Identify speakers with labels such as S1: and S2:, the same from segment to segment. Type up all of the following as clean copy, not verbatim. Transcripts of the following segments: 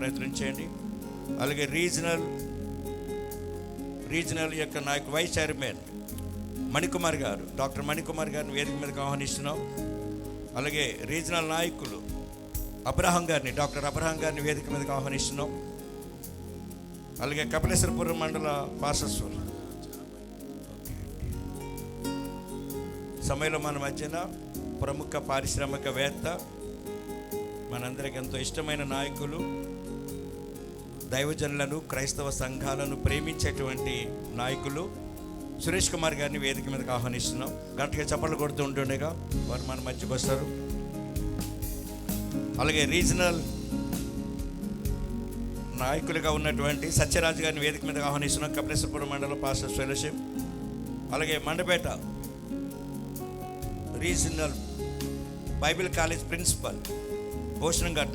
S1: ప్రయత్నం చేయండి. అలాగే రీజనల్ యొక్క నాయకుడు వైస్ చైర్మన్ మణికుమార్ గారు, డాక్టర్ మణికుమార్ గారిని వేదిక మీదకి ఆహ్వానిస్తున్నాం. అలాగే రీజనల్ నాయకులు డాక్టర్ అబ్రహాం గారిని వేదిక మీదకి ఆహ్వానిస్తున్నాం. అలాగే కపిలేశ్వరపురం మండల పాస్టర్ సమయంలో మన మధ్యన ప్రముఖ పారిశ్రామికవేత్త, మనందరికి ఎంతో ఇష్టమైన నాయకులు, దైవజనులను, క్రైస్తవ సంఘాలను ప్రేమించేటువంటి నాయకులు సురేష్ కుమార్ గారిని వేదిక మీదకి ఆహ్వానిస్తున్నాం. గట్టిగా చప్పట్లు కొడుతూ ఉంటుండగా వారు మన మధ్యకు వస్తారు. అలాగే రీజనల్ నాయకులుగా ఉన్నటువంటి సత్యరాజు గారిని వేదిక మీదకి ఆహ్వానిస్తున్నాం, కపిలేశ్వరపురం మండలం పాస్టర్స్ ఫెలోషిప్. అలాగే Mandapeta regional Bible college principal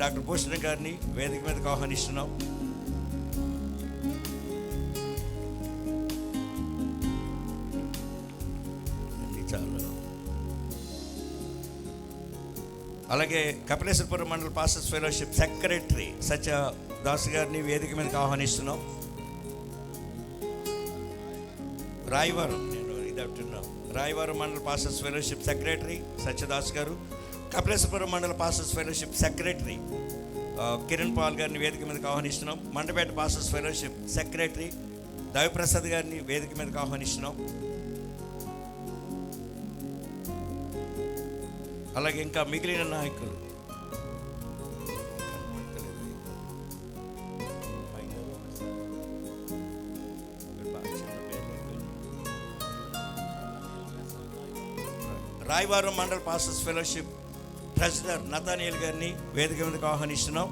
S1: doctor Bhushanam గారిని వేదిక మీదకి ఆహ్వానిస్తున్నాం. అలాగే కపిలేశ్వరపురం మండల పాస్టర్స్ ఫెలోషిప్ సెక్రటరీ సత్యదాస్ గారిని వేదిక మీదకి ఆహ్వానిస్తున్నాం. రాయవరం మండల pastors fellowship secretary Satyadas garu, Kapileswarapuram మండల pastors fellowship secretary Kiran Paul గారిని వేదిక మీదకి ఆహ్వానిస్తున్నాం. Mandapeta pastors fellowship secretary Daivaprasad గారిని వేదిక మీదకి ఆహ్వానిస్తున్నాం. అలాగే ఇంకా మిగిలిన నాయకులు Rayavaram mandal pastors fellowship treasurer Nathaniel గారిని వేదిక మీదకి ఆహ్వానిస్తున్నాం.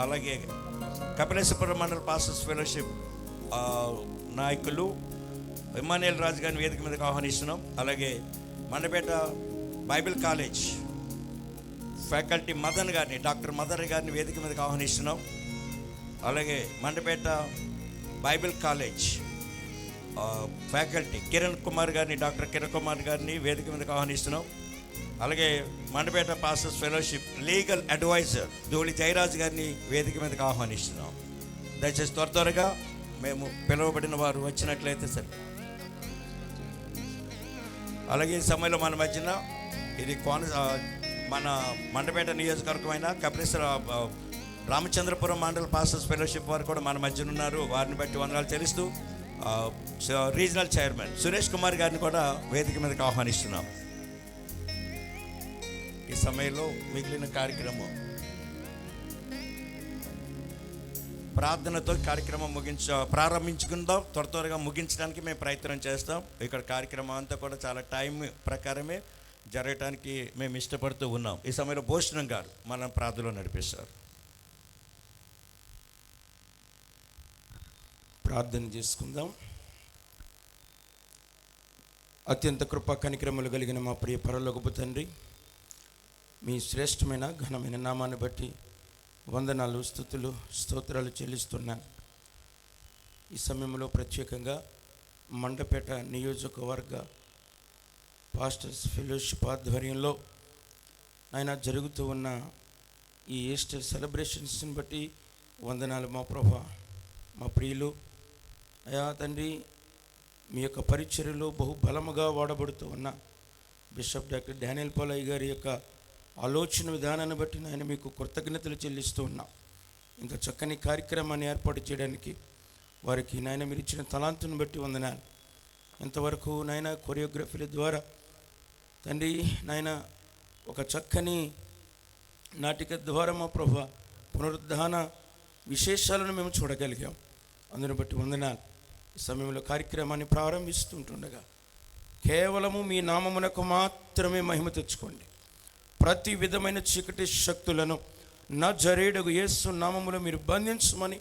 S1: అలాగే కపిలేశ్వరపురం మండల్ పాస్టర్స్ ఫెలోషిప్ నాయకులు ఇమ్మానుయేల్ రాజు గారిని వేదిక మీదకి ఆహ్వానిస్తున్నాం. అలాగే Mandapeta bible college faculty doctor Madan గారిని వేదిక మీదకి ఆహ్వానిస్తున్నాం. అలాగే Mandapeta bible college faculty doctor Kiran Kumar గారిని వేదిక మీదకి ఆహ్వానిస్తున్నాం. అలాగే Mandapeta pastors fellowship legal adviser Dhuli Jayaraj గారిని వేదిక మీదకి ఆహ్వానిస్తున్నాం. దయచేసి త్వరగా మేము పిలువబడిన వారు వచ్చినట్లయితే సరే. అలాగే ఈ సమయంలో మన మధ్యన ఇది మన మండపేట నియోజకవర్గమైన కపిలేశ్వర రామచంద్రపురం మండల పాస్టర్స్ ఫెలోషిప్ వారు కూడా మన మధ్యన ఉన్నారు. వారిని బట్టి వందనాలు తెలుస్తూ రీజనల్ చైర్మన్ సురేష్ కుమార్ గారిని కూడా వేదిక మీదకి ఆహ్వానిస్తున్నాం. ఈ సమయంలో మిగిలిన కార్యక్రమం ప్రార్థనతో కార్యక్రమం ప్రారంభించుకుందాం. త్వరగా ముగించడానికి మేము ప్రయత్నం చేస్తాం. ఇక్కడ కార్యక్రమం అంతా కూడా చాలా టైం ప్రకారమే జరగటానికి మేము ఇష్టపడుతూ ఉన్నాం. ఈ సమయంలో భూషణం గారు మన ప్రార్థనలో నడిపిస్తారు.
S2: ప్రార్థన చేసుకుందాం. అత్యంత కృపా కనికరములు కలిగిన మా ప్రియ పరలోకపు తండ్రి, మీ శ్రేష్టమైన ఘనమైన నామాన్ని బట్టి వందనాలు, స్తుతులు, స్తోత్రాలు చెల్లిస్తున్నాను. ఈ సమయంలో ప్రత్యేకంగా మండపేట నియోజకవర్గ పాస్టర్స్ ఫెలోషిప్ ఆధ్వర్యంలో ఆయన జరుగుతూ ఉన్న ఈ ఈస్టర్ సెలబ్రేషన్స్ని బట్టి వందనాలు మా ప్రభా. మా ప్రియులు అయా తండ్రి, మీ యొక్క పరిచర్యలో బహుబలముగా వాడబడుతూ ఉన్న బిషప్ డాక్టర్ డానియల్ పాలయ్య గారి యొక్క ఆలోచన విధానాన్ని బట్టి నాయన మీకు కృతజ్ఞతలు చెల్లిస్తూ ఉన్నాం. ఇంత చక్కని కార్యక్రమాన్ని ఏర్పాటు చేయడానికి వారికి నాయన మీరు ఇచ్చిన తలాంతుని బట్టి వందనాలు. ఇంతవరకు నాయన కొరియోగ్రఫీల ద్వారా తండ్రి నాయన ఒక చక్కని నాటిక ద్వారా మా ప్రభు పునరుద్ధాన విశేషాలను మేము చూడగలిగాం. అందుని బట్టి వందనాలు. ఈ సమయంలో కార్యక్రమాన్ని ప్రారంభిస్తుంటుండగా కేవలము మీ నామమునకు మాత్రమే మహిమ తెచ్చుకోండి. ప్రతి విధమైన చీకటి శక్తులను నజరేయుడగు యేసు నామములో మీరు బంధించమని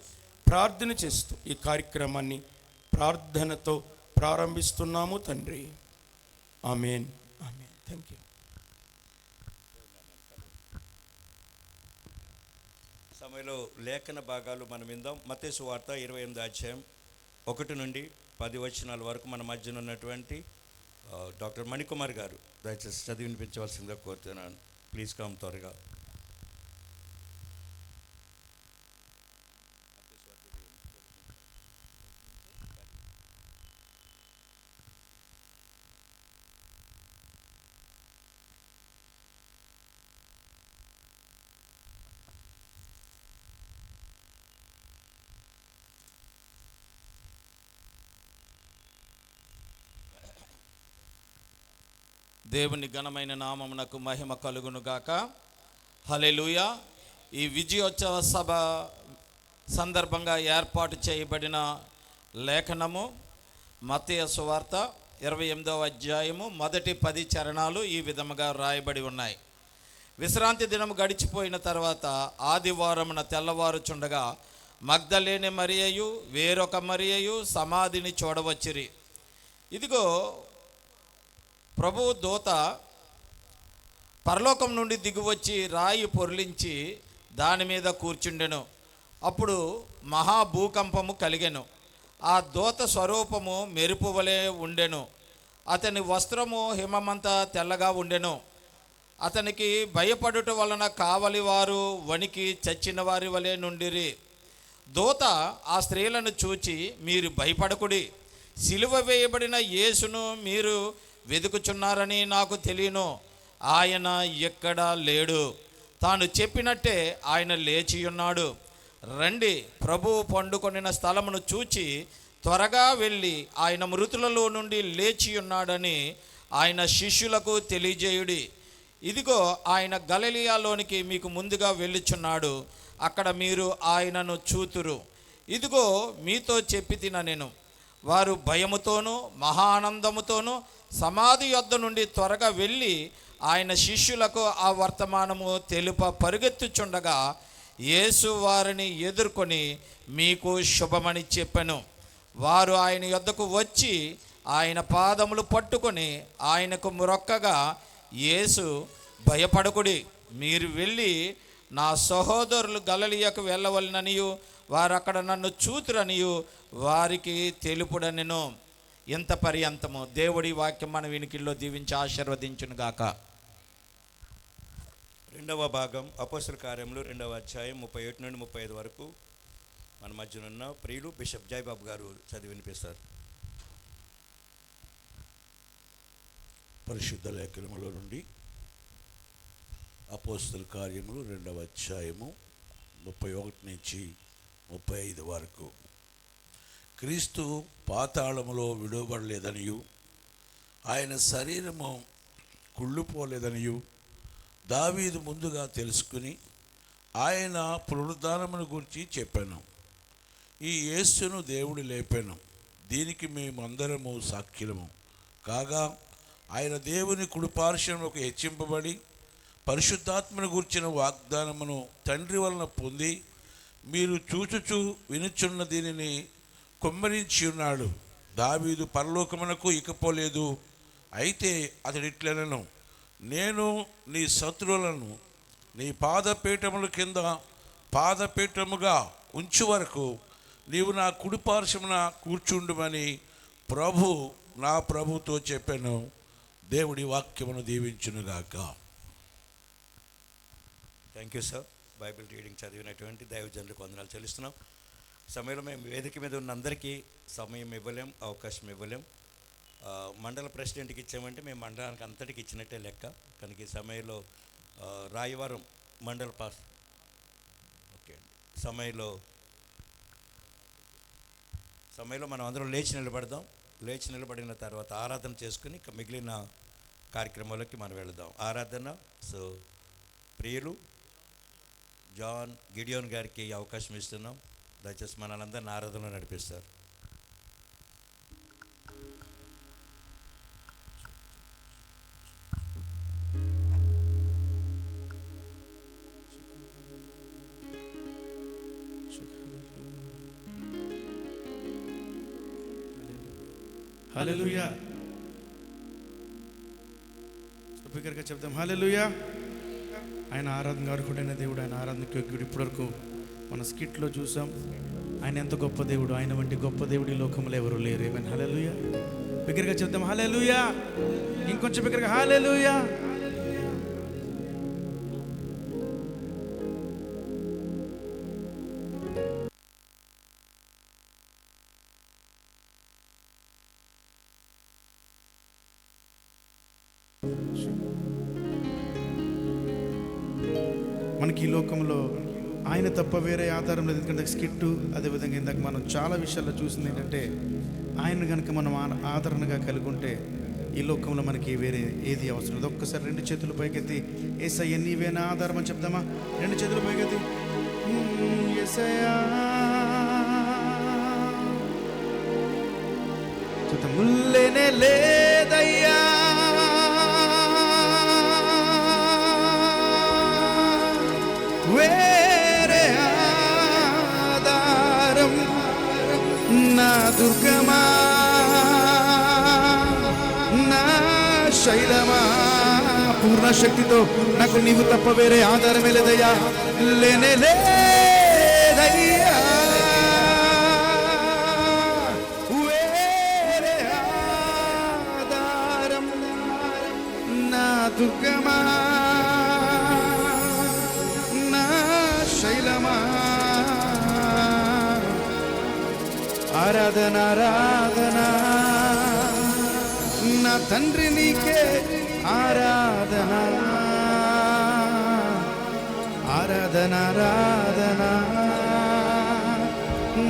S2: ప్రార్థన చేస్తూ ఈ కార్యక్రమాన్ని ప్రార్థనతో ప్రారంభిస్తున్నాము తండ్రి. Amen, amen. Thank you.
S1: సమయంలో లేఖన భాగాలు మనం విందాం. మత్తయి సువార్త 28వ అధ్యాయం 1 నుండి 10 వచనాల వరకు మన మధ్యన ఉన్నటువంటి డాక్టర్ మణికుమార్ గారు దయచేసి చదివి వినిపించవలసిందిగా కోరుతున్నాను. ప్లీజ్ కమ్ త్వరగా.
S3: దేవుని ఘనమైన నామమునకు మహిమ కలుగును గాక. హల్లెలూయా. ఈ విజయోత్సవ సభ సందర్భంగా ఏర్పాటు చేయబడిన లేఖనము మత్తయి సువార్త 28వ అధ్యాయము మొదటి 10 చరణాలు ఈ విధముగా రాయబడి ఉన్నాయి. విశ్రాంతి దినము గడిచిపోయిన తర్వాత ఆదివారమున తెల్లవారుచుండగా మగ్దలేని మరియయు వేరొక మరియయు సమాధిని చూడవచ్చిరి. ఇదిగో ప్రభువు దూత పరలోకం నుండి దిగివచ్చి రాయి పొర్లించి దాని మీద కూర్చుండెను. అప్పుడు మహాభూకంపము కలిగెను. ఆ దూత స్వరూపము మెరుపు వలె ఉండెను. అతని వస్త్రము హిమమంతా తెల్లగా ఉండెను. అతనికి భయపడుట వలన కావలి వారు వణికి చచ్చిన వారి వలె నుండిరి. దూత ఆ స్త్రీలను చూచి, మీరు భయపడకుడి, సిలువ వేయబడిన యేసును మీరు వెతుకుచున్నారని నాకు తెలియను. ఆయన ఎక్కడా లేడు, తాను చెప్పినట్టే ఆయన లేచి ఉన్నాడు. రండి, ప్రభువు పండుకొనిన స్థలమును చూచి త్వరగా వెళ్ళి ఆయన మృతులలో నుండి లేచి ఉన్నాడని ఆయన శిష్యులకు తెలియజేయుడి. ఇదిగో ఆయన గలిలయలోనికి మీకు ముందుగా వెళ్ళుచున్నాడు, అక్కడ మీరు ఆయనను చూతురు. ఇదిగో మీతో చెప్పి తిన నేను. వారు భయముతోనూ మహానందముతోనూ సమాధి యొద్ద నుండి త్వరగా వెళ్ళి ఆయన శిష్యులకు ఆ వర్తమానము తెలుప పరుగెత్తుచుండగా యేసు వారిని ఎదుర్కొని, మీకు శుభమని చెప్పెను. వారు ఆయన యొద్దకు వచ్చి ఆయన పాదములు పట్టుకొని ఆయనకు మొరొక్కగా, యేసు భయపడకుడి, మీరు వెళ్ళి నా సహోదరులు గలిలయకు వెళ్ళవలననియు వారు అక్కడ నన్ను చూతురనియు వారికి తెలుపుడనెను. ఎంత పర్యంతము దేవుడి వాక్యం మన వినికిల్లో దీవించి ఆశీర్వదించును గాక.
S1: రెండవ భాగం అపోస్తల కార్యములు 2వ అధ్యాయం 37 నుండి 35 వరకు మన మధ్యనున్న ప్రియులు బిషప్ జయబాబు గారు చదివి వినిపిస్తారు.
S4: పరిశుద్ధ లేఖనములో నుండి అపోస్తల కార్యములు 2వ అధ్యాయము 31 నుంచి 35 వరకు. క్రీస్తు పాతాళములో విడువబడలేదనియు ఆయన శరీరము కుళ్ళిపోలేదనియు దావీదు ముందుగా తెలుసుకుని ఆయన పునరుద్ధానమును గురించి చెప్పాను. ఈ యేసును దేవుడు లేపాను, దీనికి మేమందరము సాక్షులము కాగా ఆయన దేవుని కుడిపార్శ్వమునకు హెచ్చింపబడి పరిశుద్ధాత్మను గూర్చిన వాగ్దానమును తండ్రి వలన పొంది మీరు చూచుచు వినుచున్న దీనిని కుమ్మరించి ఉన్నాడు. దావీదు పరలోకమునకు ఇకపోలేదు, అయితే అతడిట్లనను, నేను నీ శత్రువులను నీ పాదపీఠముల కింద పాదపీఠముగా ఉంచు వరకు నీవు నా కుడిపార్శ్వమున కూర్చుండుమని నా ప్రభుతో చెప్పాను. దేవుడి వాక్యమును దీవించునుగాక.
S1: Thank you sir. Bible reading చదివినటువంటి దైవజనులకు వందనాలు చెల్లిస్తున్నాం. సమయంలో మేము వేదిక మీద ఉన్న అందరికీ సమయం ఇవ్వలేం, అవకాశం ఇవ్వలేం. మండల ప్రెసిడెంట్కి ఇచ్చామంటే మేము మండలానికి అంతటికి ఇచ్చినట్టే లెక్క. కనుక ఈ సమయంలో రాయవరం మండల పాస్ ఓకే అండి సమయంలో మనం అందరం లేచి నిలబడదాం. లేచి నిలబడిన తర్వాత ఆరాధన చేసుకుని మిగిలిన కార్యక్రమాలకి మనం వెళదాం. ఆరాధన. సో ప్రియులు జాన్ గిడియోన్ గారికి అవకాశం ఇస్తున్నాం. దయచేసి మనలందరినీ ఆరాధనలో నడిపిస్తారు.
S5: హల్లెలూయా. స్పీకర్గా చెప్తాం హల్లెలూయా. ఆయన ఆరాధన గారుకుడైన దేవుడు, ఆయన ఆరాధనకి యోగ్యుడు. ఇప్పటివరకు మన స్కిట్లో చూసాం ఆయన ఎంత గొప్ప దేవుడు. ఆయన వంటి గొప్ప దేవుడి లోకంలో ఎవరు లేరు. ఏమైనా హల్లెలూయా. బిగ్గరగా చెప్దాం హల్లెలూయా. ఇంకొంచెం బిగ్గరగా హల్లెలూయా. మనకి ఈ లోకంలో ఆయన తప్ప వేరే ఆధారం లేదు. ఎందుకంటే స్కిట్టు, అదేవిధంగా ఇందాక మనం చాలా విషయాల్లో చూసింది ఏంటంటే ఆయన కనుక మనం ఆదరణగా కలిగి ఉంటే ఈ లోకంలో మనకి వేరే ఏది అవసరం లేదు. ఒక్కసారి రెండు చేతులు పైకెత్తి యేసయ్య నీవేనా ఆధారం అని చెప్దామా? రెండు చేతులు పైకెత్తి యేసయ్యా చెప్తాం. ముల్లేనే లేదయ్యా వేరే ఆధారం నా దుర్గమా నా శైలమా. పూర్ణ శక్తితో నాకు నీవు తప్ప వేరే ఆధారమే లేదయ్యా, లేనే లేదయ్యా వేరే ఆధారం నా దుర్గమా శైలమా. ఆరాధన ఆరాధన నా తండ్రి నీకే ఆరాధన, ఆరాధన ఆరాధన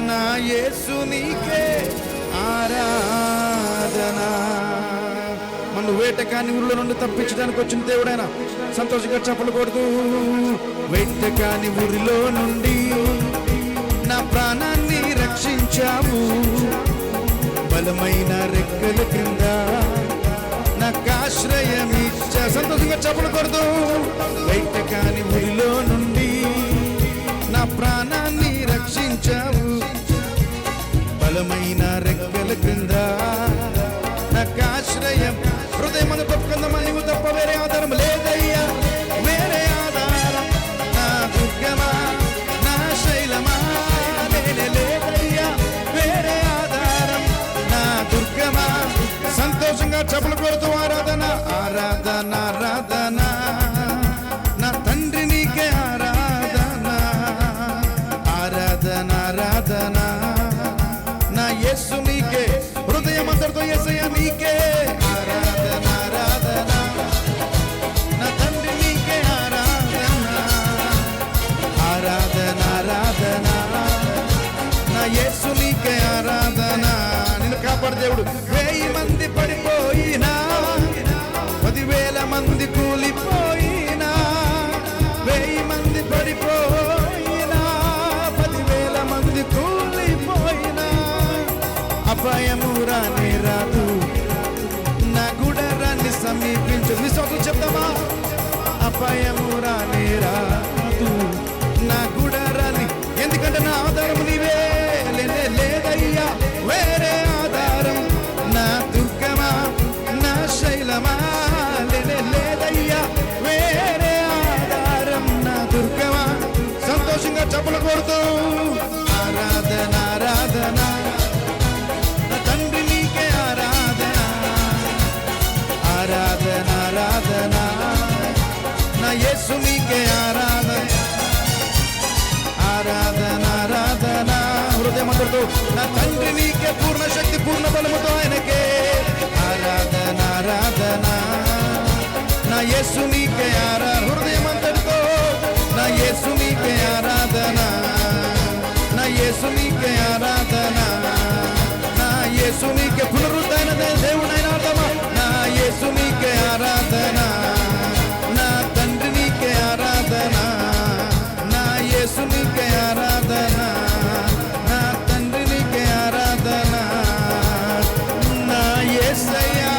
S5: నా యేసు నీకే ఆరాధన. మన వేటకాని ఊరిలో నుండి తప్పించడానికి వచ్చిన దేవుడైనా సంతోషంగా చప్పలు కొడుతూ, వేటకాని ఊరిలో నుండి నా ప్రాణాన్ని రక్షించావు, బలమైన రెక్కల కింద నాకు ఆశ్రయం ఇచ్చా. సంతోషంగా చప్పలు కొడుతూ, వేటకాని ఊరిలో నుండి నా ప్రాణాన్ని రక్షించావు, బలమైన రెక్కల క్రింద నాకు ఆశ్రయం. హృదయం అని తప్పుకుందామా? నీవు తప్ప వేరే ఆధారం లేదయ్యా, వేరే ఆధారం నా దుర్గమా నా శైలమా, లేనే లేదయ్యా వేరే ఆధారం నా దుర్గమా. సంతోషంగా చప్పలు కొడుతూ ఆరాధన ఆరాధన ఆరాధన నా తండ్రి నీకే ఆరాధన, ఆరాధన ఆరాధన నా యేసు నీకే. హృదయం అందరితో యేసయ్య నీకే ఆరాధన ఆరాధన నా తండ్రి నీకే ఆరాధన, ఆరాధన ఆరాధన నా యేసు నీకే ఆరాధన. నిన్ను కాపాడు దేవుడు. 1000 మంది పడిపోయినా, 10,000 మంది కూలిపోయినా, 1000 మంది పడిపోయినా, 10,000 మంది కూలిపోయినా అపాయము రానే రాదు, నా గుడారాన్ని సమీపించు. విశ్వాసం చెప్తామా? అపాయము రానే రాదు నా గుడారాన్ని, ఎందుకంటే నా ఆధారం నీవే, లేనే లేదయ్యా వేరే ఆధారం నా దుర్గమా నా శైలమా, లేనే లేదయ్యా వేరే ఆధారం నా దుర్గమా. సంతోషంగా చప్పలు కొడుతూ ఆరాధన ఆరాధన నా తండ్రి నీకే ఆరాధన, ఆరాధన ఆరాధన నా యేసు నీకే ఆరాధన, ఆరాధన ఆరాధన. హృదయం అందరితో నా తండ్రి నీకే పూర్ణ శక్తి పూర్ణ బలముతో ఆయనకే ఆరాధన ఆరాధన నా యేసు నీకే ఆరాధన. హృదయం అంతటితో నా యేసు నీకే ఆరాధన, నా యేసు నీకే ఆరాధన, నా యేసు నీకే పునరుద్ధరణ దేవుడైన ఆత్మ, నా యేసు నీకే ఆరాధన, నా తండ్రి నీకే ఆరాధన, నా యేసు నీకే ఆరాధన, నా తండ్రి నీకే ఆరాధన, నా యేసయ్యా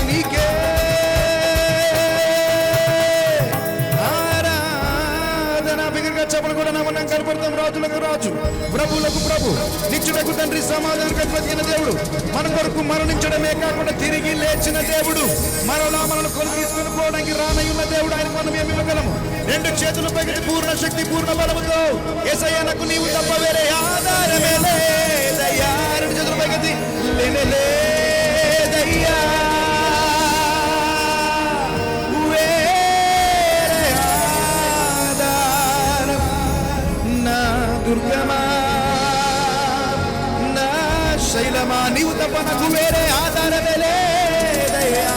S5: నీకే ఆరాధన. బిగ్గరగా చెప్పలు కూడా మనం కనపడతాం. రాజులకు రాజు, ప్రభువులకు ప్రభు, నిత్యుడకు తండ్రి, సమాధానానికి అధిపతియైన దేవుడు, మన కొరకు మరణించడమే కాకుండా తిరిగి లేచిన దేవుడు, మరలా మనల్ని కొని తీసుకుని పోవడానికి రానయ్యున్న దేవుడు. ఆయన మనం ఏమి ఇవ్వగలము? రెండు చేతులు పైకి పూర్ణ శక్తి పూర్ణ బలముతో యేసయ్యా నాకు నీవు తప్ప వేరే ఆధారమే లేదయ్యా. రెండు చేతులు పైకి లేనే లేదయ్యా యేసయ్యా వేరే ఆధారం నా దుర్గమా నా శైలమా నీవు తప్ప నాకు వేరే ఆధారమే లేదయ్యా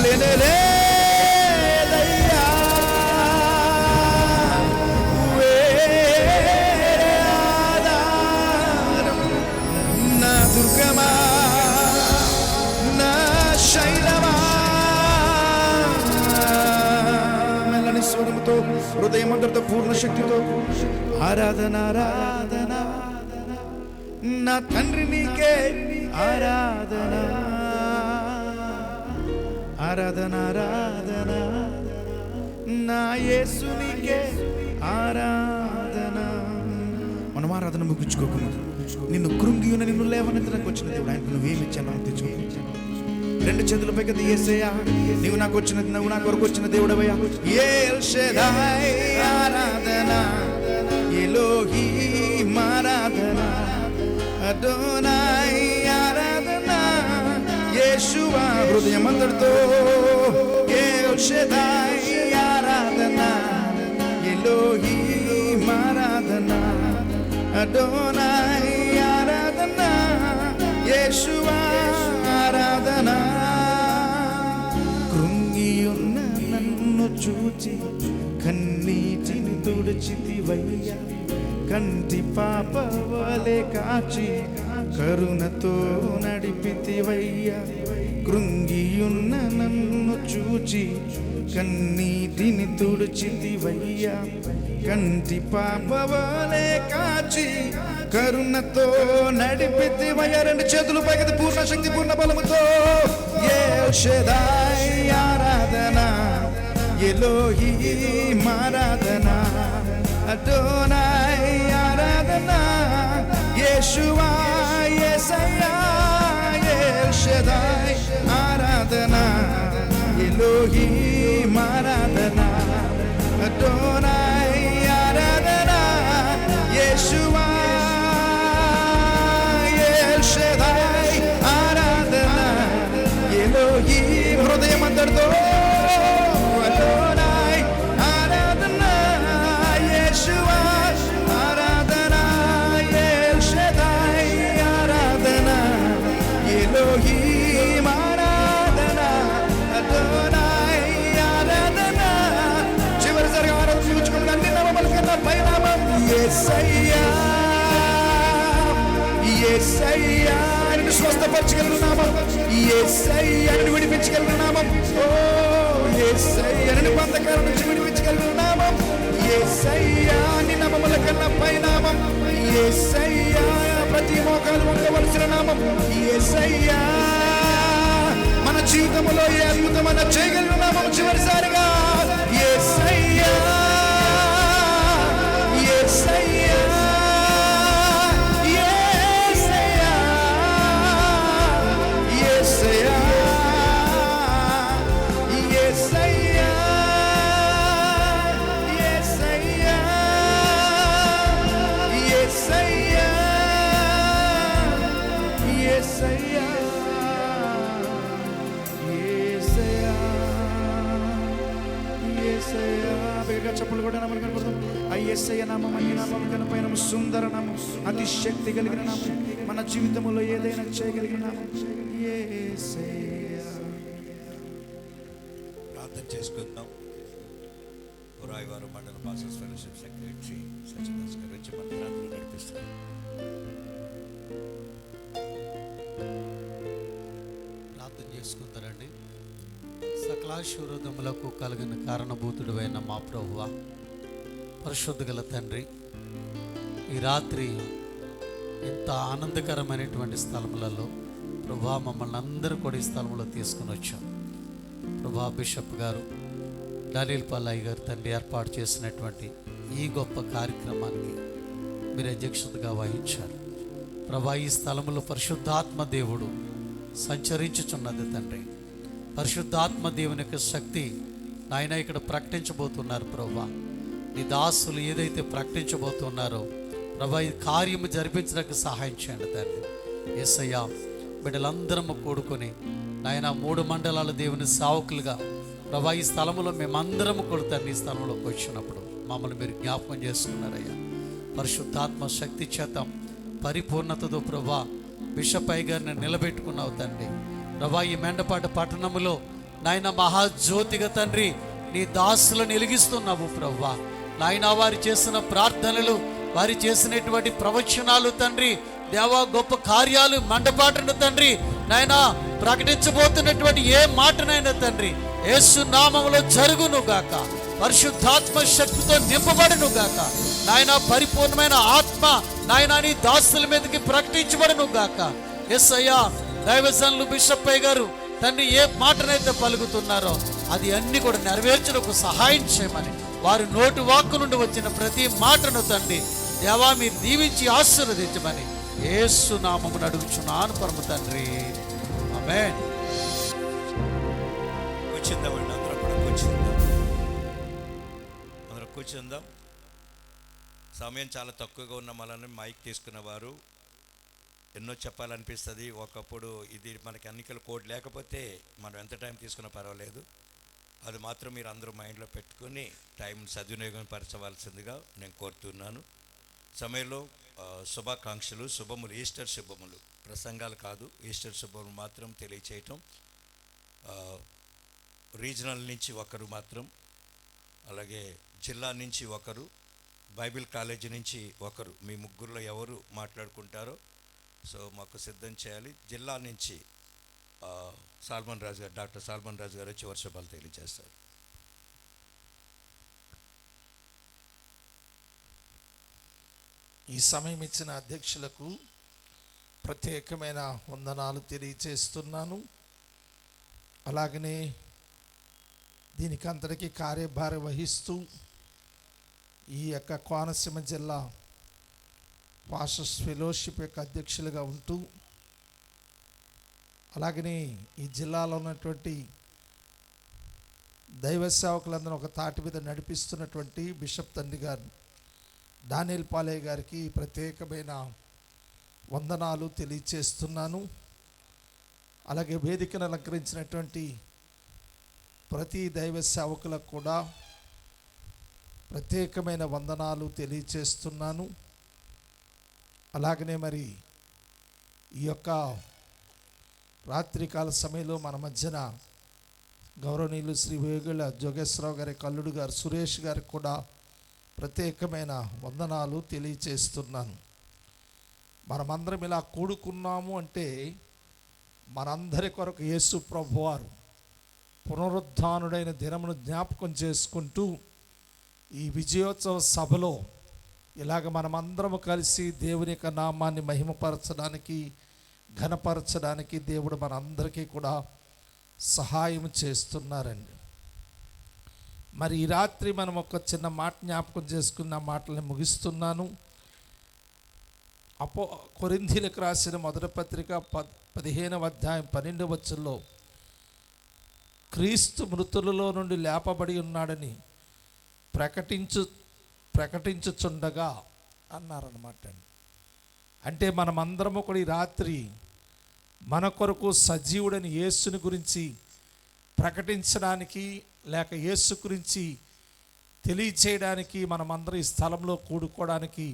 S5: లేదయ్యా వేరే ఆధారం నా దుర్గమా నా శైలమా మెల్లని స్వరముతో హృదయమంతటితో పూర్ణ శక్తితో ఆరాధన ఆరాధన నా తండ్రి నీకే ఆరాధన ఆరాధన ఆరాధన నా యేసు నీకే ఆరాధన. మనం ఆరాధన ముగించుకోకముందు నిన్ను కృంగి ఉన్న నిన్ను లేవనెత్తడానికి వచ్చిన దేవుడు ఆయనకు నువ్వేమిచ్చాను తెచ్చు. రెండు చేతుల పైకి యేసయ్యా నీవు నాకు వచ్చిన నువ్వు నా కొరకు వచ్చిన దేవుడవయ్యా. ఎల్ షెదాయ్ ఆరాధన ఎలోహీం ఆరాధన అదోనాయ్ ఆరాధన యేషువా హృదయమంతటితో ఎల్ షెదాయ్ ఆరాధన ఎలోహీం ఆరాధన అదోనాయ్ ఆరాధన యేషువా ఆరాధన. కృంగియున్న నన్ను చూచి కన్నీటిని తుడిచితివయ్యా కంటి పాప వలె కాచి కరుణతో నడిపితివయ్యా. కృంగియున్న నన్ను చూచి కన్నీటిని తుడిచితివయ్యా కంటి పాప వలె కాచి కరుణతో నడిపితివయ్యా. రెండు చేతులు పైకి పూర్ణ శక్తి పూర్ణ బలముతో ఎల్ షెదాయ్ ఆరాధన ఎలోహీం ఆరాధన అదోనాయ్ ఆరాధన యేషువా యేసయ్యా ఎల్ షెదాయ్ ఆరాధన ఎలోహీం ఆరాధన అదోనాయ్ ఆరాధన యేషువా ఎల్ షెదాయ్ ఆరాధన ఎలోహీం హృదయమంతటితో అదోనాయ్ ఆరాధన యేషువా ఆరాధన ఎల్ షెదాయ్ ఆరాధన ఎలోహీం ఆరాధన అదోనాయ్ ఆరాధన. చివరిసారి ఆరాధన చూచుకుంటున్నా అన్ని నామముల కన్నా పైనామం యేసయ్యా యేసయ్యా నిన్ను స్వస్థపరచగలిగిన నామం యేసయ్యా నిన్ను విడిపించగలిగిన నామం ఓ యేసయ్యా నిన్ను బంధకాల నుంచి విడిపించగలిగిన నామం యేసయ్యా నీ నామముల కన్నా పైనామం యేసయ్యా ప్రతి మోకాలు వంగవలసిన నామం యేసయ్యా. మన జీవితంలో ఏ అద్భుతమైన చేయగలిగిన నామం చివరిసారిగా యేసయ్యా యేసయ్యా యేసయ్యా యేసయ్యా యేసయ్యా యేసయ్యా యేసయ్యా యేసయ్యా యేసయ్యా. వేగంగా చెప్పులు కూడా నామం కనపడతాం. ఆ యేసయ్య నామం అన్ని నామం కనపైన సుందర నామం అతి శక్తి కలిగిన నామం మన జీవితంలో ఏదైనా చేయగలిగిన నామం యేసయ్య.
S1: ప్రార్థన చేసుకుందాం. రాయవారు మండల పాస్టర్స్ ఫెలోషిప్ సెక్రటరీ సత్యదాస్ గారు వచ్చి మన ప్రార్థన నడిపిస్తారు.
S6: ప్రార్థన చేసుకుంటారండి. సకలాశీర్వాదములకు కలిగిన కారణభూతుడైన మా ప్రభువా, పరిశుద్ధ గల తండ్రి, ఈ రాత్రి ఇంత ఆనందకరమైనటువంటి స్థలములలో ప్రభా మమ్మల్ని అందరూ కూడా ఈ స్థలంలో తీసుకుని వచ్చాం. ప్రభా బిషప్ గారు డానియల్ పల్లయ్య గారు తండ్రి ఏర్పాటు చేసినటువంటి ఈ గొప్ప కార్యక్రమానికి మీరు అధ్యక్షతగా వహించారు. ప్రభా ఈ స్థలంలో పరిశుద్ధాత్మ దేవుడు సంచరించుచున్నది తండ్రి. పరిశుద్ధాత్మ దేవుని యొక్క శక్తి నాయన ఇక్కడ ప్రకటించబోతున్నారు. ప్రభా నీ దాసులు ఏదైతే ప్రకటించబోతున్నారో ప్రభా ఈ కార్యము జరిపించడానికి సహాయం చేయండి తండ్రి. యేసయ్యా బిడ్డలందరము కూడుకొని నాయన 3 మండలాల దేవుని సేవకులుగా ప్రభా ఈ స్థలంలో మేమందరము కూడా తండ్రి ఈ స్థలంలోకి వచ్చినప్పుడు మమ్మల్ని మీరు జ్ఞాపకం చేసుకున్నారయ్యా. పరిశుద్ధాత్మ శక్తి చేత పరిపూర్ణతతో ప్రభా బిషప్ అయ్య గారిని నిలబెట్టుకున్నావు తండ్రి. ప్రభా ఈ మెండపాట పట్టణములో నాయన మహాజ్యోతిగా తండ్రి నీ దాసులను వెలిగిస్తున్నావు ప్రభా. నాయన వారు చేసిన ప్రార్థనలు, వారు చేసినటువంటి ప్రవచనాలు తండ్రి, దేవా గొప్ప కార్యాలు మండపాటను తండ్రి నాయన ప్రకటించబోతున్నటువంటి ఏ మాటనైనా తండ్రి యేసు నామములో జరుగును గాక. పరిశుద్ధాత్మ శక్తితో నింపబడును గాక నాయన. పరిపూర్ణమైన ఆత్మ నాయన నీ దాసుల మీదకి ప్రకటించబడును గాక. యేసయ్యా, దైవజనులు బిషప్ అయ్య గారు తండ్రి ఏ మాటనైతే పలుకుతున్నారో అది అన్ని కూడా నెరవేర్చడానికి సహాయం చేయమని, వారి నోటి వాక్కు నుండి వచ్చిన ప్రతి మాటను తండ్రి దేవా మీరు దీవించి ఆశీర్వదించమని యేసు నామమున అడుగుచున్నాను పరమ తండ్రి, ఆమేన్.
S1: కూర్చుందామండి, అందరం కూడా కూర్చుందాం. అందరం కూర్చుందాం. సమయం చాలా తక్కువగా ఉన్న మనల్ని మైక్ తీసుకున్నవారు ఎన్నో చెప్పాలనిపిస్తుంది. ఒకప్పుడు ఇది మనకి ఎన్నికల కోడ్ లేకపోతే మనం ఎంత టైం తీసుకున్నా పర్వాలేదు. అది మాత్రం మీరు అందరూ మైండ్లో పెట్టుకుని టైం సద్వినియోగం పరచవలసిందిగా నేను కోరుతున్నాను. సమయంలో శుభాకాంక్షలు, శుభములు, ఈస్టర్ శుభములు, ప్రసంగాలు కాదు, ఈస్టర్ శుభములు మాత్రం తెలియచేయటం. రీజనల్ నుంచి ఒకరు మాత్రం, అలాగే జిల్లా నుంచి ఒకరు, బైబిల్ కాలేజీ నుంచి ఒకరు, మీ ముగ్గురులో ఎవరు మాట్లాడుకుంటారో సో మాకు సిద్ధం చేయాలి. జిల్లా నుంచి సాల్మన్ రాజు గారు, డాక్టర్ సాల్మన్ రాజు గారు చివరి శుభాలు తెలియజేస్తారు.
S7: ఈ సమయం ఇచ్చిన అధ్యక్షులకు ప్రత్యేకమైన వందనాలు తెలియచేస్తున్నాను. అలాగనే దీనికి అంతటికీ కార్యభారం వహిస్తూ ఈ యొక్క కోనసీమ జిల్లా పాస్టర్స్ ఫెలోషిప్ యొక్క అధ్యక్షులుగా ఉంటూ, అలాగనే ఈ జిల్లాలో ఉన్నటువంటి దైవ సేవకులందరూ ఒక తాటి మీద నడిపిస్తున్నటువంటి బిషప్ తండ్రి గారు డానియల్ పాలే గారికి ప్రత్యేకమైన వందనాలు తెలియచేస్తున్నాను. అలాగే వేదికను అలంకరించినటువంటి ప్రతి దైవ సేవకులకు కూడా ప్రత్యేకమైన వందనాలు తెలియచేస్తున్నాను. అలాగనే మరి ఈ యొక్క రాత్రికాల సమయంలో మన మధ్యన గౌరవనీయులు శ్రీ వేగుల జోగేశ్వరరావు గారి కల్లుడు గారు సురేష్ గారికి కూడా ప్రత్యేకమైన వందనాలు తెలియచేస్తున్నాను. మనమందరం ఇలా కూడుకున్నాము అంటే మనందరి కొరకు యేసు ప్రభువారు పునరుద్ధానుడైన దినమును జ్ఞాపకం చేసుకుంటూ ఈ విజయోత్సవ సభలో ఇలాగ మనమందరము కలిసి దేవుని యొక్క నామాన్ని మహిమపరచడానికి, ఘనపరచడానికి దేవుడు మనందరికీ కూడా సహాయం చేస్తున్నారండి. మరి ఈ రాత్రి మనం ఒక చిన్న మాట జ్ఞాపకం చేసుకున్న మాటలను ముగిస్తున్నాను. కొరింథీలకు రాసిన మొదటి పత్రిక 15వ అధ్యాయం 12వ వచనంలో క్రీస్తు మృతులలో నుండి లేపబడి ఉన్నాడని ప్రకటించుచుండగా అన్నారన్నమాట. అంటే మనమందరము కూడా ఈ రాత్రి మన కొరకు సజీవుడని యేసుని గురించి ప్రకటించడానికి, లేక యేసు గురించి తెలియచేయడానికి మనమందరం ఈ స్థలంలో కూడుకోవడానికి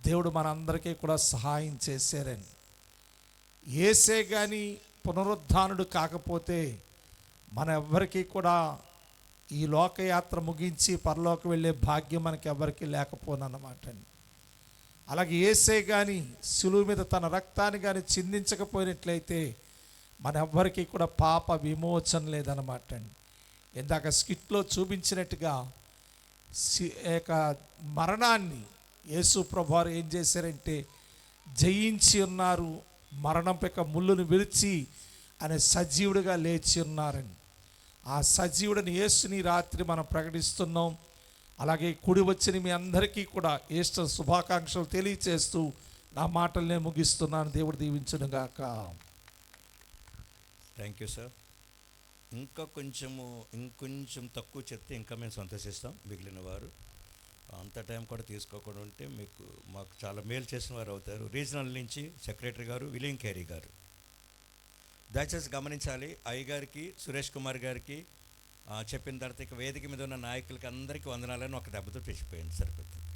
S7: దేవుడు మనందరికీ కూడా సహాయం చేశారని. యేసే కానీ పునరుద్ధానుడు కాకపోతే మన ఎవ్వరికీ కూడా ఈ లోకయాత్ర ముగించి పరలోకి వెళ్ళే భాగ్యం మనకి ఎవరికి లేకపోనన్నమాట అండి. అలాగే యేసే కానీ శిలువ మీద తన రక్తాన్ని కానీ చిందించకపోయినట్లయితే మన ఎవ్వరికీ కూడా పాప విమోచన లేదన్నమాట అండి. ఇందాక స్కిట్లో చూపించినట్టుగా మరణాన్ని యేసు ప్రభువారు ఏం చేశారంటే జయించి ఉన్నారు, మరణం యొక్క ముళ్ళును విరిచి అనే సజీవుడిగా లేచి ఉన్నారని. ఆ సజీవుడిని యేసుని రాత్రి మనం ప్రకటిస్తున్నాం. అలాగే కూడి వచ్చిన మీ అందరికీ కూడా ఈస్టర్ శుభాకాంక్షలు తెలియచేస్తూ నా మాటలు నేను ముగిస్తున్నాను. దేవుడు దీవించునుగాక.
S1: Thank you sir. ఇంకొంచెం తక్కువ చెప్తే ఇంకా మేము సంతోషిస్తాం. మిగిలిన వారు అంత టైం కూడా తీసుకోకుండా ఉంటే మాకు చాలా మేలు చేసిన వారు అవుతారు. రీజనల్ నుంచి సెక్రటరీ గారు విలియం కేరీ గారు. దయచేసి గమనించాలి. అయ్యగారికి, సురేష్ కుమార్ గారికి చెప్పిన తర్వాత ఇక వేదిక మీద ఉన్న నాయకులకి అందరికీ వందనాలని ఒక దెబ్బతో తెచ్చిపోయింది. సరిపోతుంది.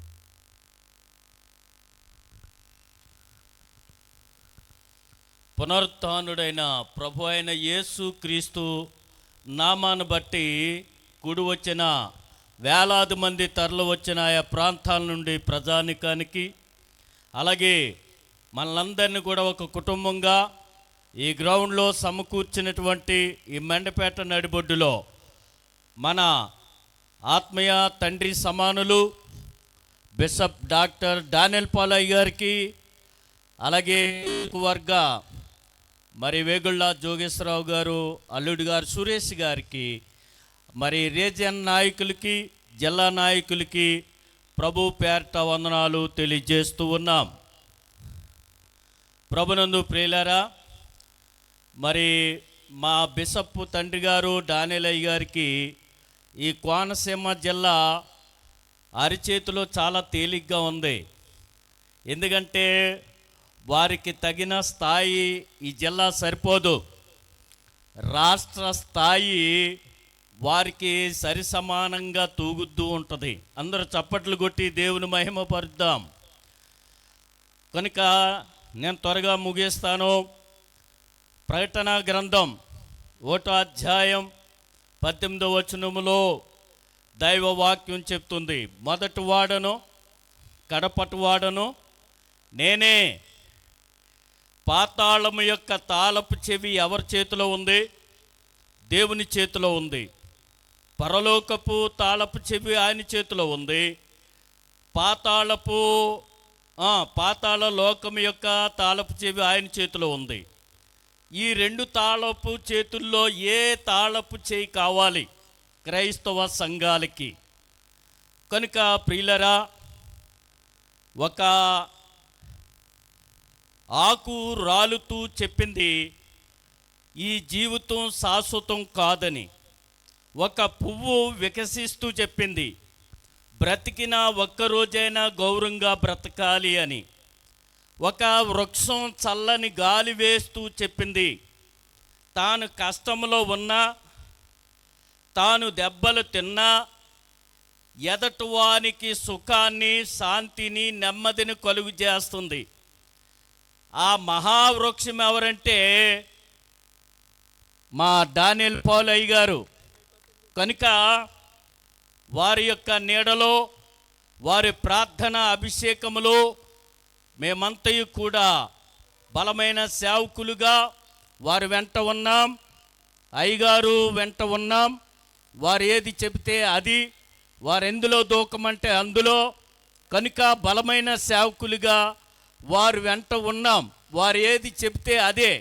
S8: పునరుత్థానుడైన ప్రభు అయిన యేసు క్రీస్తు నామాన్ని బట్టి కూడి వచ్చిన వేలాది మంది తరలి వచ్చిన ఆయా ప్రాంతాల నుండి ప్రజానికానికి, అలాగే మనలందరినీ కూడా ఒక కుటుంబంగా ఈ గ్రౌండ్లో సమకూర్చినటువంటి ఈ మెండపేట నడిబొడ్డులో మన ఆత్మీయ తండ్రి సమానులు బిషప్ డాక్టర్ డానియల్ పాలయ్య గారికి, అలాగే వర్గ మరి వేగుళ్ళ జోగేశ్వరరావు గారు, అల్లుడు గారు సురేష్ గారికి, మరి రీజియన్ నాయకులకి, జిల్లా నాయకులకి ప్రభు పేరిట వందనాలు తెలియజేస్తూ ఉన్నాం. ప్రభునందు ప్రియులారా, మరి మా బిషప్ తండ్రి గారు డానియలయ్య గారికి ఈ కోనసీమ జిల్లా అరిచేతిలో చాలా తేలిగ్గా ఉంది. ఎందుకంటే వారికి తగిన స్థాయి ఈ జిల్లా సరిపోదు. రాష్ట్ర స్థాయి వారికి సరి సమానంగా తూగుద్దు ఉంటుంది. అందరూ చప్పట్లు కొట్టి దేవుని మహిమపరుద్దాం. కనుక నేను త్వరగా ముగిస్తాను. ప్రకటన గ్రంథం 1వ అధ్యాయం 18వ వచనములో దైవ వాక్యం చెప్తుంది, మొదటి వాడను కడపటి వాడను నేనే. పాతాళము యొక్క తాళపు చెవి ఎవరి చేతిలో ఉంది? దేవుని చేతిలో ఉంది. పరలోకపు తాళపు చెవి ఆయన చేతిలో ఉంది. పాతాళ లోకము యొక్క తాళపు చెవి ఆయన చేతిలో ఉంది. ఈ రెండు తాళపు చేతుల్లో ఏ తాళపు చేయి కావాలి క్రైస్తవ సంఘాలకి? కనుక ప్రియులరా, ఒక ఆకు రాలుతూ చెప్పింది ఈ జీవితం శాశ్వతం కాదని. ఒక పువ్వు వికసిస్తూ చెప్పింది బ్రతికిన ఒక్కరోజైనా గౌరవంగా బ్రతకాలి అని. ఒక వృక్షం చల్లని గాలి వేస్తూ చెప్పింది తాను కష్టంలో ఉన్నా, తాను దెబ్బలు తిన్నా ఎదటివానికి సుఖాన్ని, శాంతిని, నెమ్మదిని కలుగు చేస్తుంది. ఆ మహావృక్షం ఎవరంటే మా డానియల్ పాలయ్య గారు. కనుక వారి యొక్క నీడలో, వారి ప్రార్థన అభిషేకములో మేమంతయు కూడా బలమైన సేవకులుగా వారి వెంట ఉన్నాం. అయ్యగారు వెంట ఉన్నాం. వారు ఏది చెబితే అది, వారు ఎందులో దూకమంటే అందులో. కనుక బలమైన సేవకులుగా వారు వెంట ఉన్నాం. వారు ఏది చెబితే అదే.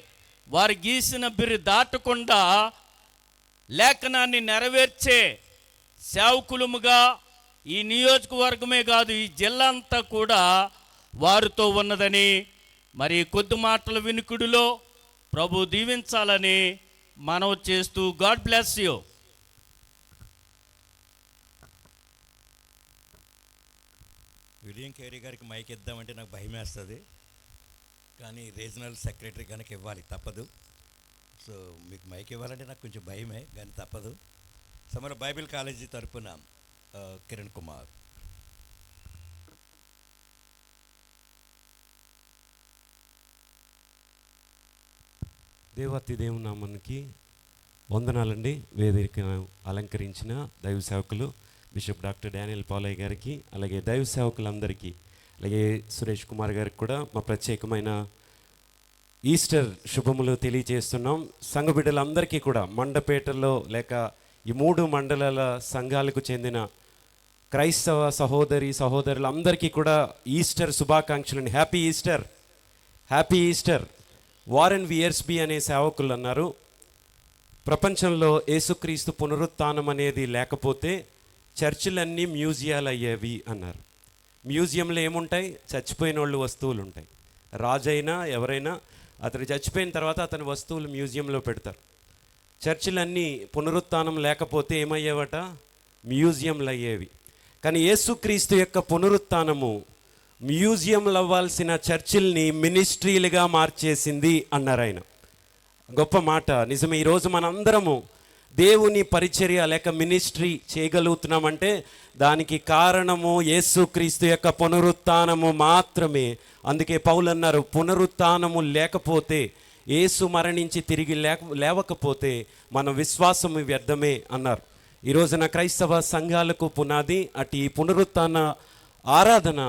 S8: వారు గీసిన బిరి దాటకుండా లేఖనాన్ని నెరవేర్చే సేవకులముగా ఈ నియోజకవర్గమే కాదు, ఈ జిల్లా అంతా కూడా వారితో ఉన్నదని మరి కొద్ది మాటల వినికుడిలో ప్రభు దీవించాలని మనవి చేస్తూ god bless you.
S1: William Carey గారికి మైక్ ఇద్దామంటే నాకు భయం వేస్తుంది, కానీ రీజనల్ సెక్రటరీ కనుక ఇవ్వాలి, తప్పదు. సో మీకు మైక్ ఇవ్వాలంటే నాకు కొంచెం భయమే, కానీ తప్పదు. సమర బైబిల్ కాలేజీ తరపున కిరణ్ కుమార్.
S9: దేవాతి దేవుని నామానికి వందనాలండి. వేదికను అలంకరించిన దైవ సేవకులు బిషప్ డాక్టర్ డానియల్ పాలయ్య గారికి, అలాగే దైవ సేవకులందరికీ, అలాగే సురేష్ కుమార్ గారికి కూడా మా ప్రత్యేకమైన ఈస్టర్ శుభములు తెలియజేస్తున్నాం. సంఘ బిడ్డలందరికీ కూడా మండపేటలో లేక ఈ 3 మండలాల సంఘాలకు చెందిన క్రైస్తవ సహోదరి సహోదరులందరికీ కూడా ఈస్టర్ శుభాకాంక్షలను. Happy Easter, happy Easter. Warren Wiersbe అనే సేవకులు అన్నారు, ప్రపంచంలో యేసుక్రీస్తు పునరుత్థానం అనేది లేకపోతే చర్చిలన్నీ మ్యూజియాలు అయ్యేవి అన్నారు. మ్యూజియంలో ఏముంటాయి? చచ్చిపోయిన వాళ్ళు వస్తువులు ఉంటాయి. రాజైనా ఎవరైనా అతను చచ్చిపోయిన తర్వాత అతని వస్తువులు మ్యూజియంలో పెడతారు. చర్చిలన్నీ పునరుత్థానం లేకపోతే ఏమయ్యేవట? మ్యూజియంలు అయ్యేవి. కానీ యేసుక్రీస్తు యొక్క పునరుత్థానము మ్యూజియంలు అవ్వాల్సిన చర్చిల్ని మినిస్ట్రీలుగా మార్చేసింది అన్నారు ఆయన. గొప్ప మాట నిజమే. ఈరోజు మనందరము దేవుని పరిచర్య లేక మినిస్ట్రీ చేయగలుగుతున్నామంటే దానికి కారణము యేసుక్రీస్తు యొక్క పునరుత్థానము మాత్రమే. అందుకే పౌలు అన్నారు, పునరుత్థానము లేకపోతే, యేసు మరణించి తిరిగి లేవకపోతే మన విశ్వాసము వ్యర్థమే అన్నారు. ఈ రోజున క్రైస్తవ సంఘాలకు పునాది అటు ఈ పునరుత్థాన ఆరాధన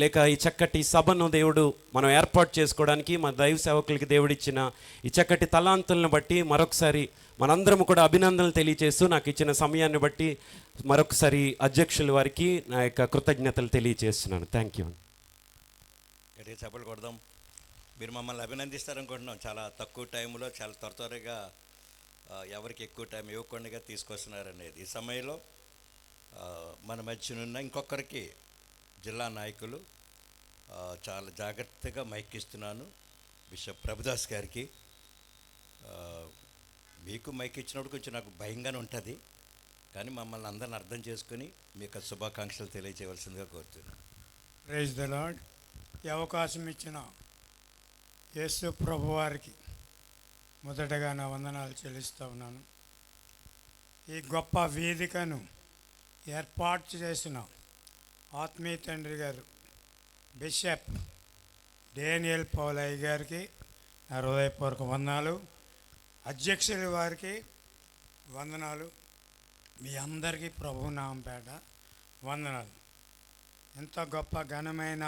S9: లేక ఈ చక్కటి సభను దేవుడు మనం ఏర్పాటు చేసుకోవడానికి మన దైవ సేవకులకి దేవుడిచ్చిన ఈ చక్కటి తలాంతులను బట్టి మరొకసారి మనందరం కూడా అభినందనలు తెలియజేస్తూ నాకు ఇచ్చిన సమయాన్ని బట్టి మరొకసారి అధ్యక్షుల వారికి నా యొక్క కృతజ్ఞతలు తెలియజేస్తున్నాను. Thank you.
S1: గట్టిగా చప్పలు కొడదాం. మీరు మమ్మల్ని అభినందిస్తారనుకుంటున్నాం. చాలా తక్కువ టైంలో చాలా త్వరగా ఎవరికి ఎక్కువ టైం ఇవ్వకుండా తీసుకొస్తున్నారనేది. ఈ సమయంలో మన మధ్యనున్న ఇంకొకరికి జిల్లా నాయకులు చాలా జాగ్రత్తగా మైక్ ఇస్తున్నాను. బిషప్ ప్రభుదాస్ గారికి మీకు మైక్ ఇచ్చినప్పుడు కొంచెం నాకు భయంగానే ఉంటుంది, కానీ మమ్మల్ని అందరిని అర్థం చేసుకుని మీకు శుభాకాంక్షలు తెలియజేయవలసిందిగా కోరుతున్నాను.
S10: Praise the lord. ఈ అవకాశం ఇచ్చిన యేసు ప్రభు వారికి మొదటగా నా వందనాలు చెల్లిస్తూ ఉన్నాను. ఈ గొప్ప వేదికను ఏర్పాటు చేసిన ఆత్మీయ తండ్రి గారు బిషప్ డేనియల్ పౌలయ్య గారికి నా హృదయపూర్వక వందనాలు. అధ్యక్షుల వారికి వందనాలు. మీ అందరికీ ప్రభు నామపేట వందనాలు. ఎంత గొప్ప ఘనమైన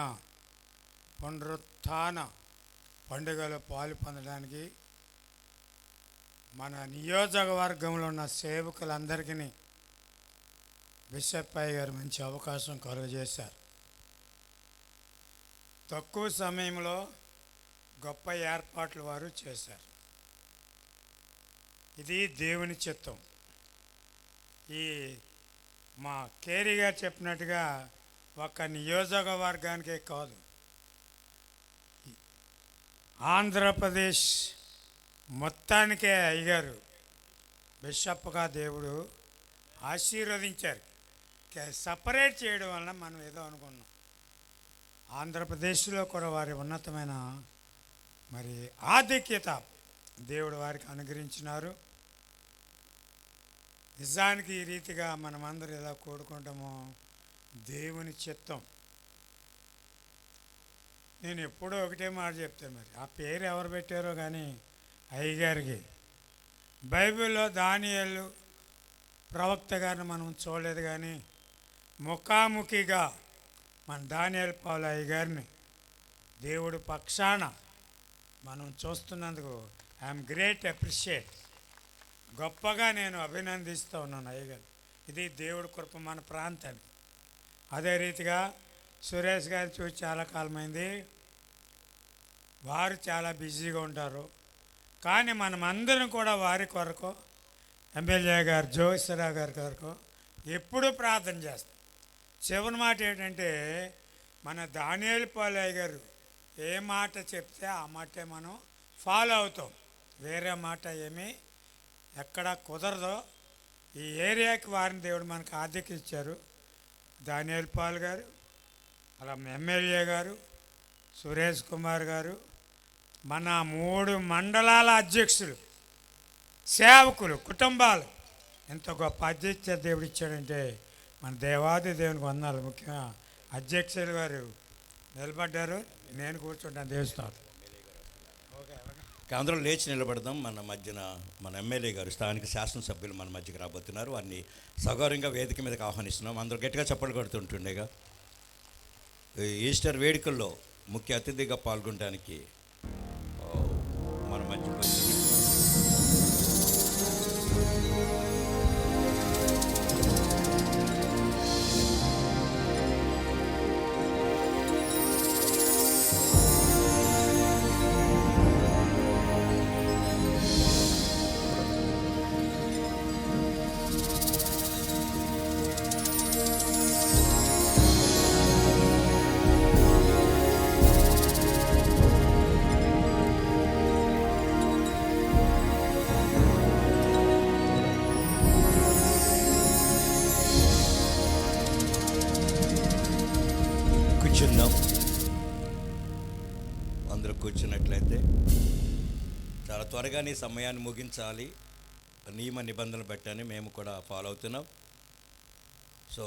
S10: పునరుత్థాన పండుగలో పాలు పొందడానికి మన నియోజకవర్గంలో ఉన్న సేవకులందరికీ బిషప్ అయ్య గారు మంచి అవకాశం కలుగజేశారు. తక్కువ సమయంలో గొప్ప ఏర్పాట్లు వారు చేశారు. ఇది దేవుని చిత్తం. ఈ మా కేరీ గారు చెప్పినట్టుగా ఒక నియోజకవర్గానికే కాదు, ఆంధ్రప్రదేశ్ మొత్తానికే అయ్యారు బిషప్గా దేవుడు ఆశీర్వదించారు. సపరేట్ చేయడం వలన మనం ఏదో అనుకున్నాం. ఆంధ్రప్రదేశ్లో కూడా వారి ఉన్నతమైన మరి ఆధిక్యత దేవుడు వారికి అనుగ్రహించినారు. నిజానికి ఈ రీతిగా మనమందరం ఎలా కోరుకుంటామో దేవుని చిత్తం. నేను ఎప్పుడూ ఒకటే మాట చెప్తాను, మరి ఆ పేరు ఎవరు పెట్టారో కానీ అయ్యగారికి బైబిల్లో దానియేలు ప్రవక్త గారిని మనం చూడలేదు, కానీ ముఖాముఖిగా మన దానియేలు పౌలయ్య గారిని దేవుడు పక్షాన మనం చూస్తున్నందుకు ఐఎమ్ గ్రేట్ అప్రిషియేట్. గొప్పగా నేను అభినందిస్తూ ఉన్నాను అయ్యగారు. ఇది దేవుడి కృప మన ప్రాంతానికి. అదే రీతిగా సురేష్ గారిని చూసి చాలా కాలమైంది. వారు చాలా బిజీగా ఉంటారు, కానీ మనమందరం కూడా వారి కొరకు, ఎమ్మెల్యే గారు జోగిశ్వరరావు గారి కొరకు ఎప్పుడూ ప్రార్థన చేస్తాం. చివరి మాట ఏంటంటే, మన దానియేలు పౌలయ్య గారు ఏ మాట చెప్తే ఆ మాటే మనం ఫాలో అవుతాం. వేరే మాట ఏమీ ఎక్కడ కుదరదో. ఈ ఏరియాకి వారిని దేవుడు మనకు ఆధిక్యత ఇచ్చారు. దానియేలు పాల్ గారు, అలా ఎమ్మెల్యే గారు, సురేష్ కుమార్ గారు, మన 3 మండలాల అధ్యక్షులు, సేవకులు, కుటుంబాలు ఎంత గొప్ప అధ్యక్ష దేవుడు ఇచ్చాడంటే మన దేవాది దేవునికి వందనాలు. ముఖ్యంగా అధ్యక్షులు గారు నిలబడ్డారు, నేను కూర్చుంటాను. దేవస్థానం
S1: అందరూ లేచి నిలబడదాం. మన మధ్యన మన ఎమ్మెల్యే గారు, స్థానిక శాసనసభ్యులు మన మధ్యకి రాబోతున్నారు. వారిని సగౌరవంగా వేదిక మీదకి ఆహ్వానిస్తున్నాం. అందరూ గట్టిగా చప్పట్లు కొడుతుంటుండేగా. ఈస్టర్ వేడుకల్లో ముఖ్య అతిథిగా పాల్గొనడానికి మన మధ్య కూర్చున్నాం. అందరూ కూర్చున్నట్లయితే చాలా త్వరగానే ఈ సమయాన్ని ముగించాలి, నియమ నిబంధనలు బట్టి మేము కూడా ఫాలో అవుతున్నాం. సో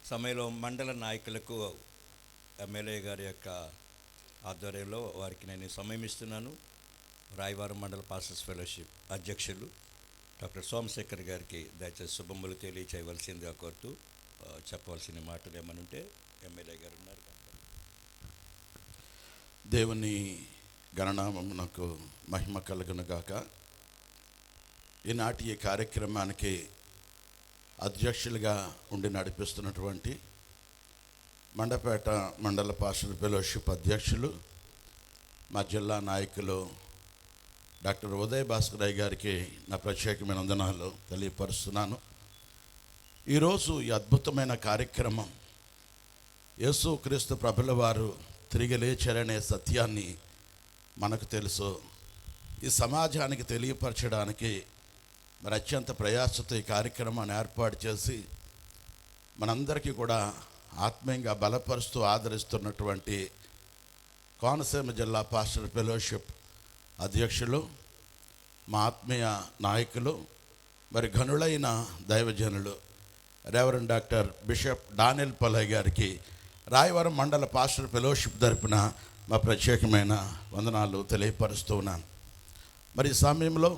S1: సమయంలో మండల నాయకులకు ఎమ్మెల్యే గారి యొక్క ఆధ్వర్యంలో వారికి నేను సమయం ఇస్తున్నాను. రాయవరం మండల పాస్టర్స్ ఫెలోషిప్ అధ్యక్షులు డాక్టర్ సోమశేఖర్ గారికి దయచేసి శుభములు తెలియచేయవలసిందిగా కోరుతూ చెప్పవలసిన మాటలు ఏమని ఉంటే ఎమ్మెల్యే గారు ఉన్నారు.
S4: దేవుని గణనామమునకు మహిమ కలుగునుగాక. ఈనాటి ఈ కార్యక్రమానికి అధ్యక్షులుగా ఉండి నడిపిస్తున్నటువంటి మండపేట మండల పాస్టర్ ఫెలోషిప్ అధ్యక్షులు మా జిల్లా నాయకులు డాక్టర్ ఉదయ్ భాస్కరయ్య గారికి నా ప్రత్యేకమైన వందనాలు తెలియపరుస్తున్నాను. ఈరోజు ఈ అద్భుతమైన కార్యక్రమం యేసుక్రీస్తు ప్రభుల వారు తిరిగి లేచారనే సత్యాన్ని మనకు తెలుసు. ఈ సమాజానికి తెలియపరచడానికి మరి అత్యంత ప్రయాసతో ఈ కార్యక్రమాన్ని ఏర్పాటు చేసి మనందరికీ కూడా ఆత్మీయంగా బలపరుస్తూ ఆదరిస్తున్నటువంటి కోనసీమ జిల్లా పాస్టర్ ఫెలోషిప్ అధ్యక్షులు, మా ఆత్మీయ నాయకులు, మరి ఘనులైన దైవజనులు reverend doctor bishop Daniel Palaiah గారికి రాయవరం మండల పాస్టర్ ఫెలోషిప్ తరపున మా ప్రత్యేకమైన వందనాలు తెలియపరుస్తూ ఉన్నాను. మరి ఈ సమయంలో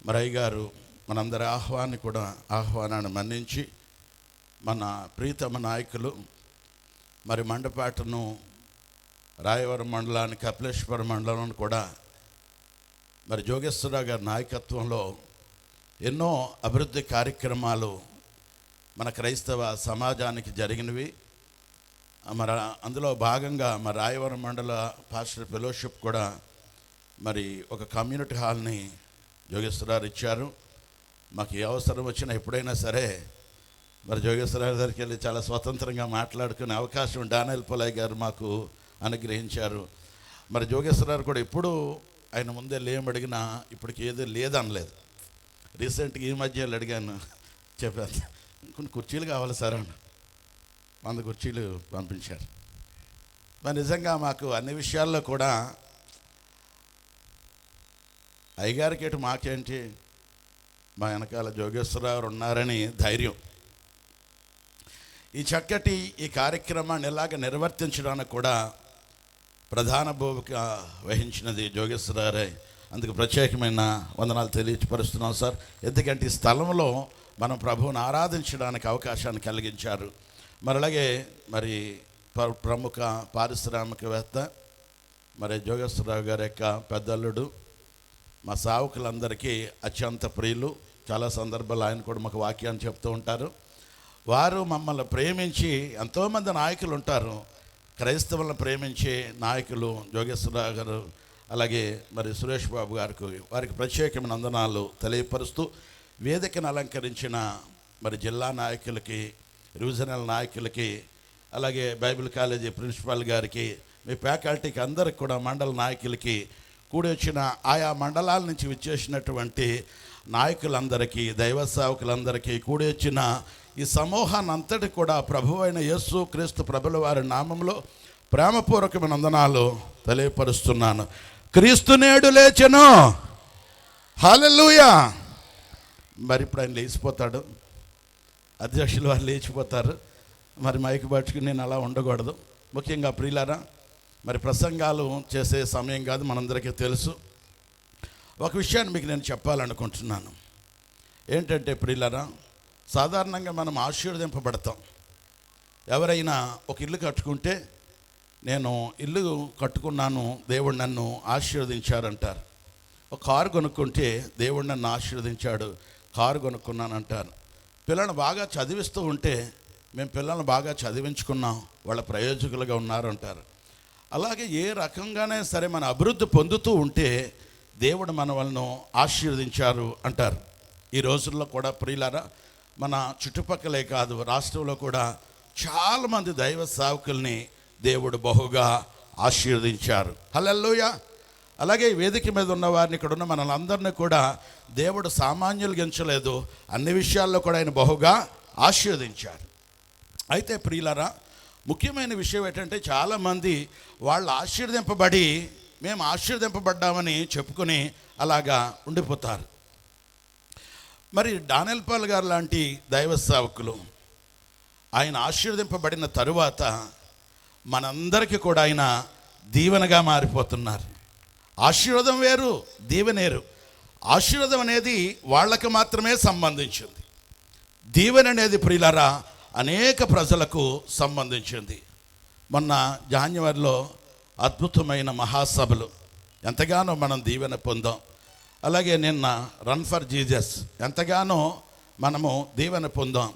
S4: మరి అయ్యగారు మనందరి ఆహ్వానాన్ని మన్నించి మన ప్రీతమ నాయకులు మరి మండపేటను రాయవరం మండలానికి కపిలేశ్వరం మండలం కూడా మరి జోగేశ్వరరావు గారి నాయకత్వంలో ఎన్నో అభివృద్ధి కార్యక్రమాలు మన క్రైస్తవ సమాజానికి జరిగినవి. మరి అందులో భాగంగా మరి రాయవరం మండల పాస్టర్ ఫెలోషిప్ కూడా మరి ఒక కమ్యూనిటీ హాల్ని జోగేశ్వరరావు ఇచ్చారు. మాకు ఏ అవసరం వచ్చినా ఎప్పుడైనా సరే మరి జోగేశ్వరరావు దగ్గరికి వెళ్ళి చాలా స్వతంత్రంగా మాట్లాడుకునే అవకాశం డానియల్ పాలయ్య గారు మాకు అనుగ్రహించారు. మరి జోగేశ్వరరావు కూడా ఎప్పుడు ఆయన ముందే లేమడిగినా ఇప్పటికి ఏదో లేదనలేదు. రీసెంట్గా ఈ మధ్య అడిగాను, చెప్పాను కొన్ని కుర్చీలు కావాలి సార్ అని 100 కుర్చీలు పంపించారు. మరి నిజంగా మాకు అన్ని విషయాల్లో కూడా అయ్యగారికి ఎటు మాకేంటి, మా వెనకాల జోగేశ్వరరావు ఉన్నారని ధైర్యం. ఈ చక్కటి ఈ కార్యక్రమాన్ని ఎలాగ నిర్వర్తించడానికి కూడా ప్రధాన భూమిక వహించినది జోగేశ్వరరావు. అందుకు ప్రత్యేకమైన వందనాలు తెలియపరుస్తున్నాం సార్. ఎందుకంటే ఈ స్థలంలో మనం ప్రభువుని ఆరాధించడానికి అవకాశాన్ని కలిగించారు. మరి అలాగే మరి ప్రముఖ పారిశ్రామికవేత్త మరి జోగేశ్వరరావు గారి యొక్క పెద్దల్లుడు, మా సేవకులందరికీ అత్యంత ప్రియులు. చాలా సందర్భాలు ఆయన కూడా మాకు వాక్యాన్ని చెప్తూ ఉంటారు. వారు మమ్మల్ని ప్రేమించి, ఎంతోమంది నాయకులు ఉంటారు క్రైస్తవులను ప్రేమించే నాయకులు, జోగేశ్వరరావు గారు అలాగే మరి సురేష్ బాబు గారికి వారికి ప్రత్యేకమైన వందనాలు తెలియపరుస్తూ వేదికను అలంకరించిన మరి జిల్లా నాయకులకి, రీజనల్ నాయకులకి, అలాగే బైబిల్ కాలేజీ ప్రిన్సిపాల్ గారికి, మీ ఫ్యాకల్టీకి అందరికి కూడా మండల నాయకులకి, కూడి వచ్చిన ఆయా మండలాల నుంచి విచ్చేసినటువంటి నాయకులందరికీ, దైవ సేవకులందరికీ, కూడి వచ్చిన ఈ సమూహాన్ని అంతటి కూడా ప్రభువైన యేసు క్రీస్తు ప్రభుల వారి నామంలో ప్రేమపూర్వకమైన వందనాలు తెలియపరుస్తున్నాను. క్రీస్తు నేడు లేచెను, హల్లెలూయా. మరి ఇప్పుడు ఆయన లేచిపోతాడు, అధ్యక్షులు వారు లేచిపోతారు. మరి మైక్ పట్టుకుని నేను అలా ఉండకూడదు. ముఖ్యంగా ప్రియులారా, మరి ప్రసంగాలు చేసే సమయం కాదు, మనందరికీ తెలుసు. ఒక విషయాన్ని మీకు నేను చెప్పాలనుకుంటున్నాను. ఏంటంటే ప్రియులారా, సాధారణంగా మనం ఆశీర్వదింపబడతాం. ఎవరైనా ఒక ఇల్లు కట్టుకుంటే నేను ఇల్లు కట్టుకున్నాను, దేవుడు నన్ను ఆశీర్వదించారంటారు. ఒక కారు కొనుక్కుంటే దేవుడు నన్ను ఆశీర్వదించాడు, కారు కొనుక్కున్నాను అంటారు. పిల్లల్ని బాగా చదివిస్తూ ఉంటే మేము పిల్లల్ని బాగా చదివించుకున్నాం, వాళ్ళ ప్రయోజకులుగా ఉన్నారు అంటారు. అలాగే ఏ రకంగానే సరే మన అభివృద్ధి పొందుతూ ఉంటే దేవుడు మన వాళ్ళను ఆశీర్వదించారు అంటారు. ఈ రోజుల్లో కూడా ప్రియులారా, మన చుట్టుపక్కలే కాదు రాష్ట్రంలో కూడా చాలామంది దైవ సేవకుల్ని దేవుడు బహుగా ఆశీర్వదించారు. హల్లెలూయా. అలాగే వేదిక మీద ఉన్న వారిని, ఇక్కడ ఉన్న మనలందరినీ కూడా దేవుడు సామాన్యులుగా ఎంచలేదు, అన్ని విషయాల్లో కూడా ఆయన బహుగా ఆశీర్వదించారు. అయితే ప్రియులారా, ముఖ్యమైన విషయం ఏంటంటే చాలామంది వాళ్ళు ఆశీర్వదింపబడి మేము ఆశీర్వదింపబడ్డామని చెప్పుకొని అలాగా ఉండిపోతారు. మరి డానియల్ పాల్ గారు లాంటి దైవ సేవకులు ఆయన ఆశీర్వదింపబడిన తరువాత మనందరికీ కూడా ఆయన దీవెనగా మారిపోతున్నారు. ఆశీర్వాదం వేరు, దీవెనేరు. ఆశీర్వాదం అనేది వాళ్ళకి మాత్రమే సంబంధించింది. దీవెన అనేది ప్రియులారా అనేక ప్రజలకు సంబంధించింది. మొన్న జాన్యువరిలో అద్భుతమైన మహాసభలు ఎంతగానో మనం దీవెన పొందాం. అలాగే నిన్న రన్ ఫర్ జీసస్ ఎంతగానో మనము దీవెన పొందాం.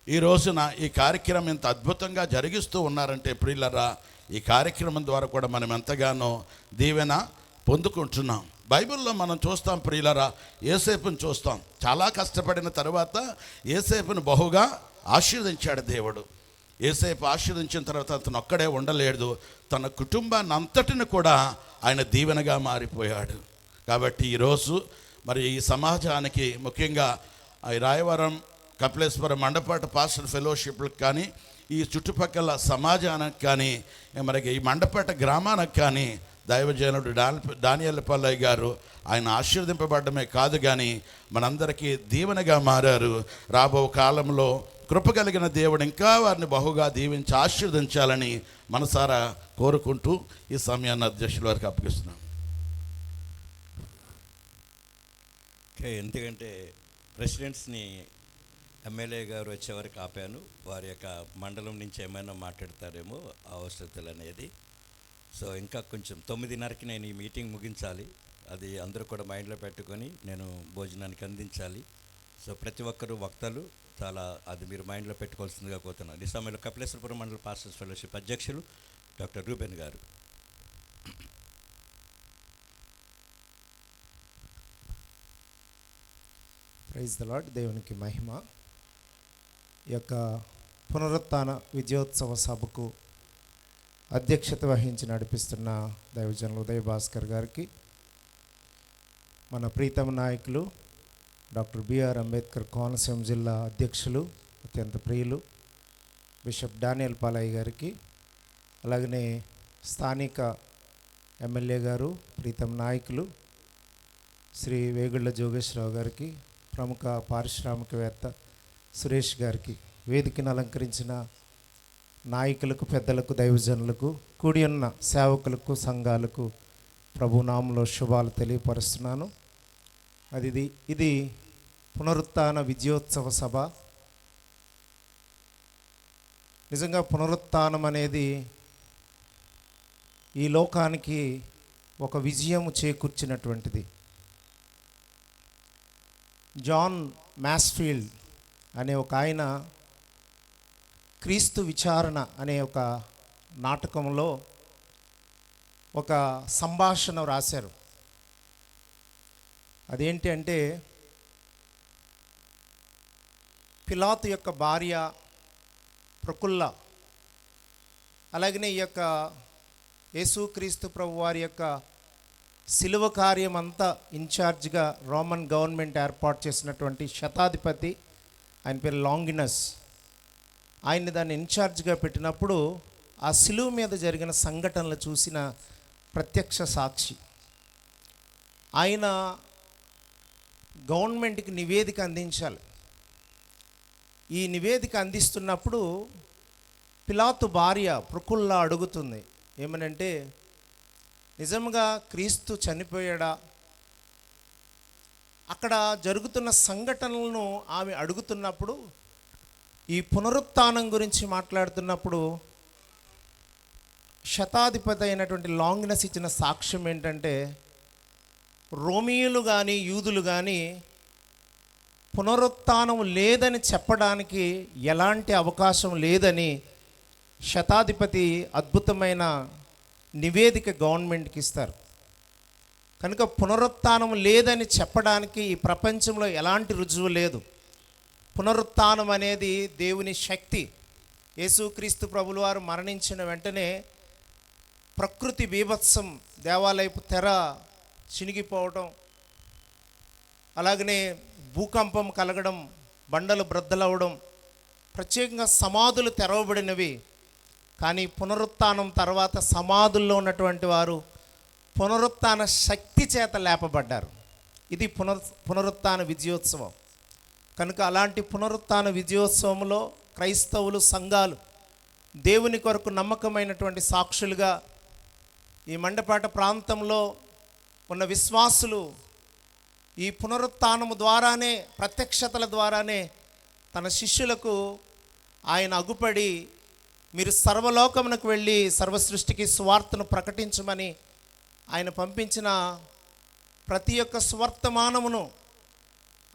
S4: ఈ రోజున ఈ కార్యక్రమం ఇంత అద్భుతంగా జరిగిస్తూ ఉన్నారంటే ప్రియులరా, ఈ కార్యక్రమం ద్వారా కూడా మనం ఎంతగానో దీవెన పొందుకుంటున్నాం. బైబిల్లో మనం చూస్తాం ప్రియులరా, యోసేపుని చూస్తాం. చాలా కష్టపడిన తర్వాత యోసేపును బహుగా ఆశీర్వదించాడు దేవుడు. యోసేపు ఆశీర్వదించిన తర్వాత అతను ఒక్కడే ఉండలేడు, తన కుటుంబాన్ని అంతటిని కూడా ఆయన దీవెనగా మారిపోయాడు. కాబట్టి ఈరోజు మరి ఈ సమాజానికి, ముఖ్యంగా ఈ రాయవరం, కపిలేశ్వరం, మండపాట పాస్టర్ ఫెలోషిప్లకు కానీ, ఈ చుట్టుపక్కల సమాజానికి కానీ, మరి ఈ మండపేట గ్రామానికి కానీ దైవజనుడు డానియల్ పల్లయ్య గారు ఆయన ఆశీర్వదింపబడమే కాదు కానీ మనందరికీ దీవెనగా మారారు. రాబో కాలంలో కృప కలిగిన దేవుడు ఇంకా వారిని బహుగా దీవించి ఆశీర్వదించాలని మనసారా కోరుకుంటూ ఈ సమయాన్ని అధ్యక్షుల వారికి అప్పగిస్తున్నాం.
S1: ఎందుకంటే ప్రెసిడెంట్స్ని ఎమ్మెల్యే గారు వచ్చేవరకు ఆపాను. వారి యొక్క మండలం నుంచి ఏమైనా మాట్లాడతారేమో అవసరతలు అనేది. సో ఇంకా కొంచెం 9:30కి నేను ఈ మీటింగ్ ముగించాలి. అది అందరూ కూడా మైండ్లో పెట్టుకొని నేను భోజనానికి అందించాలి. సో ప్రతి ఒక్కరూ వక్తలు చాలా అది మీరు మైండ్లో పెట్టుకోవాల్సిందిగా కోరుతున్నాను. ఈ సమయంలో కపిలేశ్వరపురం మండల పాస్టర్స్ ఫెలోషిప్ అధ్యక్షులు doctor Reuben garu.
S11: Praise the lord. దేవునికి మహిమ. ఈ యొక్క పునరుత్థాన విజయోత్సవ సభకు అధ్యక్షత వహించి నడిపిస్తున్న దైవజనులు ఉదయ్ భాస్కర్ గారికి, మన ప్రీతమ నాయకులు డాక్టర్ బిఆర్ అంబేద్కర్ కోనసీమ జిల్లా అధ్యక్షులు, అత్యంత ప్రియులు బిషప్ డానియల్ పాలయ్య గారికి, అలాగనే స్థానిక ఎమ్మెల్యే గారు, ప్రీతమ నాయకులు శ్రీ వేగుళ్ళ జోగేశ్వరరావు గారికి, ప్రముఖ పారిశ్రామికవేత్త సురేష్ గారికి, వేదికను అలంకరించిన నాయకులకు, పెద్దలకు, దైవజనులకు, కూడి ఉన్న సేవకులకు, సంఘాలకు ప్రభునామంలో శుభాలు తెలియపరుస్తున్నాను. ఇది పునరుత్థాన విజయోత్సవ సభ. నిజంగా పునరుత్థానం అనేది ఈ లోకానికి ఒక విజయము చేకూర్చినటువంటిది. జాన్ మ్యాస్ఫీల్డ్ అనే ఒక ఆయన క్రీస్తు విచారణ అనే ఒక నాటకంలో ఒక సంభాషణ రాశారు. అదేంటి అంటే, పిలాతు యొక్క భార్య ప్రకుల్ల, అలాగనే ఈ యొక్క యేసుక్రీస్తు ప్రభు వారి యొక్క శిలువ కార్యం అంతా ఇన్ఛార్జ్గా రోమన్ గవర్నమెంట్ ఏర్పాటు చేసినటువంటి శతాధిపతి, ఆయన పేరు లాంగినస్, ఆయన్ని దాన్ని ఇన్ఛార్జ్గా పెట్టినప్పుడు ఆ శిలువ మీద జరిగిన సంఘటనలు చూసిన ప్రత్యక్ష సాక్షి. ఆయన గవర్నమెంట్కి నివేదిక అందించాలి. ఈ నివేదిక అందిస్తున్నప్పుడు పిలాతు భార్య ప్రకుల్లా అడుగుతుంది, ఏమనంటే, నిజంగా క్రీస్తు చనిపోయాడా? అక్కడ జరుగుతున్న సంఘటనలను ఆమె అడుగుతున్నప్పుడు, ఈ పునరుత్థానం గురించి మాట్లాడుతున్నప్పుడు శతాధిపతి అయినటువంటి లాంగినస్ ఇచ్చిన సాక్ష్యం ఏంటంటే, రోమియోలు కానీ యూదులు కానీ పునరుత్థానం లేదని చెప్పడానికి ఎలాంటి అవకాశం లేదని శతాధిపతి అద్భుతమైన నివేదిక గవర్నమెంట్కి ఇస్తారు. కనుక పునరుత్థానం లేదని చెప్పడానికి ఈ ప్రపంచంలో ఎలాంటి రుజువు లేదు. పునరుత్థానం అనేది దేవుని శక్తి. యేసుక్రీస్తు ప్రభుల వారు మరణించిన వెంటనే ప్రకృతి బీభత్సం, దేవాలయపు తెర చినిగిపోవడం, అలాగనే భూకంపం కలగడం, బండలు బ్రద్దలవడం, ప్రత్యేకంగా సమాధులు తెరవబడినవి. కానీ పునరుత్థానం తర్వాత సమాధుల్లో ఉన్నటువంటి వారు పునరుత్థాన శక్తి చేత లేపబడ్డారు. ఇది పునరుత్థాన విజయోత్సవం. కనుక అలాంటి పునరుత్థాన విజయోత్సవంలో క్రైస్తవులు, సంఘాలు దేవుని కొరకు నమ్మకమైనటువంటి సాక్షులుగా ఈ మండపేట ప్రాంతంలో ఉన్న విశ్వాసులు ఈ పునరుత్థానము ద్వారానే, ప్రత్యక్షతల ద్వారానే తన శిష్యులకు ఆయన అగుపడి మీరు సర్వలోకమునకు వెళ్ళి సర్వ సృష్టికి సువార్తను ప్రకటించమని ఆయన పంపించిన ప్రతి ఒక్క స్వర్తమానమును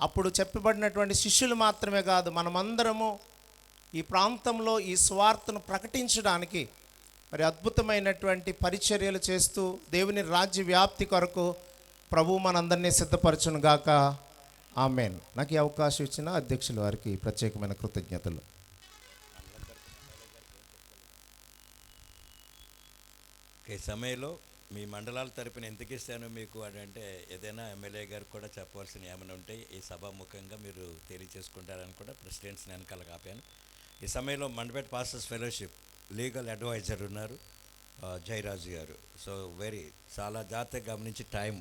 S11: అప్పుడు చెప్పబడినటువంటి శిష్యులు మాత్రమే కాదు, మనమందరము ఈ ప్రాంతంలో ఈ సువార్తను ప్రకటించడానికి మరి అద్భుతమైనటువంటి పరిచర్యలు చేస్తూ దేవుని రాజ్య వ్యాప్తి కొరకు ప్రభు మనందరినీ సిద్ధపరచును గాక. ఆమేన్. నాకు ఈ అవకాశం ఇచ్చిన అధ్యక్షుల వారికి ప్రత్యేకమైన కృతజ్ఞతలు.
S1: ఈ సమయంలో మీ మండలాల తరపున ఎందుకు ఇస్తాను మీకు అని అంటే ఏదైనా ఎమ్మెల్యే గారు కూడా చెప్పవలసిన ఏమైనా ఉంటే ఈ సభాముఖంగా మీరు తెలియచేసుకుంటారని కూడా ప్రెసిడెంట్స్ నేను కలగాపాను. ఈ సమయంలో Mandapeta pastors fellowship legal adviser ఉన్నారు జయరాజు గారు. సో చాలా జాగ్రత్తగా గమనించి టైం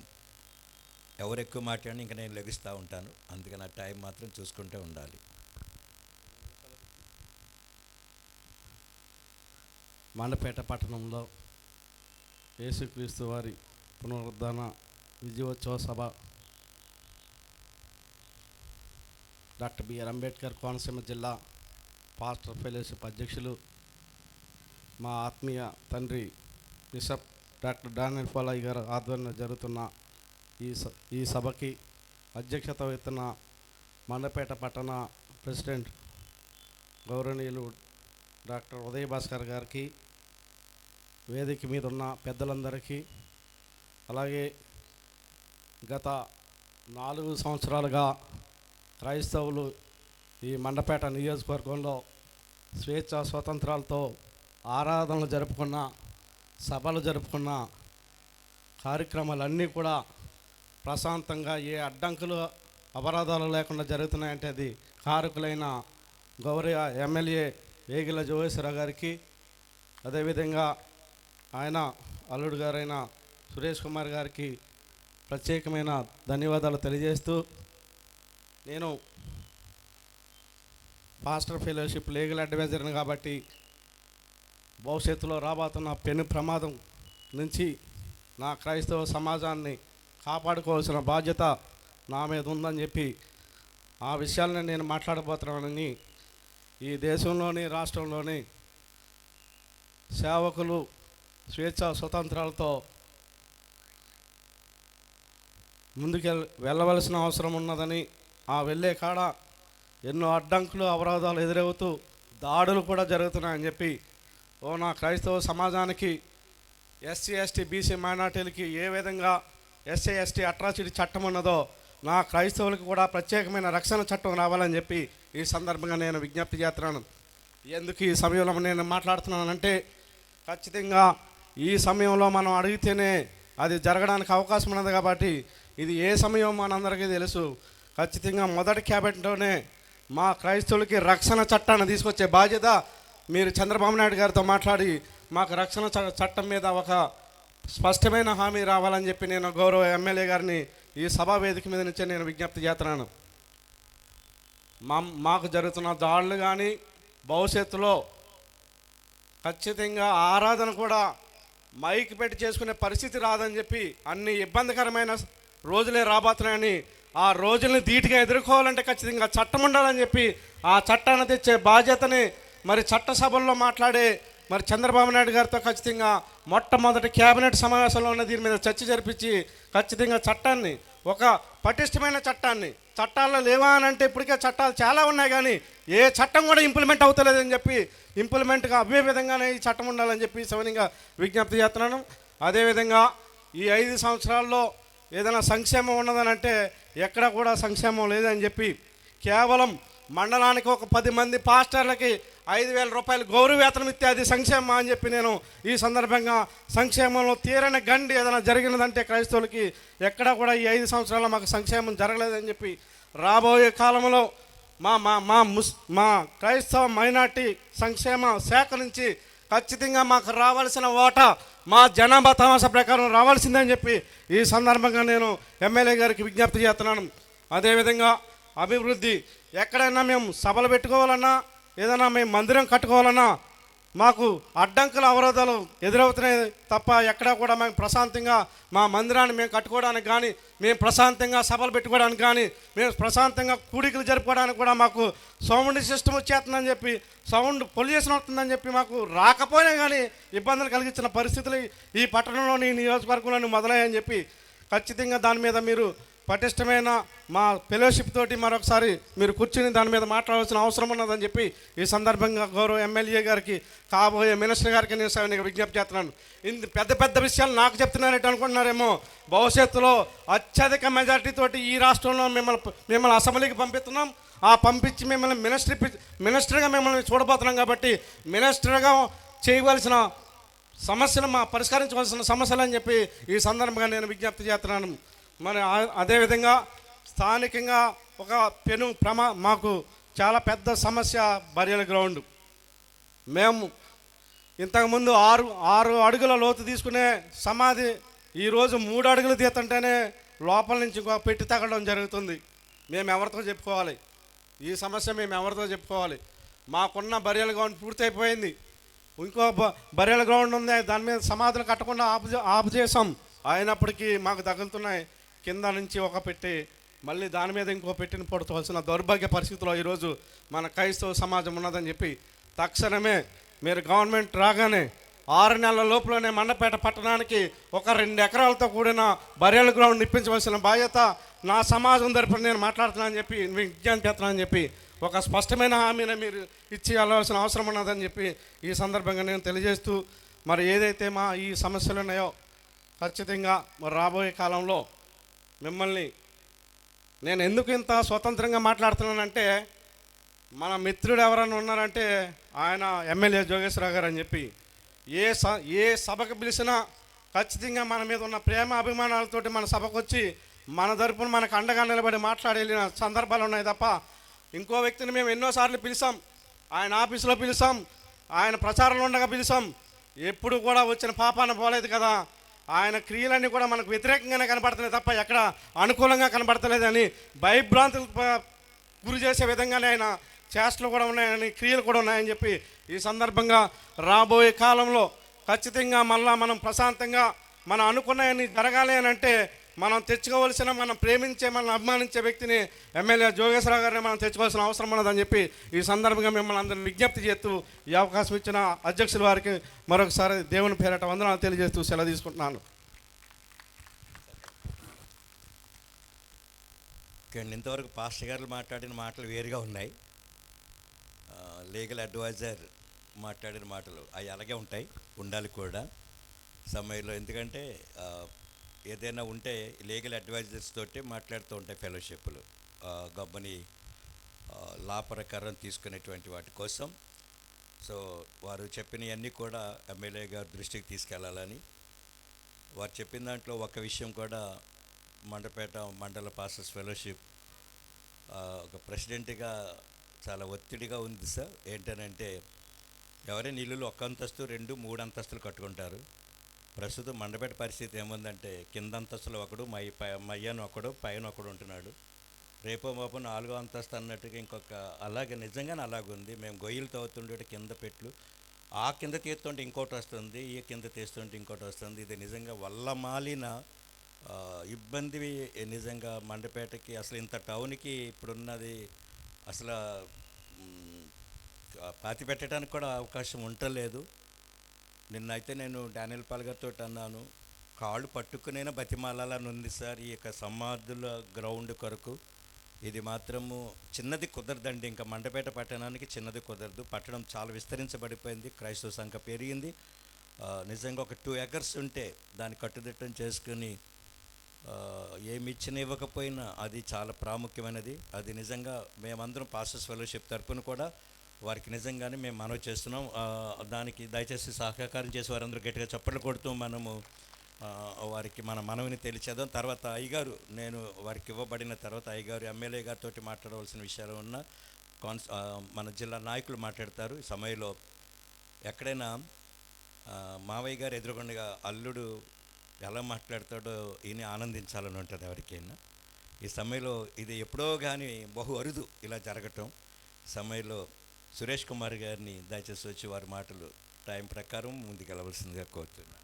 S1: ఎవరు ఎక్కువ మాట్లాడినా ఇంకా నేను లెగిస్తూ ఉంటాను, అందుకని ఆ టైం మాత్రం చూసుకుంటూ ఉండాలి.
S12: మండపేట పట్టణంలో యేసుక్రీస్తు వారి పునరుద్ధాన విజయోత్సవ సభ డాక్టర్ బిఆర్ అంబేద్కర్ కోనసీమ జిల్లా పాస్టర్ ఫెలోషిప్ అధ్యక్షులు మా ఆత్మీయ తండ్రి బిషప్ డాక్టర్ డానియల్ పోలయ్య గారు ఆధ్వర్యంలో జరుగుతున్న ఈ సభకి అధ్యక్షత వహిస్తున్న మండపేట పట్టణ ప్రెసిడెంట్ గౌరవనీయులు డాక్టర్ ఉదయ భాస్కర్ గారికి, వేదిక మీద ఉన్న పెద్దలందరికీ, అలాగే గత 4 సంవత్సరాలుగా క్రైస్తవులు ఈ మండపేట నియోజకవర్గంలో స్వేచ్ఛ స్వాతంత్రాలతో ఆరాధనలు జరుపుకున్న, సభలు జరుపుకున్న కార్యక్రమాలన్నీ కూడా ప్రశాంతంగా ఏ అడ్డంకులు అపరాధాలు లేకుండా జరుగుతున్నాయంటే అది కారకులైన గౌరవ ఎమ్మెల్యే వేగిల జోగేశ్వరరావు గారికి, అదేవిధంగా ఆయన అల్లుడు గారైన సురేష్ కుమార్ గారికి ప్రత్యేకమైన ధన్యవాదాలు తెలియజేస్తూ, నేను పాస్టర్ ఫెలోషిప్ లీగల్ అడ్వైజర్ని కాబట్టి భవిష్యత్తులో రాబోతున్న పెను ప్రమాదం నుంచి నా క్రైస్తవ సమాజాన్ని కాపాడుకోవాల్సిన బాధ్యత నా మీద ఉందని చెప్పి ఆ విషయాలను నేను మాట్లాడబోతున్నానని ఈ దేశంలోని రాష్ట్రంలోని సేవకులు స్వేచ్ఛ స్వతంత్రాలతో ముందుకు వెళ్ళవలసిన అవసరం ఉన్నదని, ఆ వెళ్ళే కాడ ఎన్నో అడ్డంకులు అపరాధాలు ఎదురవుతూ దాడులు కూడా జరుగుతున్నాయని చెప్పి నా క్రైస్తవ సమాజానికి ఎస్సీ ఎస్టీ బీసీ మైనార్టీలకి ఏ విధంగా ఎస్సీ ఎస్టీ అట్రాసిటీ చట్టం ఉన్నదో నా క్రైస్తవులకు కూడా ప్రత్యేకమైన రక్షణ చట్టం రావాలని చెప్పి ఈ సందర్భంగా నేను విజ్ఞప్తి చేస్తున్నాను. ఎందుకు ఈ సమయంలో నేను మాట్లాడుతున్నానంటే, ఖచ్చితంగా ఈ సమయంలో మనం అడిగితేనే అది జరగడానికి అవకాశం ఉన్నది కాబట్టి ఇది ఏ సమయం మనందరికీ తెలుసు. ఖచ్చితంగా మొదటి క్యాబినెట్లోనే మా క్రైస్తవులకి రక్షణ చట్టాన్ని తీసుకొచ్చే బాధ్యత మీరు చంద్రబాబు నాయుడు గారితో మాట్లాడి మాకు రక్షణ చట్టం మీద ఒక స్పష్టమైన హామీ రావాలని చెప్పి నేను గౌరవ ఎమ్మెల్యే గారిని ఈ సభా వేదిక మీద నుంచే నేను విజ్ఞప్తి చేస్తున్నాను. మాకు జరుగుతున్న దాడులు కానీ భవిష్యత్తులో ఖచ్చితంగా ఆరాధన కూడా మైక్ పెట్టి చేసుకునే పరిస్థితి రాదని చెప్పి అన్ని ఇబ్బందికరమైన రోజులే రాబోతున్నాయని, ఆ రోజుల్ని ధీటుగా ఎదుర్కోవాలంటే ఖచ్చితంగా చట్టం ఉండాలని చెప్పి ఆ చట్టాన్ని తెచ్చే బాధ్యతని మరి చట్టసభల్లో మాట్లాడే మరి చంద్రబాబు నాయుడు గారితో ఖచ్చితంగా మొట్టమొదటి క్యాబినెట్ సమావేశంలోనే దీని మీద చర్చ జరిపించి ఖచ్చితంగా చట్టాన్ని, ఒక పటిష్టమైన చట్టాల్లో లేవా అని అంటే ఇప్పటికే చట్టాలు చాలా ఉన్నాయి కానీ ఏ చట్టం కూడా ఇంప్లిమెంట్ అవుతలేదని చెప్పి ఇంప్లిమెంట్గా అవే విధంగానే ఈ చట్టం ఉండాలని చెప్పి సవనీయంగా విజ్ఞప్తి చేస్తున్నాను. అదేవిధంగా ఈ 5 సంవత్సరాల్లో ఏదైనా సంక్షేమం ఉన్నదని అంటే ఎక్కడ కూడా సంక్షేమం లేదని చెప్పి కేవలం మండలానికి ఒక 10 మంది పాస్టర్లకి 5,000 రూపాయలు గౌరవ వేతనం ఇస్తే అది సంక్షేమం అని చెప్పి నేను ఈ సందర్భంగా సంక్షేమంలో తీరని గండి ఏదైనా జరిగినదంటే క్రైస్తవులకి ఎక్కడా కూడా ఈ 5 సంవత్సరాల్లో మాకు సంక్షేమం జరగలేదని చెప్పి రాబోయే కాలంలో మా క్రైస్తవ మైనార్టీ సంక్షేమ శాఖ నుంచి ఖచ్చితంగా మాకు రావాల్సిన ఓటా మా జనాభా తమాసా ప్రకారం రావాల్సిందని చెప్పి ఈ సందర్భంగా నేను ఎమ్మెల్యే గారికి విజ్ఞప్తి చేస్తున్నాను. అదేవిధంగా అభివృద్ధి, ఎక్కడైనా మేము సభలు పెట్టుకోవాలన్నా, ఏదైనా మేము మందిరం కట్టుకోవాలన్నా మాకు అడ్డంకులు అవరోధాలు ఎదురవుతున్నాయి తప్ప ఎక్కడా కూడా మేము ప్రశాంతంగా మా మందిరాన్ని మేము కట్టుకోవడానికి కానీ, మేము ప్రశాంతంగా సభలు పెట్టుకోవడానికి కానీ, మేము ప్రశాంతంగా కూడికలు జరుపుకోవడానికి కూడా మాకు సౌండ్ సిస్టమ్ వచ్చేస్తుందని చెప్పి, సౌండ్ పొల్యూషన్ అవుతుందని చెప్పి మాకు రాకపోయినా కానీ ఇబ్బందులు కలిగించిన పరిస్థితులు ఈ పట్టణంలోని నియోజకవర్గంలోని మొదలయ్యని చెప్పి ఖచ్చితంగా దాని మీద మీరు పటిష్టమైన మా ఫెలోషిప్ తోటి మరొకసారి మీరు కూర్చుని దాని మీద మాట్లాడాల్సిన అవసరం ఉన్నదని చెప్పి ఈ సందర్భంగా గౌరవ ఎమ్మెల్యే గారికి, కాబోయే మినిస్టర్ గారికి నేను సవినీయంగా విజ్ఞప్తి చేస్తున్నాను. ఇంత పెద్ద పెద్ద విషయాలు నాకు చెప్తున్నారంటే అనుకుంటున్నారేమో, భవిష్యత్తులో అత్యధిక మెజార్టీ తోటి ఈ రాష్ట్రంలో మిమ్మల్ని అసెంబ్లీకి పంపిస్తున్నాం. ఆ పంపించి మిమ్మల్ని మినిస్టర్గా మిమ్మల్ని చూడబోతున్నాం. కాబట్టి మినిస్టర్గా చేయవలసిన సమస్యలు, పరిష్కరించవలసిన సమస్యలు అని చెప్పి ఈ సందర్భంగా నేను విజ్ఞప్తి చేస్తున్నాను. మరి అదేవిధంగా స్థానికంగా ఒక మాకు చాలా పెద్ద సమస్య బరియల్ గ్రౌండ్. మేము ఇంతకుముందు 6 అడుగుల లోతు తీసుకునే సమాధి ఈరోజు 3 అడుగులు తీస్తుంటేనే లోపల నుంచి ఇంకో పెట్టి తగ్గడం జరుగుతుంది. మేము ఎవరితో చెప్పుకోవాలి ఈ సమస్య? మేము ఎవరితో చెప్పుకోవాలి? మాకున్న బరియల్ గ్రౌండ్ పూర్తయిపోయింది, ఇంకో బరియల్ గ్రౌండ్ ఉంది, దాని మీద సమాధులు కట్టకుండా ఆపు చేసాం. అయినప్పటికీ మాకు తగులుతున్నాయి. కింద నుంచి ఒక పెట్టి మళ్ళీ దాని మీద ఇంకో పెట్టిన పడుకోవాల్సిన దౌర్భాగ్య పరిస్థితిలో ఈరోజు మన క్రైస్తవ సమాజం ఉన్నదని చెప్పి తక్షణమే మీరు గవర్నమెంట్ రాగానే 6 నెలల లోపలనే మండపేట పట్టణానికి ఒక 2 ఎకరాలతో కూడిన బరియల్ గ్రౌండ్ ఇప్పించవలసిన బాధ్యత నా సమాజం తరపున నేను మాట్లాడుతున్నానని చెప్పి, విజ్ఞప్తి చేస్తున్నానని చెప్పి ఒక స్పష్టమైన హామీని మీరు ఇచ్చి వెళ్ళవలసిన అవసరం ఉన్నదని చెప్పి ఈ సందర్భంగా నేను తెలియజేస్తూ, మరి ఏదైతే మా ఈ సమస్యలు ఉన్నాయో ఖచ్చితంగా మరి రాబోయే కాలంలో మిమ్మల్ని నేను ఎందుకు ఇంత స్వతంత్రంగా మాట్లాడుతున్నానంటే, మన మిత్రుడు ఎవరైనా ఉన్నారంటే ఆయన ఎమ్మెల్యే జోగేశ్వరరావు గారు అని చెప్పి, ఏ సభకు పిలిచినా ఖచ్చితంగా మన మీద ఉన్న ప్రేమ అభిమానాలతోటి మన సభకు వచ్చి మన తరపున మనకు అండగా నిలబడి మాట్లాడి వెళ్ళిన సందర్భాలు ఉన్నాయి తప్ప, ఇంకో వ్యక్తిని మేము ఎన్నోసార్లు పిలిచాం, ఆయన ఆఫీసులో పిలిచాం, ఆయన ప్రచారంలో ఉండగా పిలిచాం, ఎప్పుడు కూడా వచ్చిన పాపాన పోలేదు కదా. ఆయన క్రియలన్నీ కూడా మనకు వ్యతిరేకంగానే కనపడుతున్నాయి తప్ప ఎక్కడ అనుకూలంగా కనపడతలేదని, భయభ్రాంతులకు గురి చేసే విధంగానే ఆయన చేష్టలు కూడా ఉన్నాయని, క్రియలు కూడా ఉన్నాయని చెప్పి ఈ సందర్భంగా రాబోయే కాలంలో ఖచ్చితంగా మళ్ళా మనం ప్రశాంతంగా మనం అనుకున్నాయని జరగాలి అని అంటే మనం తెచ్చుకోవాల్సిన, మనం ప్రేమించే, మనం అభిమానించే వ్యక్తిని ఎమ్మెల్యే జోగేశ్వరరావు గారిని మనం తెచ్చుకోవాల్సిన అవసరం ఉన్నదని చెప్పి ఈ సందర్భంగా మిమ్మల్ని అందరిని విజ్ఞప్తి చేస్తూ ఈ అవకాశం ఇచ్చిన అధ్యక్షుల వారికి మరొకసారి దేవుని పేరట వందనాలు తెలియజేస్తూ సెలవు తీసుకుంటున్నాను.
S1: ఇంతవరకు పాస్టర్ గారు మాట్లాడిన మాటలు వేరుగా ఉన్నాయి, లీగల్ అడ్వైజర్ మాట్లాడిన మాటలు అవి అలాగే ఉంటాయి, ఉండాలి కూడా సమయంలో. ఎందుకంటే ఏదైనా ఉంటే లీగల్ అడ్వైజర్స్ తోటి మాట్లాడుతూ ఉంటాయి ఫెలోషిప్లు, గబ్బని లా ప్రకారం తీసుకునేటువంటి వాటి కోసం. సో వారు చెప్పినవన్నీ కూడా ఎమ్మెల్యే గారి దృష్టికి తీసుకెళ్లాలని, వారు చెప్పిన దాంట్లో ఒక విషయం కూడా మండపేట మండల పాస్టర్స్ ఫెలోషిప్ ఒక ప్రెసిడెంట్గా చాలా ఒత్తిడిగా ఉంది సార్. ఏంటనంటే ఎవరైనా ఇల్లులు 1 అంతస్తు 2, 3 అంతస్తులు కట్టుకుంటారు. ప్రస్తుతం మండపేట పరిస్థితి ఏముందంటే కింద అంతస్తులో ఒకడు, మయ్యాను ఒకడు, పైన ఒకడు ఉంటున్నాడు. రేపో మాపో 4వ అంతస్తు అన్నట్టుగా ఇంకొక, అలాగే నిజంగానే అలాగుంది. మేము గొయ్యలు తవ్వుతుండే కింద పెట్లు, ఆ కింద తీస్తుంటే ఇంకోటి వస్తుంది, ఈ కింద తీస్తుంటే ఇంకోటి వస్తుంది. ఇది నిజంగా వల్లమాలిన ఇబ్బంది. నిజంగా మండపేటకి అసలు ఇంత టౌన్కి ఇప్పుడున్నది అసలు పాతి పెట్టడానికి కూడా అవకాశం ఉండలేదు. నిన్నైతే నేను డానియల్ పాల్ గారితో అన్నాను, కాళ్ళు పట్టుకునైనా బతిమాలని ఉంది సార్ ఈ యొక్క సమాధుల గ్రౌండ్ కొరకు. ఇది మాత్రము చిన్నది కుదరదండి, ఇంకా మండపేట పట్టణానికి చిన్నది కుదరదు. పట్టణం చాలా విస్తరించబడిపోయింది, క్రైస్తవ సంఖ్య పెరిగింది. నిజంగా ఒక 2 acres ఉంటే దాన్ని కట్టుదిట్టం చేసుకుని ఏమి ఇచ్చిన ఇవ్వకపోయినా అది చాలా ప్రాముఖ్యమైనది. అది నిజంగా మేమందరం పాస్టర్స్ ఫెలోషిప్ తరపున కూడా వారికి నిజంగానే మేము మనవి చేస్తున్నాం. దానికి దయచేసి సహకారం చేసి వారందరూ గట్టిగా చప్పట్లు కొడుతూ మనము వారికి మన మనవిని తెలిచేద్దాం. తర్వాత అయ్యగారు, నేను వారికి ఇవ్వబడిన తర్వాత అయ్యగారు ఎమ్మెల్యే గారితో మాట్లాడవలసిన విషయాలు ఉన్న మన జిల్లా నాయకులు మాట్లాడతారు. ఈ సమయంలో ఎక్కడైనా మావయ్య గారు ఎదురుగుండగా అల్లుడు ఎలా మాట్లాడతాడో ఈయన ఆనందించాలని ఉంటుంది ఎవరికైనా. ఈ సమయంలో ఇది ఎప్పుడో కానీ బహు అరుదు ఇలా జరగటం. సమయంలో సురేష్ కుమార్ గారిని దయచేసి వచ్చి వారి మాటలు టైం ప్రకారం ముందుకెళ్ళవలసిందిగా కోరుతున్నాను.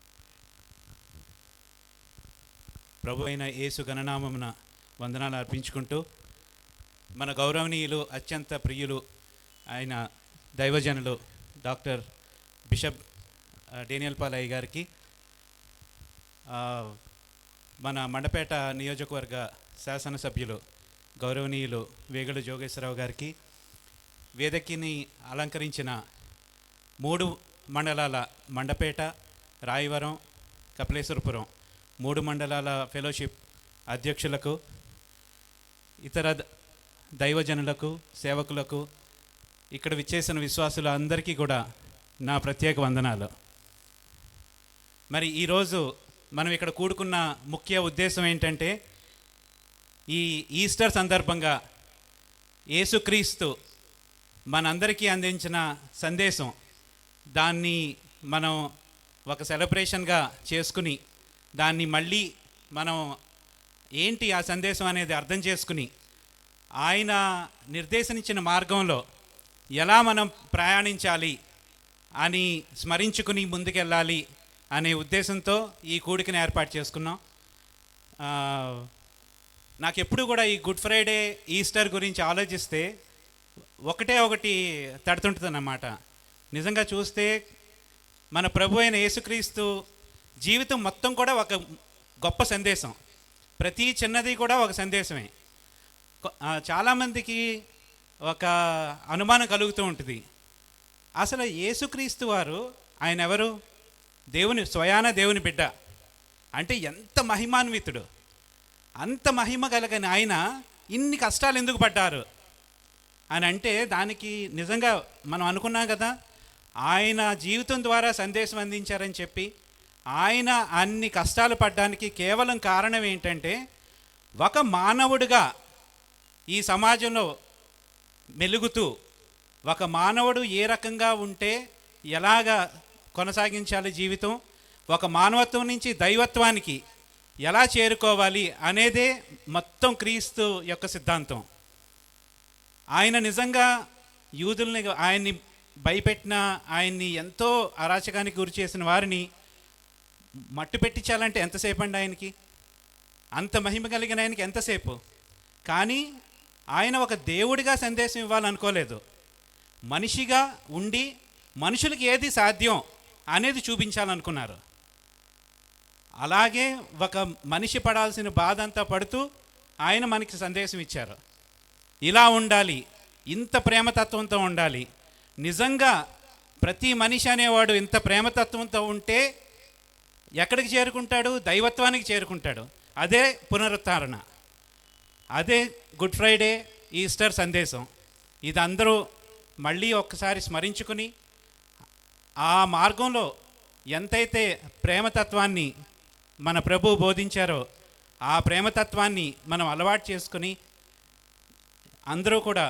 S13: ప్రభు అయిన యేసు గణనామమున వందనాలు అర్పించుకుంటూ, మన గౌరవనీయులు అత్యంత ప్రియులు ఆయన దైవజనులు డాక్టర్ బిషప్ డేనియల్ పాలయ్య గారికి, మన మండపేట నియోజకవర్గ శాసనసభ్యులు గౌరవనీయులు వేగడు జోగేశ్వరరావు గారికి, వేదికని అలంకరించిన 3 మండలాల మండపేట, రాయవరం, కపిలేశ్వరపురం 3 మండలాల ఫెలోషిప్ అధ్యక్షులకు, ఇతర దైవజనులకు, సేవకులకు, ఇక్కడ విచ్చేసిన విశ్వాసులు అందరికీ కూడా నా ప్రత్యేక వందనాలు. మరి ఈరోజు మనం ఇక్కడ కూడుకున్న ముఖ్య ఉద్దేశం ఏంటంటే, ఈ ఈస్టర్ సందర్భంగా యేసుక్రీస్తు మనందరికీ అందించిన సందేశం, దాన్ని మనం ఒక సెలబ్రేషన్గా చేసుకుని, దాన్ని మళ్ళీ మనం ఏంటి ఆ సందేశం అనేది అర్థం చేసుకుని, ఆయన నిర్దేశించిన మార్గంలో ఎలా మనం ప్రయాణించాలి అని స్మరించుకుని ముందుకెళ్ళాలి అనే ఉద్దేశంతో ఈ కూడికను ఏర్పాటు చేసుకున్నాం. నాకు ఎప్పుడు కూడా ఈ గుడ్ ఫ్రైడే, ఈస్టర్ గురించి ఆలోచిస్తే ఒకటి తడుతుంటుందన్నమాట. నిజంగా చూస్తే మన ప్రభు అయిన యేసుక్రీస్తు జీవితం మొత్తం కూడా ఒక గొప్ప సందేశం. ప్రతి చిన్నది కూడా ఒక సందేశమే. చాలామందికి ఒక అనుమానం కలుగుతూ ఉంటుంది, అసలు యేసుక్రీస్తు వారు ఆయన ఎవరు? స్వయాన దేవుని బిడ్డ అంటే ఎంత మహిమాన్వితుడు, అంత మహిమ కలిగిన ఆయన ఇన్ని కష్టాలు ఎందుకు పడ్డారు అని అంటే, దానికి నిజంగా మనం అనుకున్నాం కదా, ఆయన జీవితం ద్వారా సందేశం అందించారని చెప్పి. ఆయన అన్ని కష్టాలు పడ్డానికి కేవలం కారణం ఏంటంటే, ఒక మానవుడిగా ఈ సమాజంలో మెలుగుతూ, ఒక మానవుడు ఏ రకంగా ఉంటే ఎలాగా కొనసాగించాలి జీవితం, ఒక మానవత్వం నుంచి దైవత్వానికి ఎలా చేరుకోవాలి అనేదే మొత్తం క్రీస్తు యొక్క సిద్ధాంతం. ఆయన నిజంగా యూదుల్ని, ఆయన్ని భయపెట్టిన, ఆయన్ని ఎంతో అరాచకానికి గురి చేసిన వారిని మట్టు పెట్టించాలంటే ఎంతసేపు అండి ఆయనకి? అంత మహిమ కలిగిన ఆయనకి ఎంతసేపు? కానీ ఆయన ఒక దేవుడిగా సందేశం ఇవ్వాలనుకోలేదు, మనిషిగా ఉండి మనుషులకి ఏది సాధ్యం అనేది చూపించాలనుకున్నారు. అలాగే ఒక మనిషి పడాల్సిన బాధ అంతా పడుతూ ఆయన మనకి సందేశం ఇచ్చారు. ఇలా ఉండాలి, ఇంత ప్రేమతత్వంతో ఉండాలి. నిజంగా ప్రతి మనిషి అనేవాడు ఇంత ప్రేమతత్వంతో ఉంటే ఎక్కడికి చేరుకుంటాడు? దైవత్వానికి చేరుకుంటాడు. అదే పునరుద్ధరణ, అదే గుడ్ ఫ్రైడే, ఈస్టర్ సందేశం. ఇది అందరూ మళ్ళీ ఒక్కసారి స్మరించుకుని, ఆ మార్గంలో ఎంతైతే ప్రేమతత్వాన్ని మన ప్రభు బోధించారో ఆ ప్రేమతత్వాన్ని మనం అలవాటు చేసుకుని అందరూ కూడా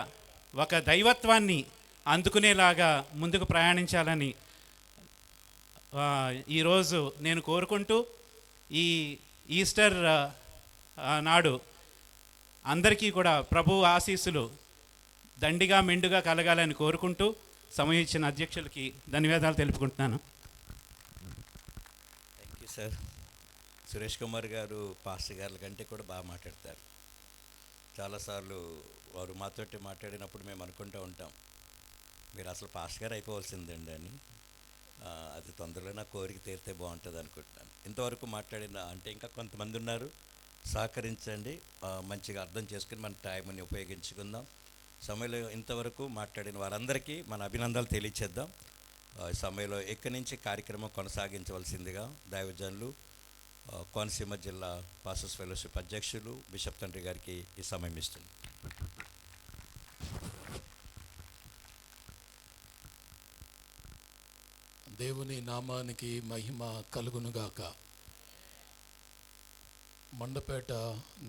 S13: ఒక దైవత్వాన్ని అందుకునేలాగా ముందుకు ప్రయాణించాలని ఈరోజు నేను కోరుకుంటూ, ఈ ఈస్టర్ నాడు అందరికీ కూడా ప్రభు ఆశీస్సులు దండిగా మెండుగా కలగాలని కోరుకుంటూ, సమయం ఇచ్చిన అధ్యక్షులకి ధన్యవాదాలు తెలుపుకుంటున్నాను.
S1: Thank you sir. Suresh Kumar గారు పాస్టర్ గారి కంటే కూడా బాగా మాట్లాడతారు. చాలాసార్లు వారు మాతోటి మాట్లాడినప్పుడు మేము అనుకుంటూ ఉంటాం, మీరు అసలు పాస్టర్ గారు అయిపోవాల్సిందండి అని. అది తొందరలో నా కోరిక తీరితే బాగుంటుంది అనుకుంటున్నాను. ఇంతవరకు మాట్లాడిన అంటే ఇంకా కొంతమంది ఉన్నారు, సహకరించండి, మంచిగా అర్థం చేసుకుని మన టైంని ఉపయోగించుకుందాం. సమయంలో ఇంతవరకు మాట్లాడిన వారందరికీ మన అభినందనలు తెలియచేద్దాం. సమయంలో ఇక్కడి నుంచి కార్యక్రమం కొనసాగించవలసిందిగా దైవజనులు, కోనసీమ జిల్లా పాస్టర్స్ ఫెలోషిప్ అధ్యక్షులు బిషప్ తండ్రి గారికి ఈ సమయం ఇస్తుంది.
S14: దేవుని నామానికి మహిమ కలుగునుగాక. మండపేట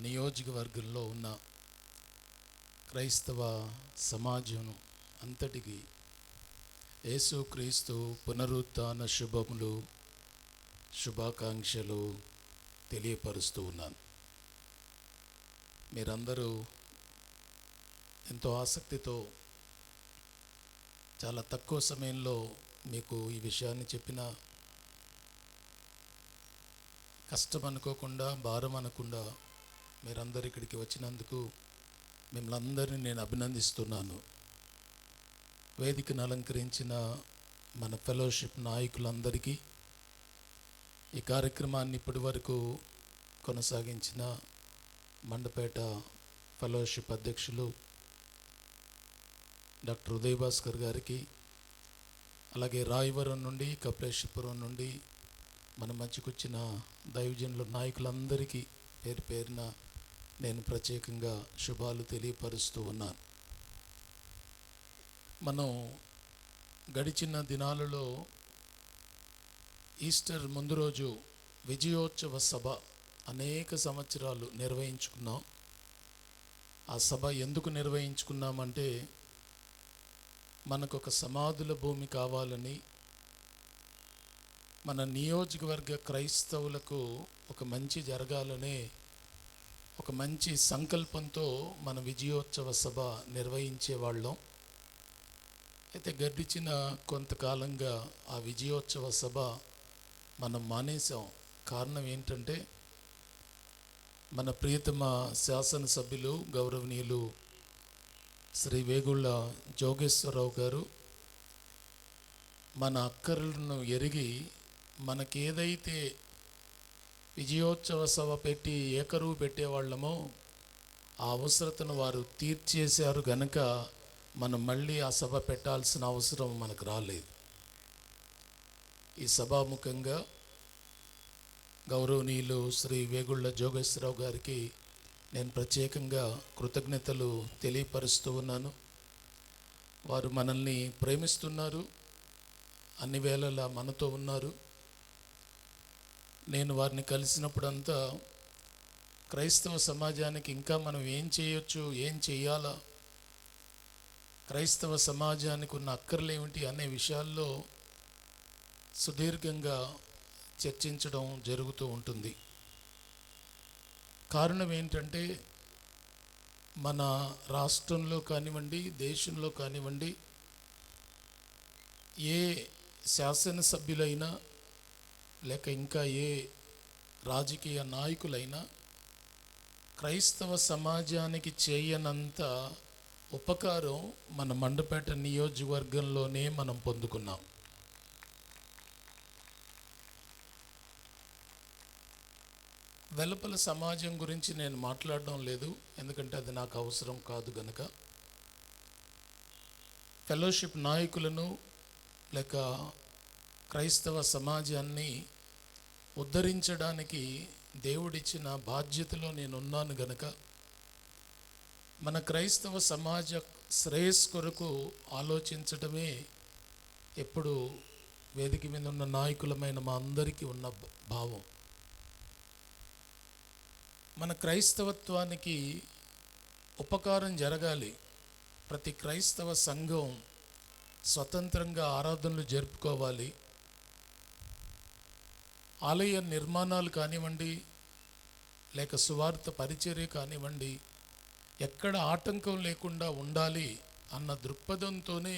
S14: నియోజకవర్గంలో ఉన్న క్రైస్తవ సమాజం అంతటికి యేసుక్రీస్తు పునరుత్థాన శుభములు, శుభాకాంక్షలు తెలియపరుస్తూ ఉన్నాను. మీరందరూ ఎంతో ఆసక్తితో చాలా తక్కువ సమయంలో మీకు ఈ విషయాన్ని చెప్పిన, కష్టం అనుకోకుండా, భారం అనకుండా మీరందరూ ఇక్కడికి వచ్చినందుకు మిమ్మల్ని అందరినీ నేను అభినందిస్తున్నాను. వేదికను అలంకరించిన మన ఫెలోషిప్ నాయకులందరికీ, ఈ కార్యక్రమాన్ని ఇప్పటి వరకు కొనసాగించిన మండపేట ఫెలోషిప్ అధ్యక్షులు డాక్టర్ ఉదయ్ భాస్కర్ గారికి, అలాగే రాయవరం నుండి, కపిలేశ్వరం నుండి మన మధ్యకొచ్చిన దైవజనుల నాయకులందరికీ పేరు పేరున నేను ప్రత్యేకంగా శుభాలు తెలియపరుస్తూ ఉన్నాను. మనం గడిచిన దినాలలో ఈస్టర్ ముందు రోజు విజయోత్సవ సభ అనేక సంవత్సరాలు నిర్వహించుకున్నాం. ఆ సభ ఎందుకు నిర్వహించుకున్నామంటే, మనకు ఒక సమాధుల భూమి కావాలని, మన నియోజకవర్గ క్రైస్తవులకు ఒక మంచి జరగాలనే ఒక మంచి సంకల్పంతో మన విజయోత్సవ సభ నిర్వహించేవాళ్ళం. అయితే గడిచిన కొంతకాలంగా ఆ విజయోత్సవ సభ మనం మానేసాం. కారణం ఏంటంటే, మన ప్రియతమ శాసనసభ్యులు గౌరవనీయులు శ్రీ వేగుళ్ళ జోగేశ్వరరావు గారు మన అక్కర్లను ఎరిగి, మనకేదైతే విజయోత్సవ సభ పెట్టి ఏకరువు పెట్టేవాళ్ళమో ఆ అవసరతను వారు తీర్చేశారు గనక మనం మళ్ళీ ఆ సభ పెట్టాల్సిన అవసరం మనకు రాలేదు. ఈ సభాముఖంగా గౌరవనీయులు శ్రీ వేగుళ్ళ జోగేశ్వరరావు గారికి నేను ప్రత్యేకంగా కృతజ్ఞతలు తెలియపరుస్తూ ఉన్నాను. వారు మనల్ని ప్రేమిస్తున్నారు, అన్ని వేళలా మనతో ఉన్నారు. నేను వారిని కలిసినప్పుడంతా క్రైస్తవ సమాజానికి ఇంకా మనం ఏం చేయొచ్చు, ఏం చెయ్యాలా, క్రైస్తవ సమాజానికి ఉన్న అక్కర్లేమిటి అనే విషయాల్లో సుదీర్ఘంగా చర్చించడం జరుగుతూ ఉంటుంది. కారణం ఏంటంటే, మన రాష్ట్రంలో కానివ్వండి, దేశంలో కానివ్వండి, ఏ శాసనసభ్యులైనా లేక ఇంకా ఏ రాజకీయ నాయకులైనా క్రైస్తవ సమాజానికి చేయనంత ఉపకారం మన మండపేట నియోజకవర్గంలోనే మనం పొందుకున్నాం. వెలుపల సమాజం గురించి నేను మాట్లాడడం లేదు, ఎందుకంటే అది నాకు అవసరం కాదు గనక. ఫెలోషిప్ నాయకులను లేక క్రైస్తవ సమాజాన్ని ఉద్ధరించడానికి దేవుడిచ్చిన బాధ్యతలో నేనున్నాను గనక, మన క్రైస్తవ సమాజ శ్రేయస్ కొరకు ఆలోచించడమే ఎప్పుడు వేదిక మీద ఉన్న నాయకులమైన మా అందరికీ ఉన్న భావం. మన క్రైస్తవత్వానికి ఉపకారం జరగాలి. ప్రతి క్రైస్తవ సంఘం స్వతంత్రంగా ఆరాధనలు జరుపుకోవాలి. ఆలయ నిర్మాణాలు కానివ్వండి, లేక సువార్త పరిచర్య కానివ్వండి, ఎక్కడ ఆటంకం లేకుండా ఉండాలి అన్న దృక్పథంతోనే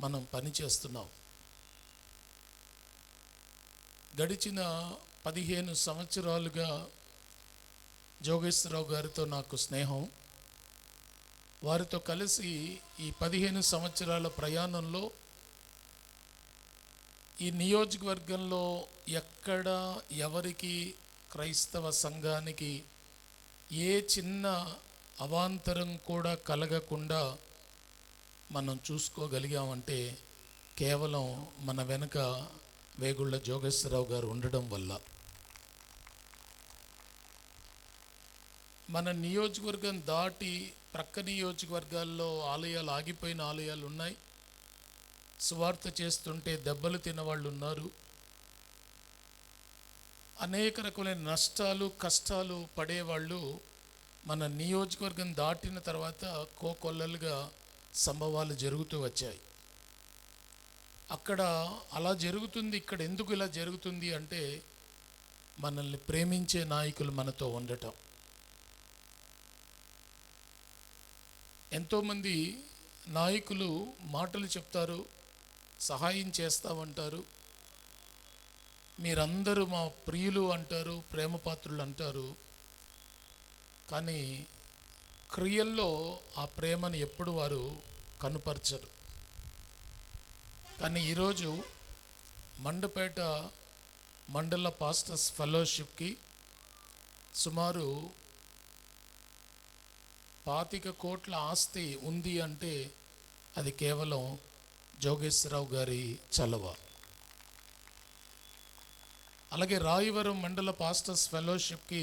S14: మనం పనిచేస్తున్నాం. గడిచిన 15 సంవత్సరాలుగా జోగేశ్వరరావు గారితో నాకు స్నేహం. వారితో కలిసి ఈ 15 సంవత్సరాల ప్రయాణంలో ఈ నియోజకవర్గంలో ఎక్కడ ఎవరికి, క్రైస్తవ సంఘానికి ఏ చిన్న అవాంతరం కూడా కలగకుండా మనం చూసుకోగలిగామంటే కేవలం మన వెనుక వేగుళ్ళ జోగేశ్వరరావు గారు ఉండడం వల్ల. మన నియోజకవర్గం దాటి ప్రక్క నియోజకవర్గాల్లో ఆలయాలు, ఆగిపోయిన ఆలయాలు ఉన్నాయి. సువార్త చేస్తుంటే దెబ్బలు తినవాళ్ళు ఉన్నారు. అనేక రకమైన నష్టాలు, కష్టాలు పడేవాళ్ళు మన నియోజకవర్గం దాటిన తర్వాత కోకొల్లలుగా సంభవాలు జరుగుతూ వచ్చాయి. అక్కడ అలా జరుగుతుంది, ఇక్కడ ఎందుకు ఇలా జరుగుతుంది అంటే మనల్ని ప్రేమించే నాయకులు మనతో ఉండటం. ఎంతోమంది నాయకులు మాటలు చెప్తారు, సహాయం చేస్తామంటారు, మీరందరూ మా ప్రియులు అంటారు, ప్రేమపాత్రులు అంటారు. కానీ క్రియల్లో ఆ ప్రేమను ఎప్పుడు వారు కనుపరచరు. కానీ ఈరోజు మండపేట మండల పాస్టర్స్ ఫెలోషిప్కి సుమారు 25 కోట్ల ఆస్తి ఉంది అంటే అది కేవలం జోగేశ్వరరావు గారి చలవ. అలాగే రాయవరం మండల పాస్టర్స్ ఫెలోషిప్కి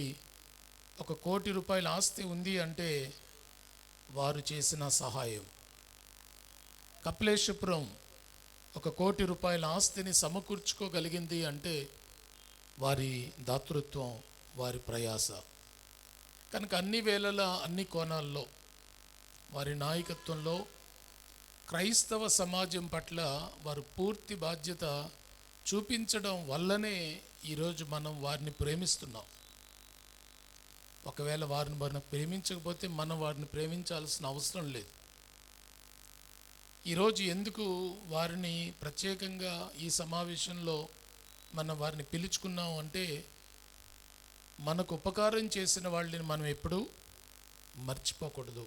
S14: 1 కోటి రూపాయల ఆస్తి ఉంది అంటే వారు చేసిన సహాయం. కపిలేశ్వపురం 1 కోటి రూపాయల ఆస్తిని సమకూర్చుకోగలిగింది అంటే వారి దాతృత్వం, వారి ప్రయాస. కనుక అన్ని వేళలా అన్ని కోణాల్లో వారి నాయకత్వంలో క్రైస్తవ సమాజం పట్ల వారు పూర్తి బాధ్యత చూపించడం వల్లనే ఈరోజు మనం వారిని ప్రేమిస్తున్నాం. ఒకవేళ వారిని ప్రేమించకపోతే మనం వారిని ప్రేమించాల్సిన అవసరం లేదు. ఈరోజు ఎందుకు వారిని ప్రత్యేకంగా ఈ సమావేశంలో మనం వారిని పిలుచుకున్నాం అంటే మనకు ఉపకారం చేసిన వాళ్ళని మనం ఎప్పుడూ మర్చిపోకూడదు.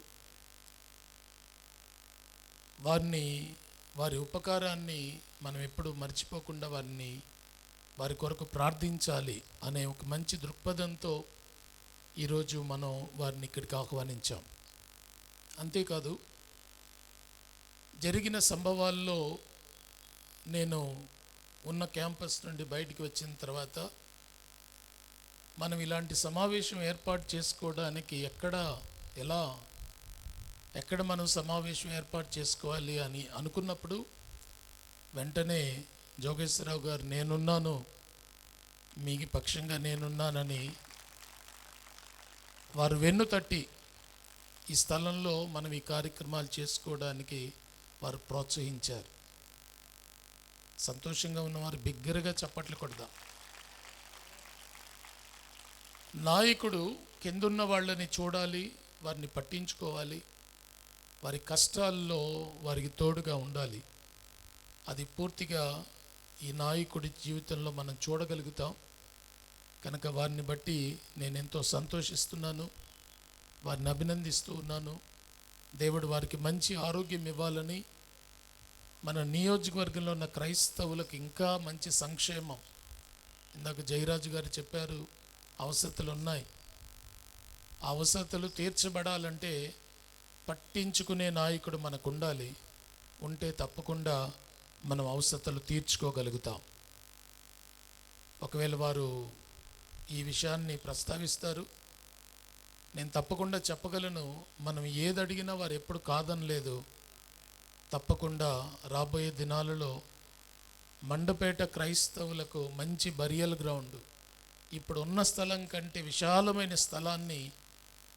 S14: వారి ఉపకారాన్ని మనం ఎప్పుడు మర్చిపోకుండా వారి కొరకు ప్రార్థించాలి అనే ఒక మంచి దృక్పథంతో ఈరోజు మనం వారిని ఇక్కడికి ఆహ్వానించాం. అంతేకాదు, జరిగిన సంభవాల్లో నేను ఉన్న క్యాంపస్ నుండి బయటికి వచ్చిన తర్వాత మనం ఇలాంటి సమావేశం ఏర్పాటు చేసుకోవడానికి ఎక్కడ మనం సమావేశం ఏర్పాటు చేసుకోవాలి అని అనుకున్నప్పుడు వెంటనే జోగేశ్వరరావు గారు నేనున్నాను, మీకు పక్షంగా నేనున్నానని వారు వెన్ను తట్టి ఈ స్థలంలో మనం ఈ కార్యక్రమాలు చేసుకోవడానికి వారు ప్రోత్సహించారు. సంతోషంగా ఉన్నవారు బిగ్గరగా చప్పట్లు కొడదాం. నాయకుడు కిందున్న వాళ్ళని చూడాలి, వారిని పట్టించుకోవాలి, వారి కష్టాల్లో వారికి తోడుగా ఉండాలి. అది పూర్తిగా ఈ నాయకుడి జీవితంలో మనం చూడగలుగుతాం. కనుక వారిని బట్టి నేను ఎంతో సంతోషిస్తున్నాను, వారిని అభినందిస్తూ ఉన్నాను. దేవుడు వారికి మంచి ఆరోగ్యం ఇవ్వాలని, మన నియోజకవర్గంలో ఉన్న క్రైస్తవులకు ఇంకా మంచి సంక్షేమం. ఇందాక జయరాజు గారు చెప్పారు, అవసరతలు ఉన్నాయి. ఆ అవసరతలు తీర్చబడాలంటే పట్టించుకునే నాయకుడు మనకు ఉండాలి. ఉంటే తప్పకుండా మనం అవసరతలు తీర్చుకోగలుగుతాం. ఒకవేళ వారు ఈ విషయాన్ని ప్రస్తావిస్తారు, నేను తప్పకుండా చెప్పగలను, మనం ఏది అడిగినా వారు ఎప్పుడు కాదనలేదు. తప్పకుండా రాబోయే దినాలలో మండపేట క్రైస్తవులకు మంచి బరియల్ గ్రౌండ్, ఇప్పుడు ఉన్న స్థలం కంటే విశాలమైన స్థలాన్ని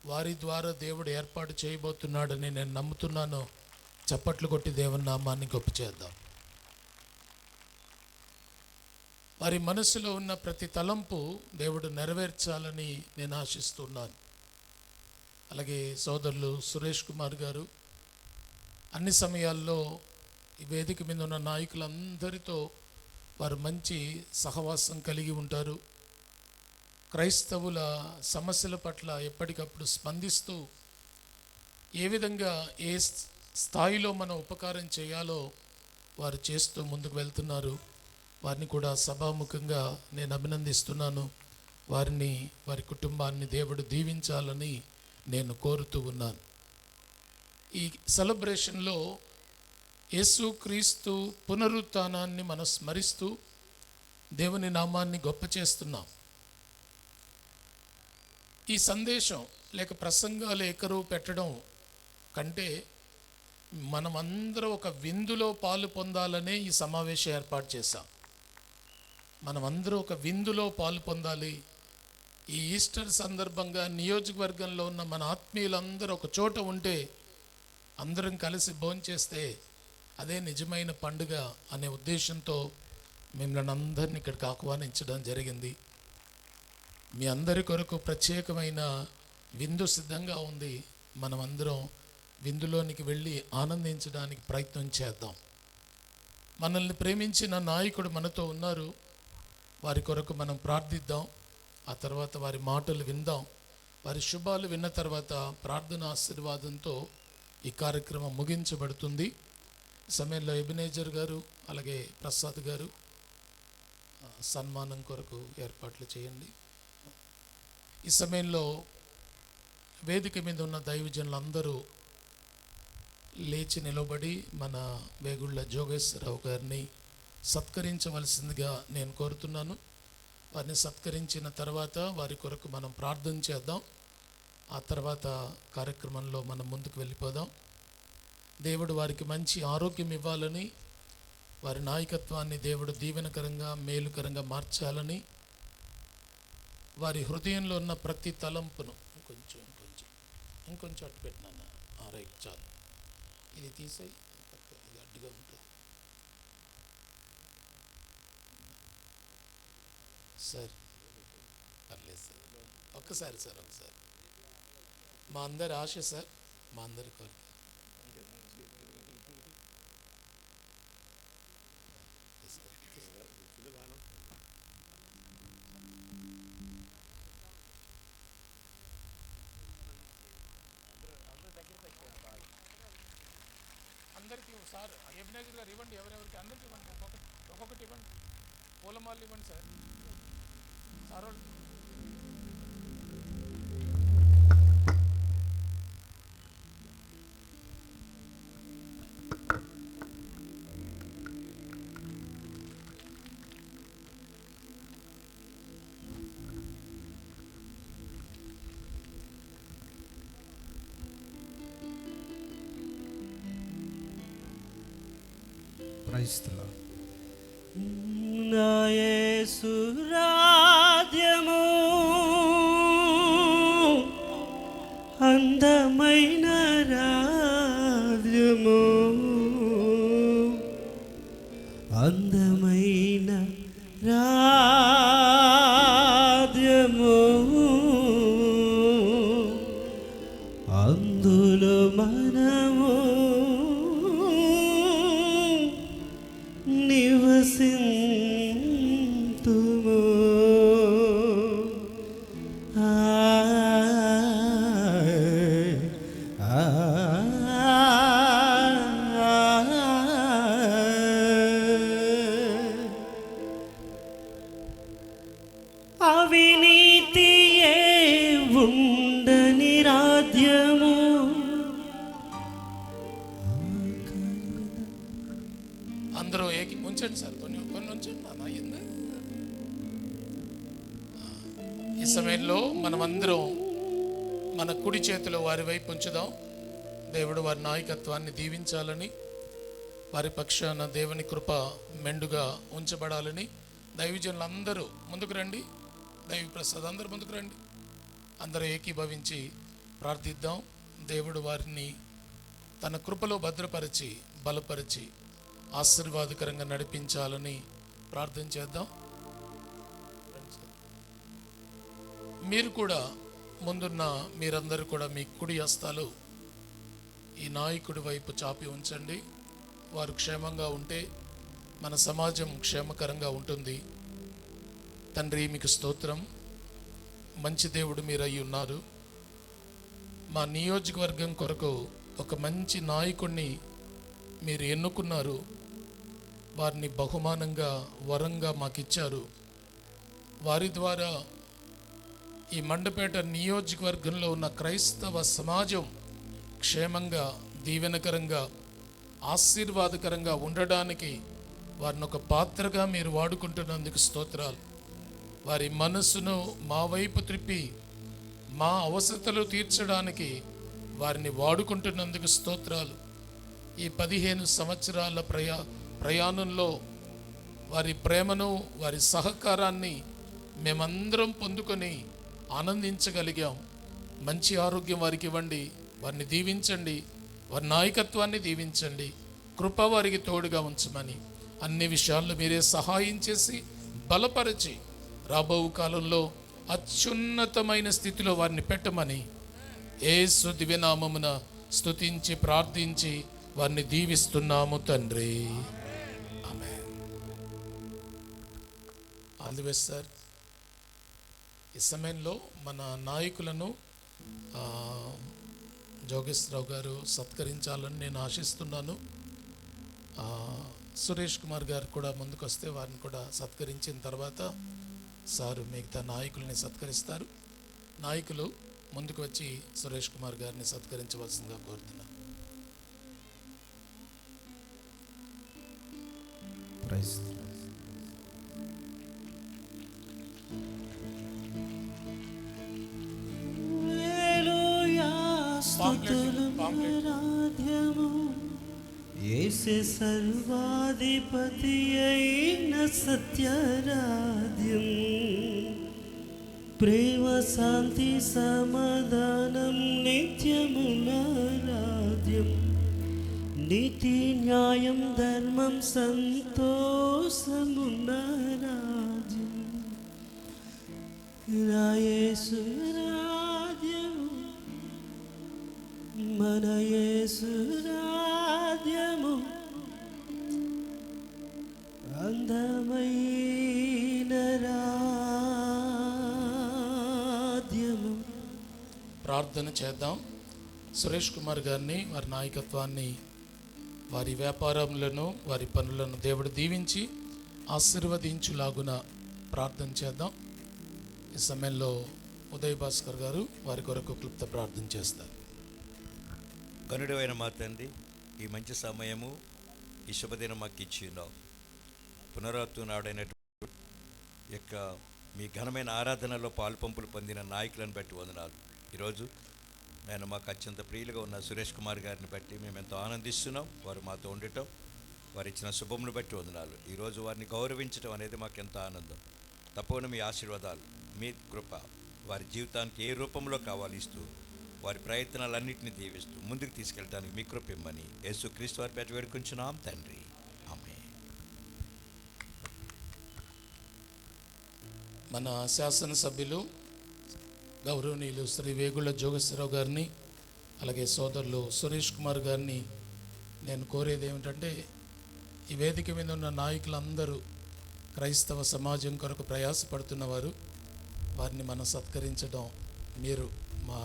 S14: వారి ద్వారా దేవుడు ఏర్పాటు చేయబోతున్నాడని నేను నమ్ముతున్నాను. చప్పట్లు కొట్టి దేవుని నామాన్ని గొప్ప చేద్దాం. వారి మనసులో ఉన్న ప్రతి తలంపు దేవుడు నెరవేర్చాలని నేను ఆశిస్తున్నాను. అలాగే సోదరులు సురేష్ కుమార్ గారు అన్ని సమయాల్లో ఈ వేదిక మీద ఉన్న నాయకులందరితో వారు మంచి సహవాసం కలిగి ఉంటారు. క్రైస్తవుల సమస్యల పట్ల ఎప్పటికప్పుడు స్పందిస్తూ ఏ విధంగా ఏ స్థాయిలో మనం ఉపకారం చేయాలో వారు చేస్తూ ముందుకు వెళ్తున్నారు. వారిని కూడా సభాముఖంగా నేను అభినందిస్తున్నాను. వారిని, వారి కుటుంబాన్ని దేవుడు దీవించాలని నేను కోరుతూ ఉన్నాను. ఈ సెలబ్రేషన్లో యేసుక్రీస్తు పునరుత్థానాన్ని మనం స్మరిస్తూ దేవుని నామాన్ని గొప్ప చేస్తున్నాం. ఈ సందేశం లేక ప్రసంగాలు ఏకరువు పెట్టడం కంటే మనమందరం ఒక విందులో పాలు పొందాలనే ఈ సమావేశం ఏర్పాటు చేశాం. మనమందరం ఒక విందులో పాలు పొందాలి. ఈ ఈస్టర్ సందర్భంగా నియోజకవర్గంలో ఉన్న మన ఆత్మీయులందరూ ఒక చోట ఉంటే, అందరం కలిసి భోంచేస్తే అదే నిజమైన పండుగ అనే ఉద్దేశంతో మిమ్మల్ని అందరినీ ఇక్కడికి ఆహ్వానించడం జరిగింది. మీ అందరి కొరకు ప్రత్యేకమైన విందు సిద్ధంగా ఉంది. మనం అందరం విందులోనికి వెళ్ళి ఆనందించడానికి ప్రయత్నం చేద్దాం. మనల్ని ప్రేమించిన నాయకుడు మనతో ఉన్నారు. వారి కొరకు మనం ప్రార్థిద్దాం. ఆ తర్వాత వారి మాటలు విందాం. వారి శుభాలు విన్న తర్వాత ప్రార్థన ఆశీర్వాదంతో ఈ కార్యక్రమం ముగించబడుతుంది. ఈ సమయంలో ఎబినేజర్ గారు అలాగే ప్రసాద్ గారు సన్మానం కొరకు ఏర్పాట్లు చేయండి. ఈ సమయంలో వేదిక మీద ఉన్న దైవజనులందరూ లేచి నిలబడి మన వేగుళ్ళ జోగేశ్వరరావు గారిని సత్కరించవలసిందిగా నేను కోరుతున్నాను. వారిని సత్కరించిన తర్వాత వారి కొరకు మనం ప్రార్థన చేద్దాం. ఆ తర్వాత కార్యక్రమంలో మనం ముందుకు వెళ్ళిపోదాం. దేవుడు వారికి మంచి ఆరోగ్యం ఇవ్వాలని, వారి నాయకత్వాన్ని దేవుడు దీవెనకరంగా మేలుకరంగా మార్చాలని, వారి హృదయంలో ఉన్న ప్రతి తలంపును ఇంకొంచెం అట్టు పెట్టినాను. రైట్, చాలు. ఇది తీసేయి, ఇది అడ్డుగా ఉంటుంది. సార్ పర్లేదు సార్, ఒక్కసారి మా అందరి ఆశ సార్, మా అందరి కోరిక. అందరికీ సార్ ఎబినేజర్ గారు ఇవ్వండి, ఎవరెవరికి అందరికీ ఇవ్వండి, ఒక్కొక్కటి ఇవ్వండి. పూలమాలు ఇవ్వండి సార్. సార్
S6: క్రైస్తవ
S15: నా యేసు రాజ్యము అందమైన రాజ్యము, అందమైన రాజ్యము, అందులో మనము నివసింతుము. అవినీతియే ఉండని రాజ్యము,
S14: అందరూ ఉంచండి సార్, కొన్ని ఉంచండి నాన్న. ఈ సమయంలో మనమందరం మన కుడి చేతిలో వారి వైపు ఉంచుదాం. దేవుడు వారి నాయకత్వాన్ని దీవించాలని, వారి పక్షాన దేవుని కృప మెండుగా ఉంచబడాలని. దైవజనులందరూ ముందుకు రండి. దైవ ప్రసాద్ అందరూ ముందుకు రండి. అందరూ ఏకీభవించి ప్రార్థిద్దాం. దేవుడు వారిని తన కృపలో భద్రపరిచి బలపరిచి ఆశీర్వాదకరంగా నడిపించాలని ప్రార్థన చేద్దాం. మీరు కూడా ముందున్న మీరందరూ కూడా మీ కుడి హస్తాలు ఈ నాయకుడి వైపు చాపి ఉంచండి. వారు క్షేమంగా ఉంటే మన సమాజం క్షేమకరంగా ఉంటుంది. తండ్రి మీకు స్తోత్రం. మంచి దేవుడు మీరు అయి ఉన్నారు. మా నియోజకవర్గం కొరకు ఒక మంచి నాయకుడిని మీరు ఎన్నుకున్నారు. వారిని బహుమానంగా వరంగా మాకిచ్చారు. వారి ద్వారా ఈ మండపేట నియోజకవర్గంలో ఉన్న క్రైస్తవ సమాజం క్షేమంగా దీవెనకరంగా ఆశీర్వాదకరంగా ఉండడానికి వారిని ఒక పాత్రగా మీరు వాడుకుంటున్నందుకు స్తోత్రాలు. వారి మనస్సును మా వైపు త్రిప్పి మా అవసరతలు తీర్చడానికి వారిని వాడుకుంటున్నందుకు స్తోత్రాలు. ఈ 15 సంవత్సరాల ప్రయాణంలో వారి ప్రేమను వారి సహకారాన్ని మేమందరం పొందుకొని ఆనందించగలిగాం. మంచి ఆరోగ్యం వారికి ఇవ్వండి, వారిని దీవించండి, వారి నాయకత్వాన్ని దీవించండి, కృప వారికి తోడుగా ఉంచమని, అన్ని విషయాల్లో మీరే సహాయం చేసి బలపరిచి రాబో కాలంలో అత్యున్నతమైన స్థితిలో వారిని పెట్టమని యేసు దివ్యనామమున స్తుతించి ప్రార్థించి వారిని దీవిస్తున్నాము తండ్రి. Amen. All the best sir. ఈ సమయంలో మన నాయకులను జోగేశ్వరరావు గారు సత్కరించాలని నేను ఆశిస్తున్నాను. సురేష్ కుమార్ గారు కూడా ముందుకు వస్తే వారిని కూడా సత్కరించిన తర్వాత సారు మిగతా నాయకుల్ని సత్కరిస్తారు. నాయకులు ముందుకు వచ్చి సురేష్ కుమార్ గారిని సత్కరించవలసిందిగా కోరుతున్నాను.
S15: యేసే సర్వాధిపతి అయిన సత్యరాధ్యం, ప్రేమ శాంతి సమాధానం నిత్యమున రాధ్యం, నీతి న్యాయం ధర్మం సంతోషమున రాజ్యం, నా యేసు రాజ్యము, మన యేసు రాజ్యము, అందమైన రాజ్యము.
S14: ప్రార్థన చేద్దాం. సురేష్ కుమార్ గారిని, వారి నాయకత్వాన్ని, వారి వ్యాపారములను, వారి పనులను దేవుడు దీవించి ఆశీర్వదించులాగున ప్రార్థన చేద్దాం. ఈ సమయంలో ఉదయ్ భాస్కర్ గారు వారి కొరకు క్లుప్త ప్రార్థన చేస్తారు.
S1: గనుడైన మా తండ్రి, ఈ మంచి సమయము, ఈ శుభదినం మాకు ఇచ్చి ఉన్నావు. పునరావృత్తి నాడైనటువంటి యొక్క మీ ఘనమైన ఆరాధనలో పాలుపంపులు పొందిన నాయకులను బట్టి వందనాలు. ఈరోజు నేను మాకు అత్యంత ప్రియులుగా ఉన్న సురేష్ కుమార్ గారిని బట్టి మేము ఎంతో ఆనందిస్తున్నాం. వారు మాతో ఉండటం, వారు ఇచ్చిన శుభమును బట్టి వందనాలు. ఈరోజు వారిని గౌరవించడం అనేది మాకు ఎంతో ఆనందం. తప్పకుండా మీ ఆశీర్వాదాలు, మీ కృప వారి జీవితానికి ఏ రూపంలో కావాలి ఇస్తూ, వారి ప్రయత్నాలన్నింటినీ దీవిస్తూ ముందుకు తీసుకెళ్ళడానికి మీ కృప ఇమ్మని యేసుక్రీస్తు వారి పేట వేడుకుంటున్నాం తండ్రి. ఆమేన్.
S14: మన శాసనసభ్యులు గౌరవనీయులు శ్రీ వేగుళ్ళ జోగేశ్వరరావు గారిని, అలాగే సోదరులు సురేష్ కుమార్ గారిని నేను కోరేది ఏమిటంటే, ఈ వేదిక మీద ఉన్న నాయకులందరూ క్రైస్తవ సమాజం కొరకు ప్రయాసపడుతున్నవారు. వారిని మనం సత్కరించడం, మీరు మా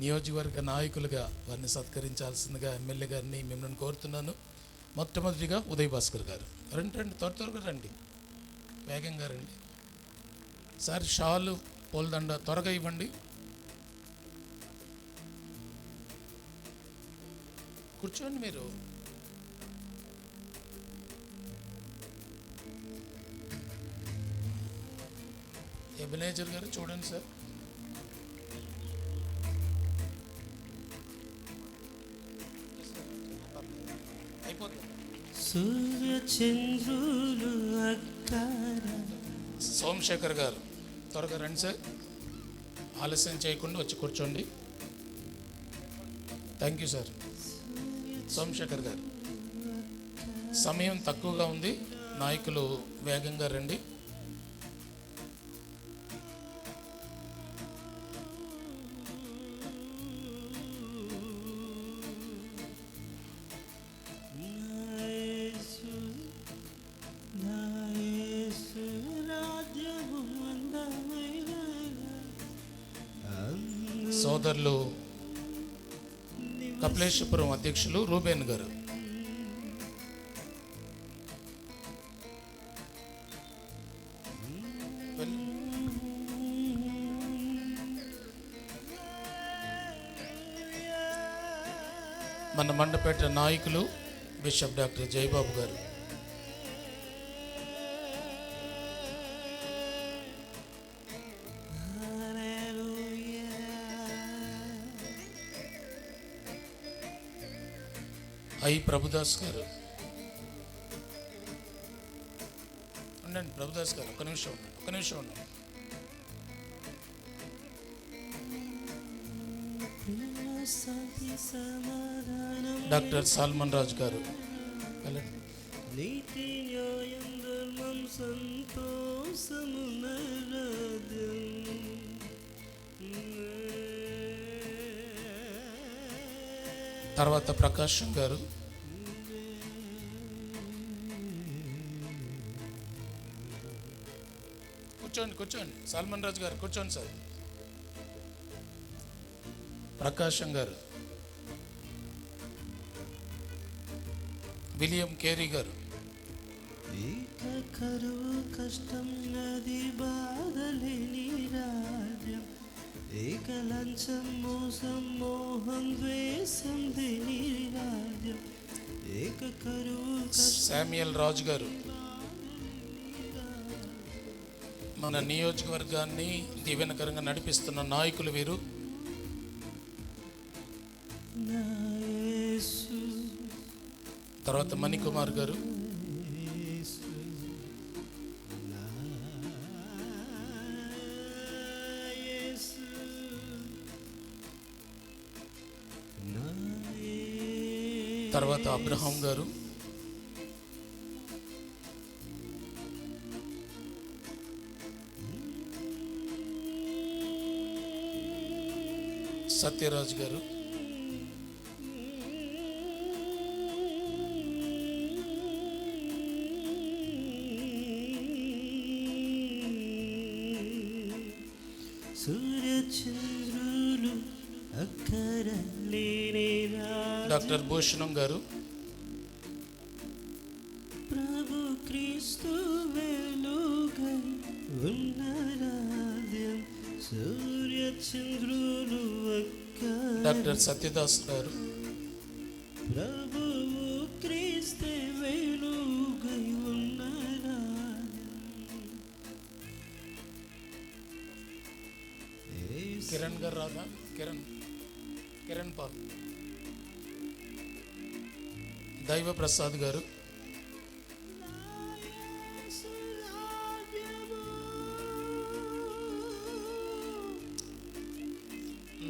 S14: నియోజకవర్గ నాయకులుగా వారిని సత్కరించాల్సిందిగా ఎమ్మెల్యే గారిని మిమ్మల్ని కోరుతున్నాను. మొట్టమొదటిగా ఉదయ్ భాస్కర్ గారు రండి, త్వరగా రండి, వేగంగా రండి సార్. షాలు పూలదండ త్వరగా ఇవ్వండి. కూర్చోండి మీరు. ఎబినేజర్ గారు చూడండి సార్.
S15: సూర్యచంద్రులు అక్కడ.
S14: సోమశేఖర్ గారు త్వరగా రండి సార్, ఆలస్యం చేయకుండా వచ్చి కూర్చోండి. Thank you sir. సోమశేఖర్ గారు, సమయం తక్కువగా ఉంది, నాయకులు వేగంగా రండి. సోదరులు కపిలేశ్వపురం అధ్యక్షులు రూబేన్ గారు, మన మండపేట నాయకులు బిషప్ డాక్టర్ జయబాబు గారు, ఐ ప్రభుదాస్ గారు. ఉండండి ప్రభుదాస్ గారు, ఒక్క నిమిషం ఉండండి. డాక్టర్ సాల్మన్ రాజు గారు, వెళ్ళండి.
S15: నీతి న్యాయం ధర్మం సంతోషము నైరాధ్యం.
S14: తర్వాత ప్రకాశం గారు. కూర్చోండి. సల్మాన్ రాజు గారు కూర్చోండి సార్. ప్రకాశం గారు. విలియం కేరీ గారు.
S15: ఏక కరువు కష్టం నది బాధలేని రాజ్యం. ఏక లంచం మోసం మోహం ద్వేషం దేని రాజ్యం. ఏక కరువు
S14: శామ్యుయల్ రాజు గారు. మన నియోజకవర్గాన్ని దీవెనకరంగా నడిపిస్తున్న నాయకులు వీరు. తర్వాత మణికుమార్ గారు. తర్వాత అబ్రహాం గారు. సత్యరాజ్ గారు.
S15: సూర్యచంద్రులు అక్కర లేని
S14: డాక్టర్ భూషణం గారు.
S15: ప్రభు క్రీస్తు వెలుగై ఉన్న రాజ్యం. సూర్యచంద్రులు అక్కర
S14: డాక్టర్ సత్యదాస్ గారు.
S15: ప్రభువు క్రీస్తు వెలుగై ఉన్న
S14: కిరణ్ గారు రాదా? కిరణ్ పాల్. దైవ ప్రసాద్ గారు.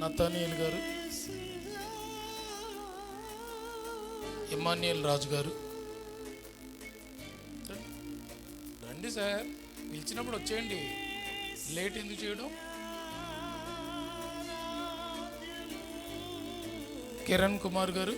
S14: నతానియల్ గారు. ఇమాన్యుయల్ రాజు గారు. రండి సార్, పిలిచినప్పుడు వచ్చేయండి, లేట్ ఎందుకు చేయడం? కిరణ్ కుమార్ గారు.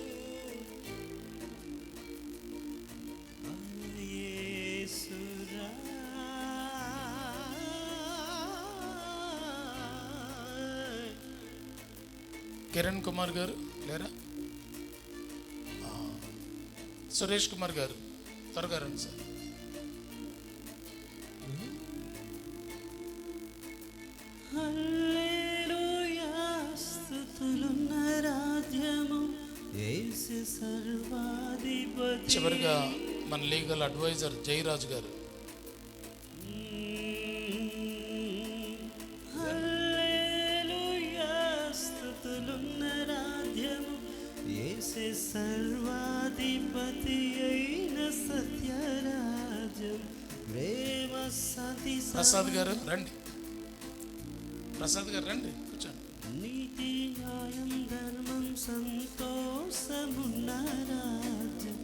S14: కిరణ్ కుమార్ గారు లేరా? సురేష్ కుమార్ గారు త్వరగా రండి సార్.
S15: హల్లెలూయా స్తుతులున్న రాజ్యము యేసు సర్వాధిపతి.
S14: చివరిగా మన లీగల్ అడ్వైజర్ జయరాజు గారు.
S15: హల్లెలూయా స్తుతులున్న రాజ్యము యేసు సర్వాధిపతి అయిన సత్యరాజ్యం. ప్రేమ శాంతి
S14: ప్రసాద్ గారు రండి. ప్రసాద్ గారు రండి, కూర్చోండి.
S15: నీతి న్యాయం ధర్మం సంతోషమున్న రాజ్యం.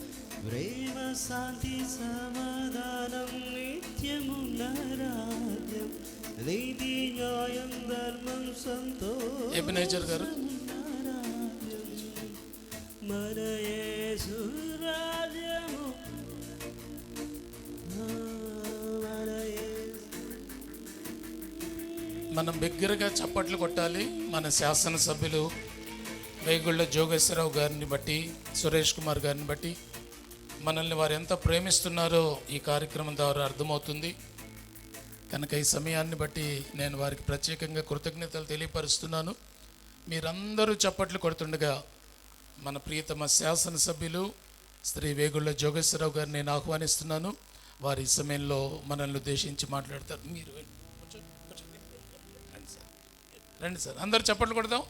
S15: ప్రేమ శాంతి సమాధానం నిత్యమున్న రాజ్యం. నీతి న్యాయం ధర్మం
S14: ఎబినేజర్ గారు.
S15: మన యేసు రాజ్యము.
S14: మనం బిగ్గరగా చప్పట్లు కొట్టాలి. మన శాసనసభ్యులు వేగుళ్ళ జోగేశ్వరరావు గారిని బట్టి, సురేష్ కుమార్ గారిని బట్టి మనల్ని వారు ఎంత ప్రేమిస్తున్నారో ఈ కార్యక్రమం ద్వారా అర్థమవుతుంది. కనుక ఈ సమయాన్ని బట్టి నేను వారికి ప్రత్యేకంగా కృతజ్ఞతలు తెలియపరుస్తున్నాను. మీరందరూ చప్పట్లు కొడుతుండగా మన ప్రియతమ శాసనసభ్యులు శ్రీ వేగుళ్ళ జోగేశ్వరరావు గారిని నేను ఆహ్వానిస్తున్నాను. వారి ఈ సమయంలో మనల్ని ఉద్దేశించి మాట్లాడతారు. మీరు రండి సార్, అందరూ చప్పట్లు కొడదాం.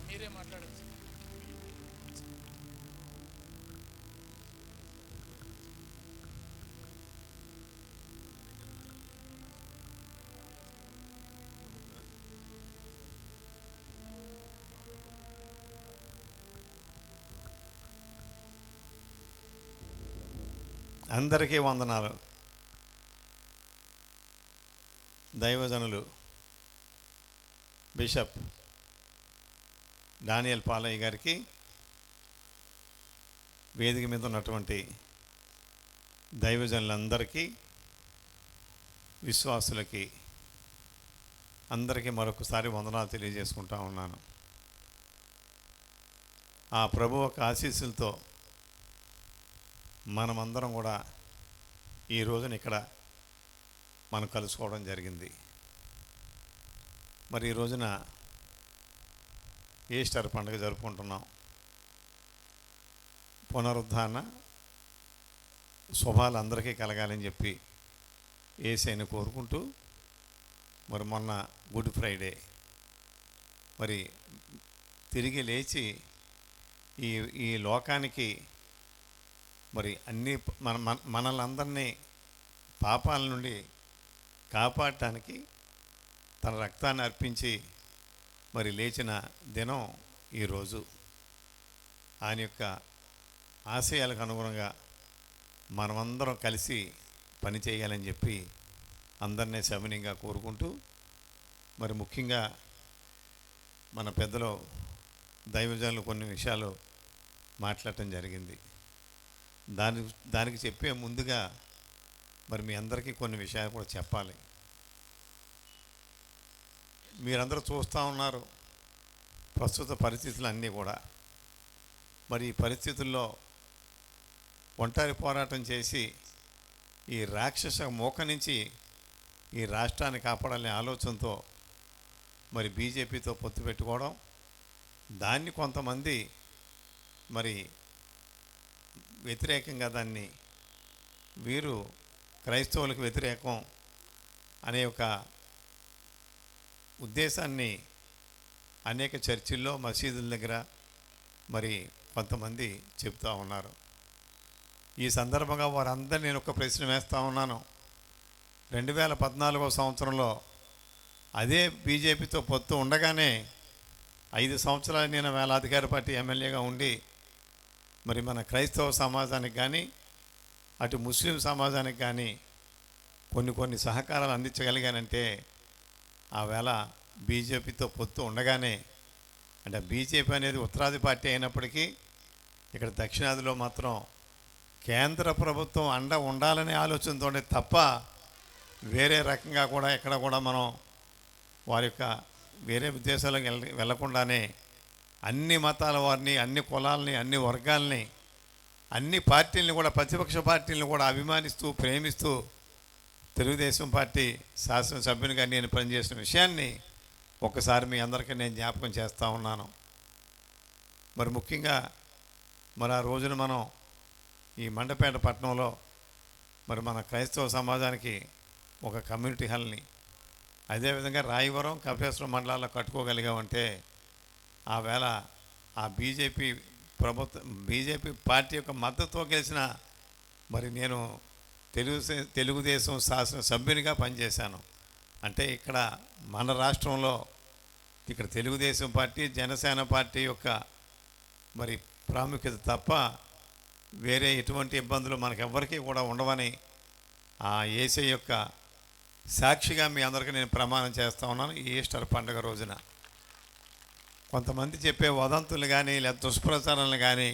S14: మీరే మాట్లాడండి.
S16: అందరికీ వందనాలు. దైవజనులు బిషప్ డానియల్ పాలయ్య గారికి, వేదిక మీద ఉన్నటువంటి దైవజనులందరికీ, విశ్వాసులకి అందరికీ మరొకసారి వందనాలు తెలియజేసుకుంటా ఉన్నాను. ఆ ప్రభు యొక్క ఆశీస్సులతో మనమందరం కూడా ఈ రోజున ఇక్కడ మనం కలుసుకోవడం జరిగింది. మరి ఈ రోజున ఈస్టర్ పండుగ జరుపుకుంటున్నాం. పునరుద్ధాన శుభాలు అందరికీ కలగాలని చెప్పి యేసయ్యను కోరుకుంటూ, మరి మొన్న గుడ్ ఫ్రైడే మరి తిరిగి లేచి ఈ లోకానికి మరి అన్ని మనల్ని అందరినీ పాపాల నుండి కాపాడటానికి తన రక్తాన్ని అర్పించి మరి లేచిన దినం ఈరోజు. ఆయన యొక్క ఆశయాలకు అనుగుణంగా మనమందరం కలిసి పని చేయాలని చెప్పి అందరినీ సవినయంగా కోరుకుంటూ, మరి ముఖ్యంగా మన పెద్దలు దైవజనులు కొన్ని విషయాలు మాట్లాడటం జరిగింది. దానికి చెప్పే ముందుగా మరి మీ అందరికీ కొన్ని విషయాలు కూడా చెప్పాలి. మీరందరూ చూస్తూ ఉన్నారు ప్రస్తుత పరిస్థితులు అన్నీ కూడా. మరి ఈ పరిస్థితుల్లో ఒంటరి పోరాటం చేసి ఈ రాక్షస మోక నుంచి ఈ రాష్ట్రాన్ని కాపాడాలనే ఆలోచనతో మరి బీజేపీతో పొత్తు పెట్టుకోవడం, దాన్ని కొంతమంది మరి వ్యతిరేకంగా దాన్ని వీరు క్రైస్తవులకు వ్యతిరేకం అనే ఒక ఉద్దేశాన్ని అనేక చర్చిల్లో మసీదుల దగ్గర మరి కొంతమంది చెప్తూ ఉన్నారు. ఈ సందర్భంగా వారందరూ నేను ఒక ప్రశ్న వేస్తూ ఉన్నాను. 2014 సంవత్సరంలో అదే బీజేపీతో పొత్తు ఉండగానే 5 సంవత్సరాలు నేను వేలాధికార పార్టీ ఎమ్మెల్యేగా ఉండి మరి మన క్రైస్తవ సమాజానికి కానీ అటు ముస్లిం సమాజానికి కానీ కొన్ని సహకారాలు అందించగలిగానంటే ఆ వేళ బీజేపీతో పొత్తు ఉండగానే. అంటే బీజేపీ అనేది ఉత్తరాది పార్టీ అయినప్పటికీ ఇక్కడ దక్షిణాదిలో మాత్రం కేంద్ర ప్రభుత్వం అండ ఉండాలనే ఆలోచనతోనే తప్ప వేరే రకంగా కూడా ఎక్కడ కూడా మనం వారి యొక్క వేరే ఉద్దేశాలకు వెళ్ళకుండానే అన్ని మతాల వారిని, అన్ని కులాలని, అన్ని వర్గాల్ని, అన్ని పార్టీలను కూడా, ప్రతిపక్ష పార్టీలను కూడా అభిమానిస్తూ ప్రేమిస్తూ తెలుగుదేశం పార్టీ శాసనసభ్యునిగా నేను పనిచేసిన విషయాన్ని ఒకసారి మీ అందరికీ నేను జ్ఞాపకం చేస్తూ ఉన్నాను. మరి ముఖ్యంగా మరి ఆ రోజున మనం ఈ మండపేట పట్టణంలో మరి మన క్రైస్తవ సమాజానికి ఒక కమ్యూనిటీ హాల్ని, అదేవిధంగా రాయవరం, కపిలేశ్వరం మండలాల్లో కట్టుకోగలిగామంటే ఆ వేళ ఆ బీజేపీ పార్టీ యొక్క మద్దతుతో గెలిచిన మరి నేను తెలుగుదేశం శాసనసభ్యునిగా పనిచేశాను. అంటే ఇక్కడ మన రాష్ట్రంలో ఇక్కడ తెలుగుదేశం పార్టీ, జనసేన పార్టీ యొక్క మరి ప్రాముఖ్యత తప్ప వేరే ఎటువంటి ఇబ్బందులు మనకెవ్వరికీ కూడా ఉండవని ఆ యేసయ్య యొక్క సాక్షిగా మీ అందరికీ నేను ప్రమాణం చేస్తూ ఉన్నాను. ఈ ఈస్టర్ పండుగ రోజున కొంతమంది చెప్పే వదంతులు కానీ లేదా దుష్ప్రచారాలను కానీ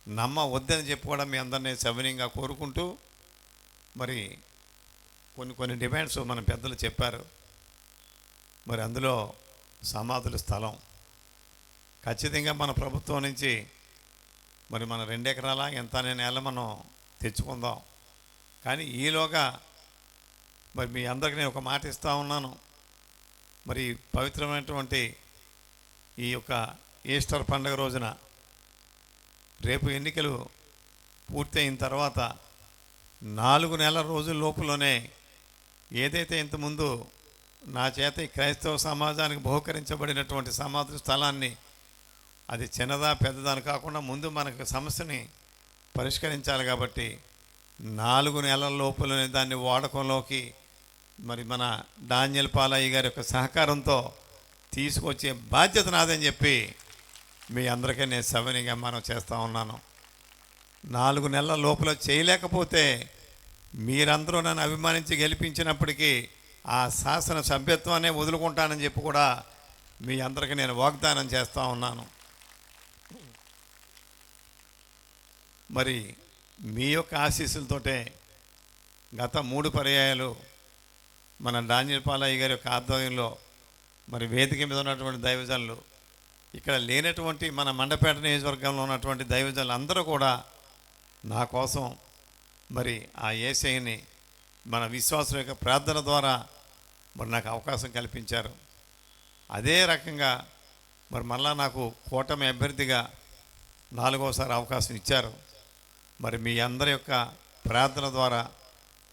S16: నమ్మవద్దని చెప్పి కూడా మీ అందరినీ సవినయంగా కోరుకుంటూ, మరి కొన్ని డిమాండ్స్ మన పెద్దలు చెప్పారు. మరి అందులో సమాధుల స్థలం ఖచ్చితంగా మన ప్రభుత్వం నుంచి మరి మన 2 ఎకరాల ఎంత అనే నేల మనం తెచ్చుకుందాం. కానీ ఈలోగా మరి మీ అందరికీ నేను ఒక మాట ఇస్తూ ఉన్నాను. మరి పవిత్రమైనటువంటి ఈ యొక్క ఈస్టర్ పండుగ రోజున రేపు ఎన్నికలు పూర్తయిన తర్వాత 4 నెలల రోజుల లోపులోనే ఏదైతే ఇంతకుముందు నా చేత ఈ క్రైస్తవ సమాజానికి బహుకరించబడినటువంటి సమాధి స్థలాన్ని, అది చిన్నదా పెద్దదాని కాకుండా ముందు మనకు సమస్యని పరిష్కరించాలి కాబట్టి 4 నెలల లోపలనే దాన్ని వాడకంలోకి మరి మన డానియల్ పాలయ్య గారి యొక్క సహకారంతో తీసుకొచ్చే బాధ్యత నాదని చెప్పి మీ అందరికీ నేను సవినయంగా మనం చేస్తూ ఉన్నాను. 4 నెలల లోపల చేయలేకపోతే మీరందరూ నన్ను అభిమానించి గెలిపించినప్పటికీ ఆ శాసన సభ్యత్వాన్ని వదులుకుంటానని చెప్పి కూడా మీ అందరికీ నేను వాగ్దానం చేస్తూ ఉన్నాను. మరి మీ యొక్క ఆశీస్సులతోటే గత 3 పర్యాయాలు మన డానియల్ పాలయ్య గారి యొక్క ఆధ్వర్యంలో మరి వేదిక మీద ఉన్నటువంటి దైవజనులు, ఇక్కడ లేనటువంటి మన మండపేట నియోజకవర్గంలో ఉన్నటువంటి దైవజనులు అందరూ కూడా నా కోసం మరి ఆ యేసయ్యని మన విశ్వాసుల యొక్క ప్రార్థన ద్వారా మరి నాకు అవకాశం కల్పించారు. అదే రకంగా మరి మళ్ళా నాకు కూటమి అభ్యర్థిగా 4వసారి అవకాశం ఇచ్చారు. మరి మీ అందరి యొక్క ప్రార్థన ద్వారా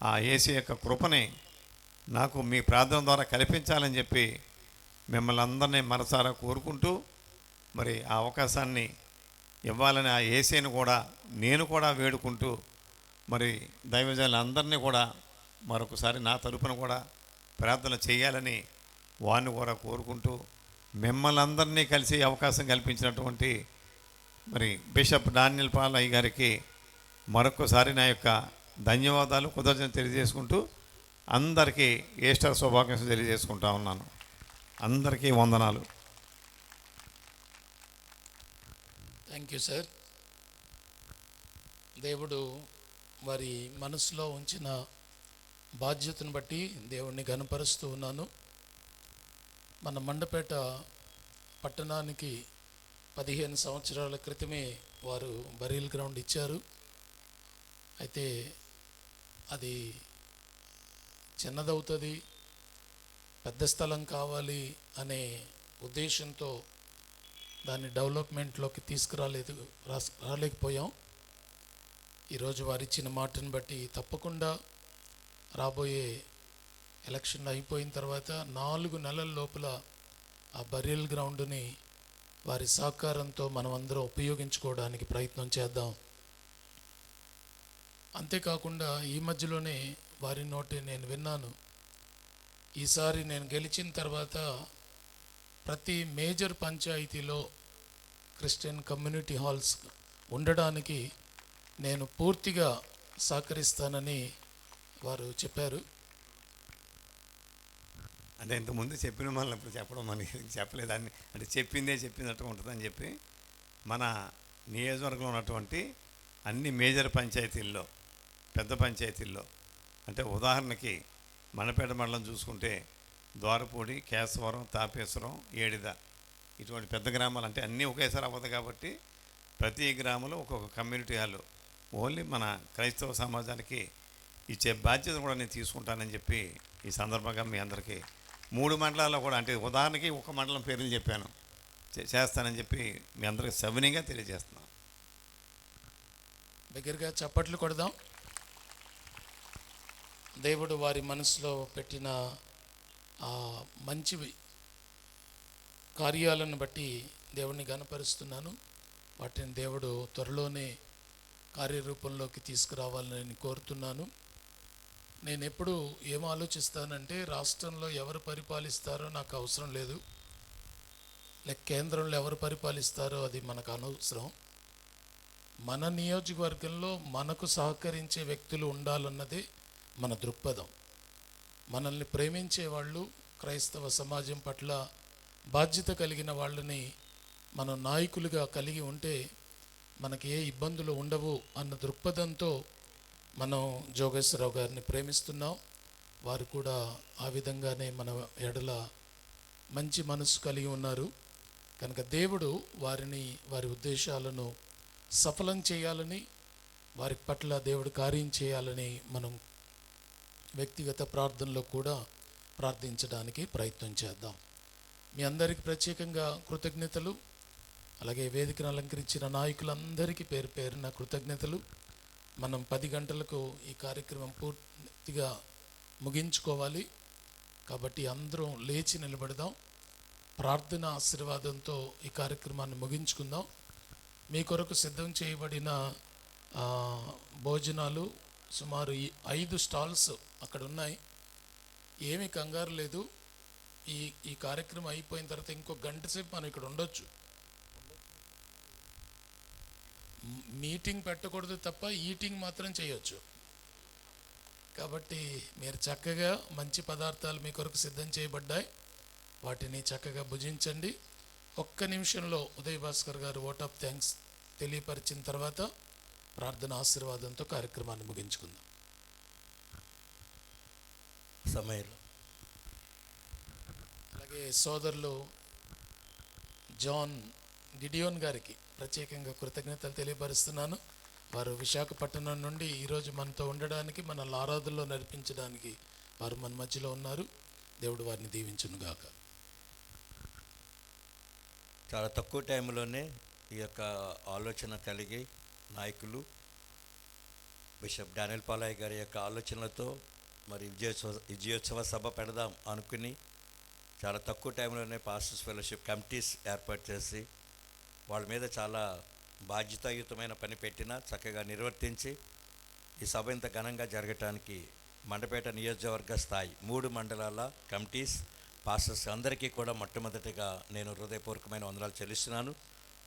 S16: ఆ యేసయ్య యొక్క కృపని నాకు మీ ప్రార్థన ద్వారా కల్పించాలని చెప్పి మిమ్మల్ని అందరినీ మనసారా కోరుకుంటూ మరి ఆ అవకాశాన్ని ఇవ్వాలని ఆ యేసయ్యను కూడా నేను కూడా వేడుకుంటూ మరి దైవజనులందరినీ కూడా మరొకసారి నా తరపున కూడా ప్రార్థన చేయాలని వారిని కూడా కోరుకుంటూ మిమ్మల్ని అందరినీ కలిసి అవకాశం కల్పించినటువంటి మరి బిషప్ డానియల్ పాలయ్య గారికి మరొకసారి నా యొక్క ధన్యవాదాలు, కృతజ్ఞతలు తెలియజేసుకుంటూ అందరికీ ఈస్టర్ శుభాకాంక్షలు తెలియజేసుకుంటా ఉన్నాను. అందరికీ వందనాలు.
S14: Thank you sir. దేవుడు వారి మనసులో ఉంచిన బాధ్యతను బట్టి దేవుణ్ణి ఘనపరుస్తూ ఉన్నాను. మన మండపేట పట్టణానికి 15 సంవత్సరాల క్రితమే వారు బరీల్ గ్రౌండ్ ఇచ్చారు. అయితే అది చిన్నదవుతుంది, పెద్ద స్థలం కావాలి అనే ఉద్దేశంతో దాన్ని డెవలప్మెంట్లోకి రాలేకపోయాం. ఈరోజు వారు ఇచ్చిన మాటను బట్టి తప్పకుండా రాబోయే ఎలక్షన్ అయిపోయిన తర్వాత 4 నెలల లోపల ఆ బరియల్ గ్రౌండ్ని వారి సహకారంతో మనమందరం ఉపయోగించుకోవడానికి ప్రయత్నం చేద్దాం. అంతేకాకుండా ఈ మధ్యలోనే వారి నోటి నేను విన్నాను, ఈసారి నేను గెలిచిన తర్వాత ప్రతి మేజర్ పంచాయతీలో క్రిస్టియన్ కమ్యూనిటీ హాల్స్ ఉండడానికి నేను పూర్తిగా సహకరిస్తానని వారు చెప్పారు.
S16: అంటే ఇంతకుముందు చెప్పిన మళ్ళీ ఇప్పుడు చెప్పడం మనకి చెప్పలేదని, అంటే చెప్పినట్టుగా ఉంటుందని చెప్పి మన నియోజకవర్గంలో ఉన్నటువంటి అన్ని మేజర్ పంచాయతీల్లో, పెద్ద పంచాయతీల్లో, అంటే ఉదాహరణకి మనపేట మండలం చూసుకుంటే ద్వారపూడి, కేశవరం, తాపేశ్వరం, ఏడిద ఇటువంటి పెద్ద గ్రామాలు అంటే అన్నీ ఒకేసారి అవ్వదు కాబట్టి ప్రతి గ్రామంలో ఒక్కొక్క కమ్యూనిటీ హాల్ ఓన్లీ మన క్రైస్తవ సమాజానికి ఇచ్చే బాధ్యత కూడా నేను తీసుకుంటానని చెప్పి ఈ సందర్భంగా మీ అందరికీ 3 మండలాల్లో కూడా, అంటే ఉదాహరణకి ఒక మండలం పేర్లు చెప్పాను, చేస్తానని చెప్పి మీ అందరికీ సవినీయంగా తెలియజేస్తున్నాను.
S14: దగ్గరగా చప్పట్లు కొడదాం. దేవుడు వారి మనసులో పెట్టిన మంచి కార్యాలను బట్టి దేవుణ్ణి ఘనపరుస్తున్నాను. వాటిని దేవుడు త్వరలోనే కార్యరూపంలోకి తీసుకురావాలని కోరుతున్నాను. నేను ఎప్పుడు ఏం ఆలోచిస్తానంటే, రాష్ట్రంలో ఎవరు పరిపాలిస్తారో నాకు అవసరం లేదు, లేక కేంద్రంలో ఎవరు పరిపాలిస్తారో అది మనకు అనవసరం. మన నియోజకవర్గంలో మనకు సహకరించే వ్యక్తులు ఉండాలన్నదే మన దృక్పథం. మనల్ని ప్రేమించే వాళ్ళు, క్రైస్తవ సమాజం పట్ల బాధ్యత కలిగిన వాళ్ళని మనం నాయకులుగా కలిగి ఉంటే మనకి ఏ ఇబ్బందులు ఉండవు అన్న దృక్పథంతో మనం జోగేశ్వరరావు గారిని ప్రేమిస్తున్నాం. వారు కూడా ఆ విధంగానే మన ఎడల మంచి మనసు కలిగి ఉన్నారు. కనుక దేవుడు వారిని, వారి ఉద్దేశాలను సఫలం చేయాలని, వారి పట్ల దేవుడు కార్యం చేయాలని మనం వ్యక్తిగత ప్రార్థనలో కూడా ప్రార్థించడానికి ప్రయత్నం చేద్దాం. మీ అందరికీ ప్రత్యేకంగా కృతజ్ఞతలు. అలాగే వేదికను అలంకరించిన నాయకులందరికీ పేరు పేరున కృతజ్ఞతలు. మనం 10 గంటలకు ఈ కార్యక్రమం పూర్తిగా ముగించుకోవాలి కాబట్టి అందరం లేచి నిలబడదాం. ప్రార్థన ఆశీర్వాదంతో ఈ కార్యక్రమాన్ని ముగించుకుందాం. మీ కొరకు సిద్ధం చేయబడిన భోజనాలు సుమారు 5 స్టాల్స్ అక్కడ ఉన్నాయి. ఏమీ కంగారు లేదు. ఈ కార్యక్రమం అయిపోయిన తర్వాత ఇంకో గంట సేపు మనం ఇక్కడ ఉండొచ్చు. మీటింగ్ పెట్టకూడదు తప్ప ఈటింగ్ మాత్రం చేయొచ్చు. కాబట్టి మీరు చక్కగా మంచి పదార్థాలు మీ కొరకు సిద్ధం చేయబడ్డాయి, వాటిని చక్కగా భుజించండి. ఒక్క నిమిషంలో ఉదయ్ భాస్కర్ గారు ఓట్ ఆఫ్ థ్యాంక్స్ తెలియపరిచిన తర్వాత ప్రార్థన ఆశీర్వాదంతో కార్యక్రమాన్ని ముగించుకుందాం.
S1: సమయంలో
S14: అలాగే సోదరులు జాన్ గిడియోన్ గారికి ప్రత్యేకంగా కృతజ్ఞతలు తెలియపరుస్తున్నాను. వారు విశాఖపట్నం నుండి ఈరోజు మనతో ఉండడానికి, మనల్ని ఆరాధనలో నడిపించడానికి వారు మన మధ్యలో ఉన్నారు. దేవుడు వారిని దీవించునుగాక.
S1: చాలా తక్కువ టైంలోనే ఈ యొక్క ఆలోచన కలిగి నాయకులు బిషప్ డానియల్ పాలయ్య గారి యొక్క ఆలోచనలతో మరి విజయోత్సవ సభ పెడదాం అనుకుని చాలా తక్కువ టైంలోనే పాస్టర్స్ ఫెలోషిప్ కమిటీస్ ఏర్పాటు చేసి వాళ్ళ మీద చాలా బాధ్యతాయుతమైన పని పెట్టినా చక్కగా నిర్వర్తించి ఈ సభ ఇంత ఘనంగా జరగటానికి మండపేట నియోజకవర్గ స్థాయి 3 మండలాల కమిటీస్ పాస్టర్స్ అందరికీ కూడా మొట్టమొదటిగా నేను హృదయపూర్వకమైన వందనాలు చెల్లిస్తున్నాను.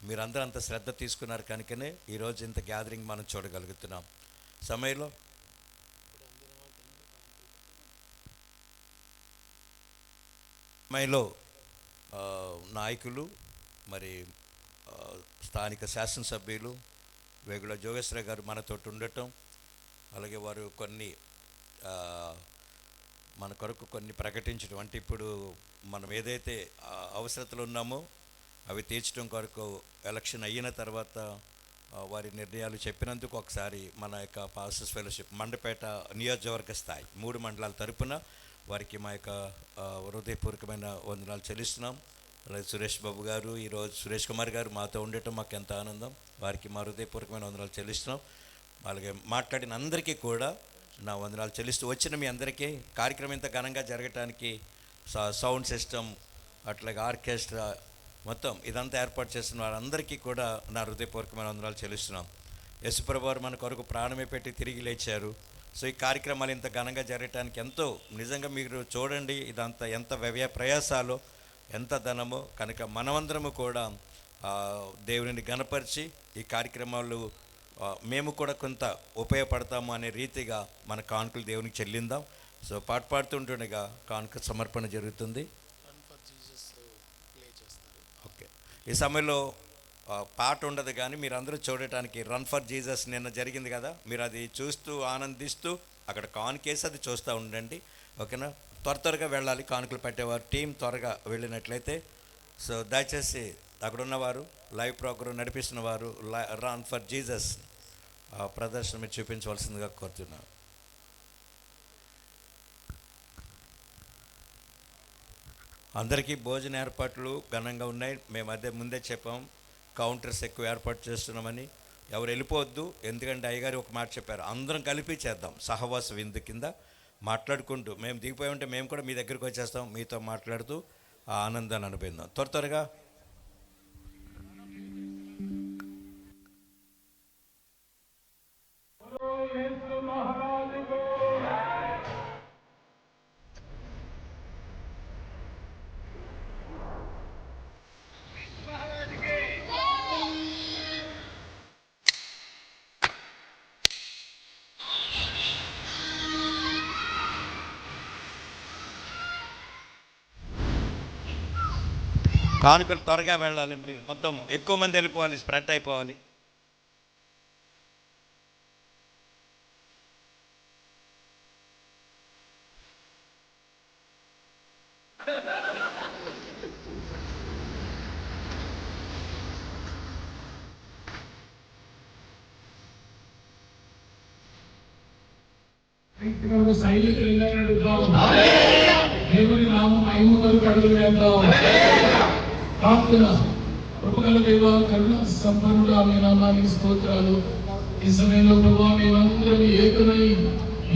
S1: మీరందరూ అంత శ్రద్ధ తీసుకున్నారు కనుకనే ఈరోజు ఇంత గ్యాదరింగ్ మనం చూడగలుగుతున్నాం. సమయంలో నాయకులు మరి స్థానిక శాసనసభ్యులు వేగుల జోగేశ్వర గారు మనతో ఉండటం, అలాగే వారు కొన్ని మన కొరకు కొన్ని ప్రకటించడం, అంటే ఇప్పుడు మనం ఏదైతే అవసరతలు ఉన్నామో అవి తీర్చడం కొరకు ఎలక్షన్ అయిన తర్వాత వారి నిర్ణయాలు చెప్పినందుకు ఒకసారి మన యొక్క పాస్టర్స్ ఫెలోషిప్ మండపేట నియోజకవర్గ స్థాయి 3 మండలాల తరపున వారికి మా యొక్క హృదయపూర్వకమైన వందనాలు చెల్లిస్తున్నాం. అలాగే సురేష్ బాబు గారు, ఈరోజు సురేష్ కుమార్ గారు మాతో ఉండటం మాకు ఎంత ఆనందం, వారికి మా హృదయపూర్వకమైన వందనాలు చెల్లిస్తున్నాం. అలాగే మాట్లాడిన అందరికీ కూడా నా వందనాలు చెల్లిస్తూ, వచ్చిన మీ అందరికీ కార్యక్రమం ఇంత ఘనంగా జరగటానికి సౌండ్ సిస్టమ్ అట్లాగే ఆర్కెస్ట్రా మొత్తం ఇదంతా ఏర్పాటు చేస్తున్న వారందరికీ కూడా నా హృదయపూర్వకమైన వందనాలు చెల్లిస్తున్నాం. యేసుప్రభు వారు మన కొరకు ప్రాణమే పెట్టి తిరిగి లేచారు. సో ఈ కార్యక్రమాలు ఇంత ఘనంగా జరగటానికి ఎంతో నిజంగా మీరు చూడండి, ఇదంతా ఎంత వ్యయ ప్రయాసాలో ఎంత ధనమో కనుక మనమందరము కూడా దేవుని గణపరిచి ఈ కార్యక్రమాలు మేము కూడా కొంత ఉపయోగపడతాము అనే రీతిగా మన కానుకలు దేవునికి చెల్లిందాం. సో పాడుతుండగా కానుక సమర్పణ జరుగుతుంది. ఓకే, ఈ సమయంలో పాట ఉండదు కానీ మీరు అందరూ చూడటానికి రన్ ఫర్ జీసస్ నిన్న జరిగింది కదా, మీరు అది చూస్తూ ఆనందిస్తూ అక్కడ కానుకేసి అది చూస్తూ ఉండండి. ఓకేనా, త్వరగా వెళ్ళాలి కానుకలు పెట్టేవారు టీం త్వరగా వెళ్ళినట్లయితే. సో దయచేసి అక్కడ ఉన్నవారు లైవ్ ప్రోగ్రాం నడిపిస్తున్న వారు రన్ ఫర్ జీసస్ ప్రదర్శన మీరు చూపించవలసిందిగా కోరుతున్నాను. అందరికీ భోజన ఏర్పాట్లు ఘనంగా ఉన్నాయి. మేము అదే ముందే చెప్పాం, కౌంటర్స్ ఎక్కువ ఏర్పాటు చేస్తున్నామని. ఎవరు వెళ్ళిపోవద్దు, ఎందుకంటే అయ్యగారు ఒక మాట చెప్పారు, అందరం కలిపి చేద్దాం సహవాస విందు కింద మాట్లాడుకుంటూ. మేము దిగిపోయి ఉంటే మేము కూడా మీ దగ్గరికి వచ్చేస్తాం, మీతో మాట్లాడుతూ ఆ ఆనందాన్ని అనుభవిద్దాం. త్వరగా కానుకలు త్వరగా వెళ్ళాలి, మొత్తం ఎక్కువ మంది వెళ్ళిపోవాలి, స్ప్రెడ్ అయిపోవాలి.
S17: దేవుని నామం మహిమ కొరకు అడుగులు వేద్దాం. ప్రార్థన. కృపగల దేవ, కరుణ సంపన్నుడు, ఆమె నామానికి స్తోత్రాలు. ఈ సమయంలో ప్రభువా మేమందరం ఏకమై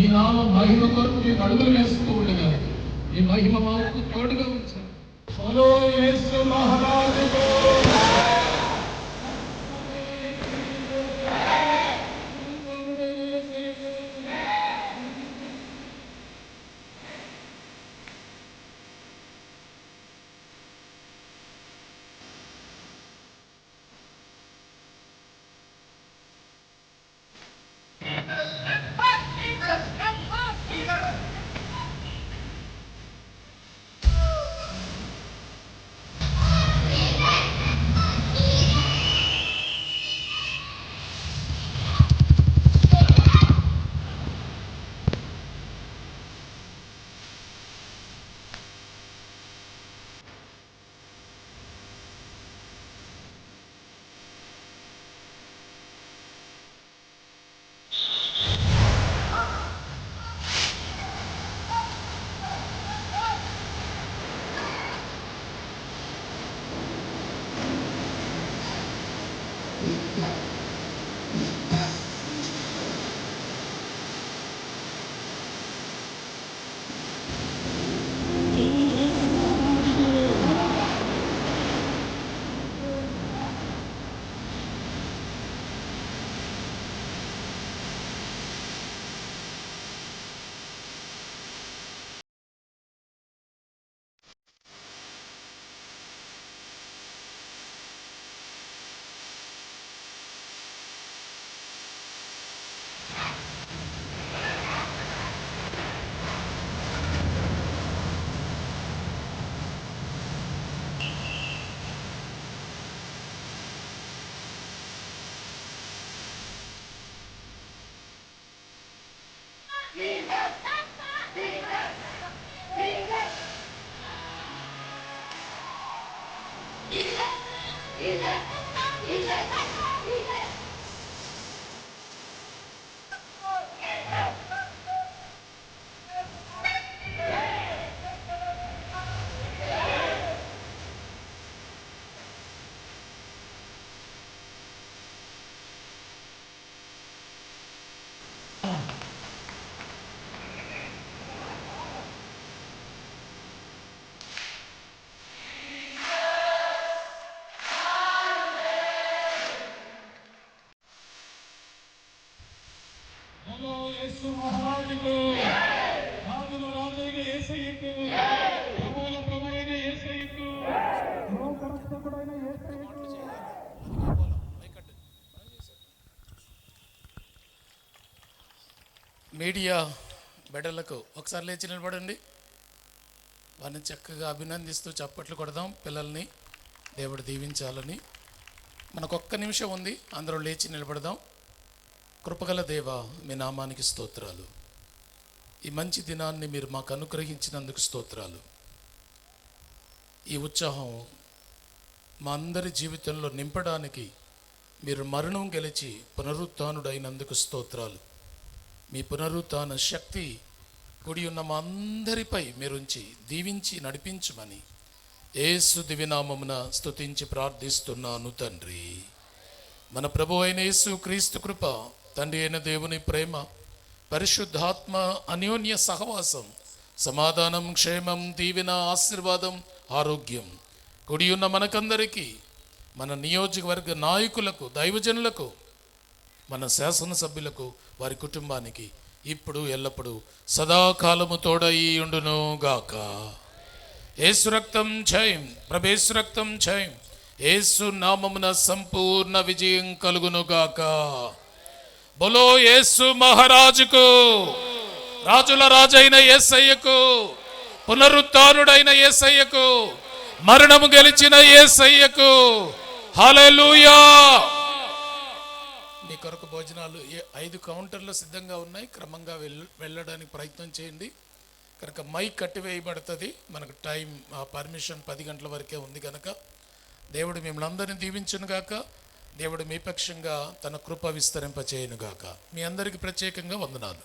S17: ఈ నామ మహిమ కొరకు మీకు అడుగులు వేస్తూ ఉండగా ఈ మహిమ మాకు తోడుగా ఉంచారు. హలో యేసు మహారాజుకో. హలో యేసు మహారాజుకు, రాజుల రాజైన యేసయ్యకు, ప్రభువుల ప్రభువైన యేసయ్యకు, లోకరక్షకుడైన యేసయ్యకు.
S14: మీడియా బిడ్డలకు ఒకసారి లేచి నిలబడండి. వారిని చక్కగా అభినందిస్తూ చప్పట్లు కొడదాం. పిల్లల్ని దేవుడు దీవించాలని. మనకు ఒక్క నిమిషం ఉంది, అందరూ లేచి నిలబడదాం. కృపగల దేవ, మీ నామానికి స్తోత్రాలు. ఈ మంచి దినాన్ని మీరు మాకు అనుగ్రహించినందుకు స్తోత్రాలు. ఈ ఉత్సాహం మా అందరి జీవితంలో నింపడానికి మీరు మరణం గెలిచి పునరుత్థానుడైనందుకు స్తోత్రాలు. మీ పునరుత్థాన శక్తి కూడి ఉన్న మా అందరిపై మీరుంచి దీవించి నడిపించమని యేసు దివ్యనామమున స్తుతించి ప్రార్థిస్తున్నాను తండ్రి. మన ప్రభు అయిన యేసు క్రీస్తు కృప, తండ్రి అయిన దేవుని ప్రేమ, పరిశుద్ధాత్మ అన్యోన్య సహవాసం, సమాధానం, క్షేమం, దీవెన, ఆశీర్వాదం, ఆరోగ్యం కూడి ఉన్న మనకందరికీ, మన నియోజకవర్గ నాయకులకు, దైవజనులకు, మన శాసనసభ్యులకు, వారి కుటుంబానికి ఇప్పుడు ఎల్లప్పుడూ సదాకాలము తోడై ఉండును గాక. యేసు రక్తం జయం, ప్రభేసు రక్తం జయం. యేసు నామమున సంపూర్ణ విజయం కలుగును గాక. బోలో యేసు మహారాజుకు, రాజుల రాజైన యేసయ్యకు, పునరుత్థానుడైన యేసయ్యకు, మరణము గెలిచిన యేసయ్యకు హల్లెలూయా. మీ కొరకు భోజనాలు 5 కౌంటర్లు సిద్ధంగా ఉన్నాయి. క్రమంగా వెళ్ళడానికి ప్రయత్నం చేయండి. కనుక మైక్ కట్టివేయబడుతుంది. మనకు టైం పర్మిషన్ 10 గంటల వరకే ఉంది కనుక దేవుడు మిమ్మల్ని అందరినీ దీవించును గాక. దేవుడు మీ పక్షంగా తన కృప విస్తరింపచేయును గాక. మీ అందరికీ ప్రత్యేకంగా వందనాలు.